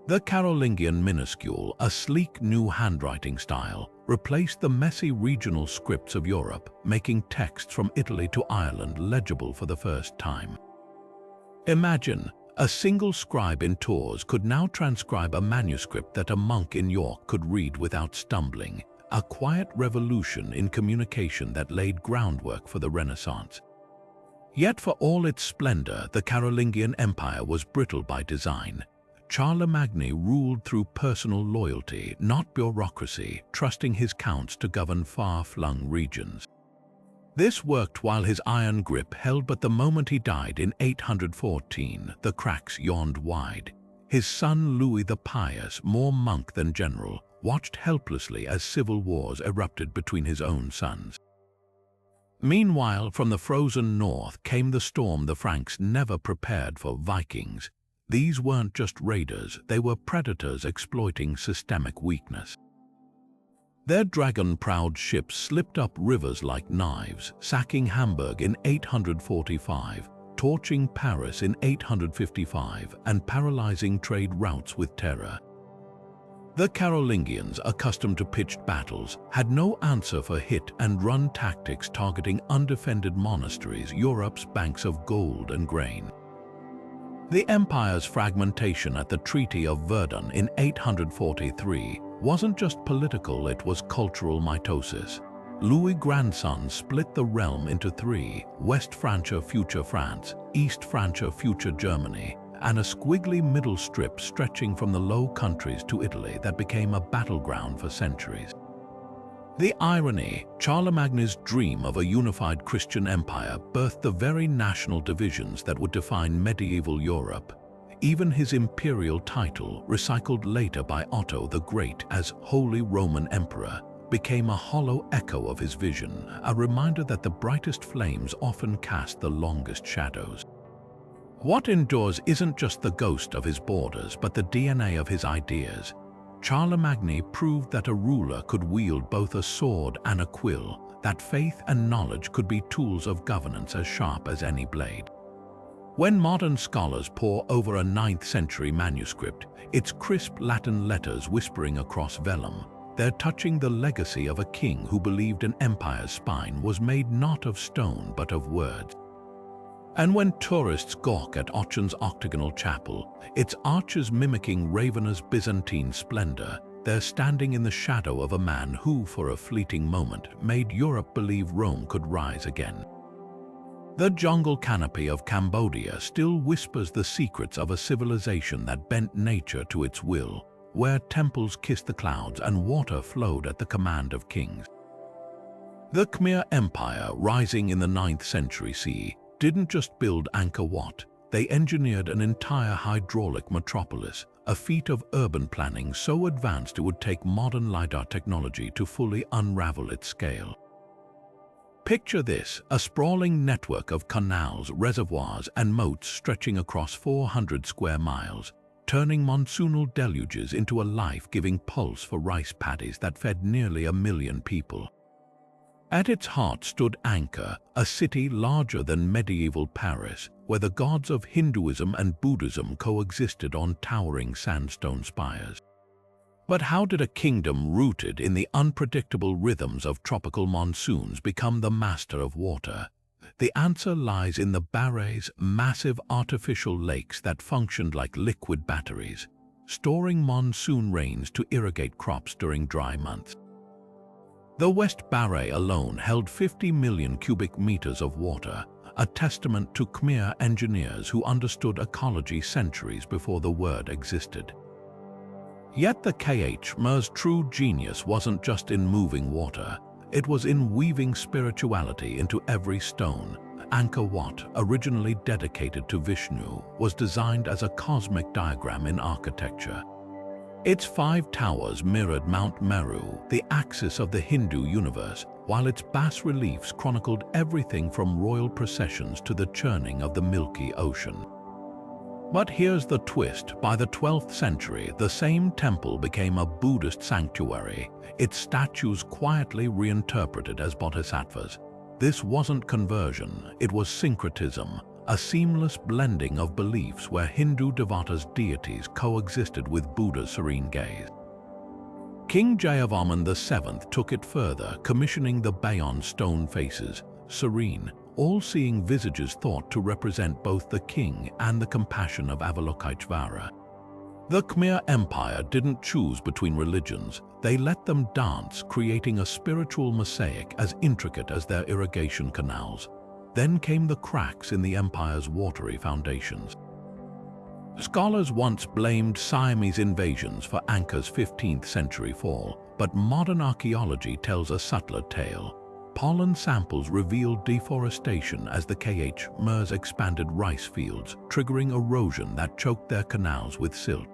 The Carolingian minuscule, a sleek new handwriting style, replaced the messy regional scripts of Europe, making texts from Italy to Ireland legible for the first time. Imagine, a single scribe in Tours could now transcribe a manuscript that a monk in York could read without stumbling, a quiet revolution in communication that laid groundwork for the Renaissance. Yet for all its splendor, the Carolingian Empire was brittle by design. Charlemagne ruled through personal loyalty, not bureaucracy, trusting his counts to govern far-flung regions. This worked while his iron grip held, but the moment he died in 814, the cracks yawned wide. His son Louis the Pious, more monk than general, watched helplessly as civil wars erupted between his own sons. Meanwhile, from the frozen north came the storm the Franks never prepared for: Vikings. These weren't just raiders, they were predators exploiting systemic weakness. Their dragon-prowed ships slipped up rivers like knives, sacking Hamburg in 845, torching Paris in 855, and paralyzing trade routes with terror. The Carolingians, accustomed to pitched battles, had no answer for hit-and-run tactics targeting undefended monasteries, Europe's banks of gold and grain. The empire's fragmentation at the Treaty of Verdun in 843 wasn't just political, it was cultural mitosis. Louis' grandson split the realm into 3, West Francia, future France, East Francia, future Germany, and a squiggly middle strip stretching from the Low Countries to Italy that became a battleground for centuries. The irony: Charlemagne's dream of a unified Christian empire birthed the very national divisions that would define medieval Europe. Even his imperial title, recycled later by Otto the Great as Holy Roman Emperor, became a hollow echo of his vision, a reminder that the brightest flames often cast the longest shadows. What endures isn't just the ghost of his borders, but the DNA of his ideas. Charlemagne proved that a ruler could wield both a sword and a quill, that faith and knowledge could be tools of governance as sharp as any blade. When modern scholars pore over a 9th century manuscript, its crisp Latin letters whispering across vellum, they're touching the legacy of a king who believed an empire's spine was made not of stone but of words. And when tourists gawk at Auchin's octagonal chapel, its arches mimicking Ravenna's Byzantine splendor, they're standing in the shadow of a man who, for a fleeting moment, made Europe believe Rome could rise again. The jungle canopy of Cambodia still whispers the secrets of a civilization that bent nature to its will, where temples kissed the clouds and water flowed at the command of kings. The Khmer Empire, rising in the 9th century CE, didn't just build Angkor Wat, they engineered an entire hydraulic metropolis, a feat of urban planning so advanced it would take modern LiDAR technology to fully unravel its scale. Picture this, a sprawling network of canals, reservoirs, and moats stretching across 400 square miles, turning monsoonal deluges into a life-giving pulse for rice paddies that fed nearly 1 million people. At its heart stood Angkor, a city larger than medieval Paris, where the gods of Hinduism and Buddhism coexisted on towering sandstone spires. But how did a kingdom rooted in the unpredictable rhythms of tropical monsoons become the master of water? The answer lies in the Barrets, massive artificial lakes that functioned like liquid batteries, storing monsoon rains to irrigate crops during dry months. The West Barret alone held 50 million cubic meters of water, a testament to Khmer engineers who understood ecology centuries before the word existed. Yet the Khmer's true genius wasn't just in moving water, it was in weaving spirituality into every stone. Angkor Wat, originally dedicated to Vishnu, was designed as a cosmic diagram in architecture. Its 5 towers mirrored Mount Meru, the axis of the Hindu universe, while its bas-reliefs chronicled everything from royal processions to the churning of the Milky Ocean. But here's the twist. By the 12th century, the same temple became a Buddhist sanctuary, its statues quietly reinterpreted as bodhisattvas. This wasn't conversion, it was syncretism, a seamless blending of beliefs where Hindu devatas' deities coexisted with Buddha's serene gaze. King Jayavarman VII took it further, commissioning the Bayon stone faces, serene, all-seeing visages thought to represent both the king and the compassion of Avalokiteshvara. The Khmer Empire didn't choose between religions, they let them dance, creating a spiritual mosaic as intricate as their irrigation canals. Then came the cracks in the empire's watery foundations. Scholars once blamed Siamese invasions for Angkor's 15th century fall, but modern archaeology tells a subtler tale. Pollen samples revealed deforestation as the Khmer's expanded rice fields, triggering erosion that choked their canals with silt.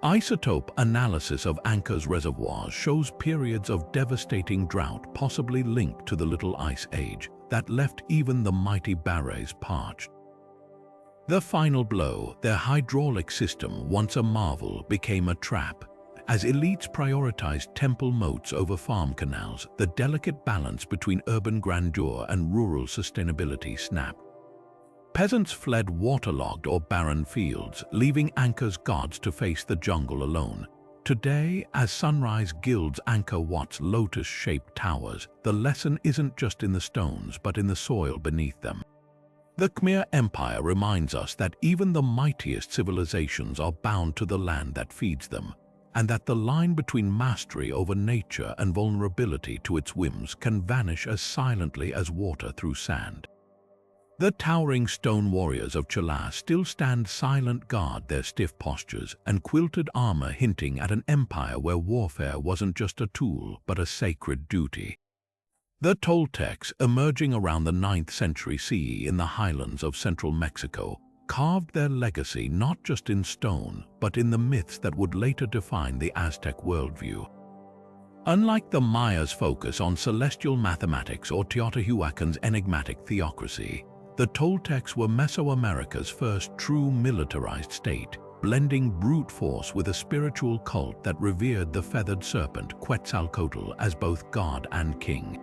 Isotope analysis of Angkor's reservoirs shows periods of devastating drought possibly linked to the Little Ice Age that left even the mighty Barrets parched. The final blow, their hydraulic system, once a marvel, became a trap. As elites prioritized temple moats over farm canals, the delicate balance between urban grandeur and rural sustainability snapped. Peasants fled waterlogged or barren fields, leaving Angkor's gods to face the jungle alone. Today, as sunrise gilds Angkor Wat's lotus-shaped towers, the lesson isn't just in the stones but in the soil beneath them. The Khmer Empire reminds us that even the mightiest civilizations are bound to the land that feeds them, and that the line between mastery over nature and vulnerability to its whims can vanish as silently as water through sand. The towering stone warriors of Chola still stand silent guard, their stiff postures and quilted armor hinting at an empire where warfare wasn't just a tool but a sacred duty. The Toltecs, emerging around the 9th century CE in the highlands of central Mexico, carved their legacy not just in stone, but in the myths that would later define the Aztec worldview. Unlike the Mayas' focus on celestial mathematics or Teotihuacan's enigmatic theocracy, the Toltecs were Mesoamerica's first true militarized state, blending brute force with a spiritual cult that revered the feathered serpent Quetzalcoatl as both god and king.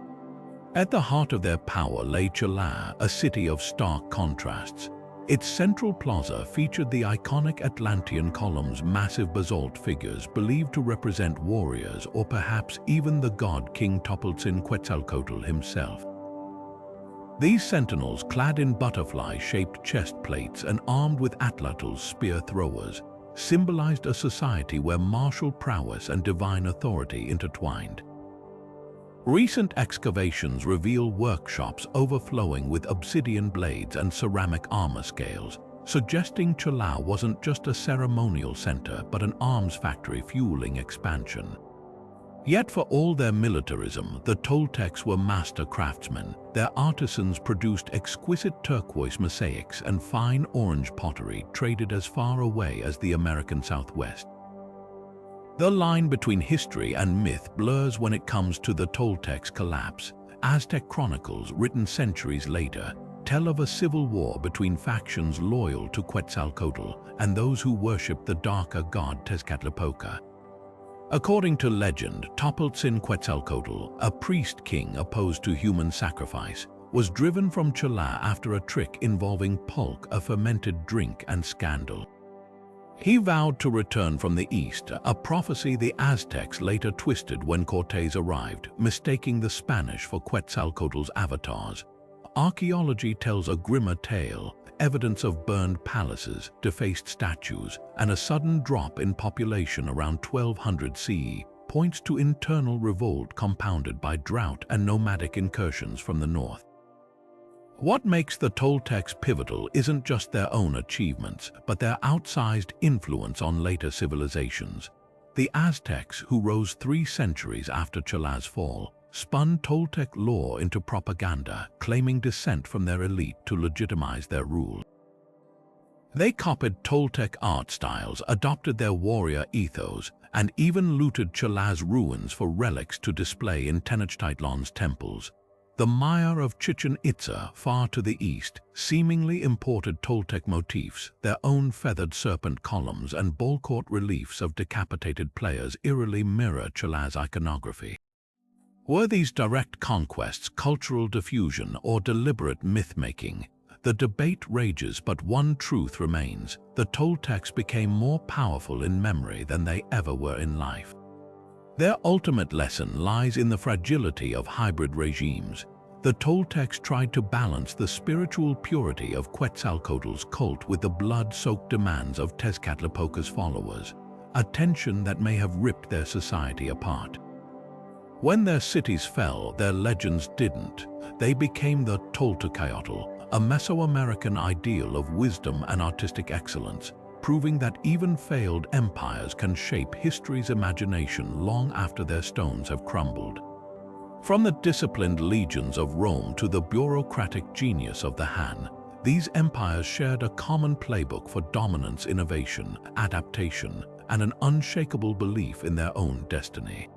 At the heart of their power lay Chala, a city of stark contrasts. Its central plaza featured the iconic Atlantean columns, massive basalt figures believed to represent warriors or perhaps even the god King Quetzalcoatl himself. These sentinels, clad in butterfly-shaped chest plates and armed with atlatls, spear throwers, symbolized a society where martial prowess and divine authority intertwined. Recent excavations reveal workshops overflowing with obsidian blades and ceramic armor scales, suggesting Chala wasn't just a ceremonial center but an arms factory fueling expansion. Yet for all their militarism, the Toltecs were master craftsmen. Their artisans produced exquisite turquoise mosaics and fine orange pottery traded as far away as the American Southwest. The line between history and myth blurs when it comes to the Toltecs' collapse. Aztec chronicles, written centuries later, tell of a civil war between factions loyal to Quetzalcoatl and those who worshipped the darker god Tezcatlipoca. According to legend, Quetzalcoatl, a priest-king opposed to human sacrifice, was driven from Chala after a trick involving pulque, a fermented drink, and scandal. He vowed to return from the east, a prophecy the Aztecs later twisted when Cortés arrived, mistaking the Spanish for Quetzalcoatl's avatars. Archaeology tells a grimmer tale. Evidence of burned palaces, defaced statues, and a sudden drop in population around 1200 CE points to internal revolt compounded by drought and nomadic incursions from the north. What makes the Toltecs pivotal isn't just their own achievements, but their outsized influence on later civilizations. The Aztecs, who rose 3 centuries after Chala's fall, spun Toltec lore into propaganda, claiming descent from their elite to legitimize their rule. They copied Toltec art styles, adopted their warrior ethos, and even looted Chala's ruins for relics to display in Tenochtitlan's temples. The Maya of Chichen Itza, far to the east, seemingly imported Toltec motifs. Their own feathered serpent columns and ball-court reliefs of decapitated players eerily mirror Chala's iconography. Were these direct conquests cultural diffusion or deliberate myth-making? The debate rages, but one truth remains: the Toltecs became more powerful in memory than they ever were in life. Their ultimate lesson lies in the fragility of hybrid regimes. The Toltecs tried to balance the spiritual purity of Quetzalcoatl's cult with the blood-soaked demands of Tezcatlipoca's followers, a tension that may have ripped their society apart. When their cities fell, their legends didn't. They became the Toltecaotl, a Mesoamerican ideal of wisdom and artistic excellence, proving that even failed empires can shape history's imagination long after their stones have crumbled. From the disciplined legions of Rome to the bureaucratic genius of the Han, these empires shared a common playbook for dominance, innovation, adaptation, and an unshakable belief in their own destiny.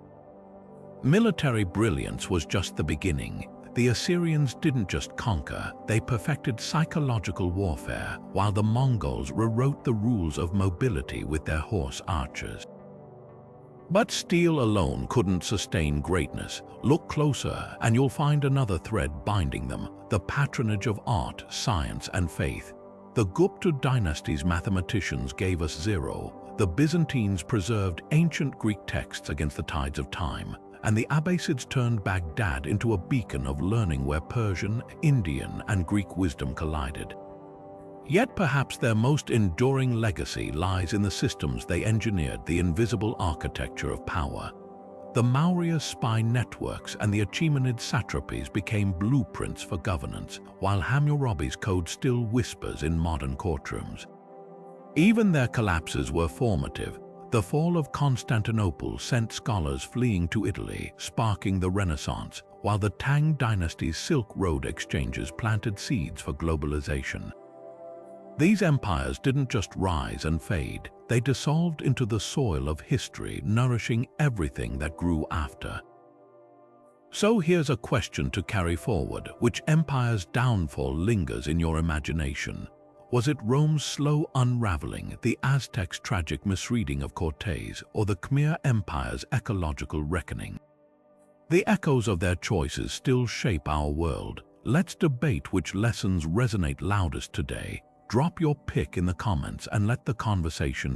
Military brilliance was just the beginning. The Assyrians didn't just conquer, they perfected psychological warfare, while the Mongols rewrote the rules of mobility with their horse archers. But steel alone couldn't sustain greatness. Look closer and you'll find another thread binding them: the patronage of art, science, and faith. The Gupta dynasty's mathematicians gave us zero, the Byzantines preserved ancient Greek texts against the tides of time, and the Abbasids turned Baghdad into a beacon of learning where Persian, Indian, and Greek wisdom collided. Yet perhaps their most enduring legacy lies in the systems they engineered, the invisible architecture of power. The Maurya spy networks and the Achaemenid satrapies became blueprints for governance, while Hammurabi's code still whispers in modern courtrooms. Even their collapses were formative. The fall of Constantinople sent scholars fleeing to Italy, sparking the Renaissance, while the Tang dynasty's Silk Road exchanges planted seeds for globalization. These empires didn't just rise and fade, they dissolved into the soil of history, nourishing everything that grew after. So here's a question to carry forward: which empire's downfall lingers in your imagination? Was it Rome's slow unraveling, the Aztecs' tragic misreading of Cortés, or the Khmer Empire's ecological reckoning? The echoes of their choices still shape our world. Let's debate which lessons resonate loudest today. Drop your pick in the comments and let the conversation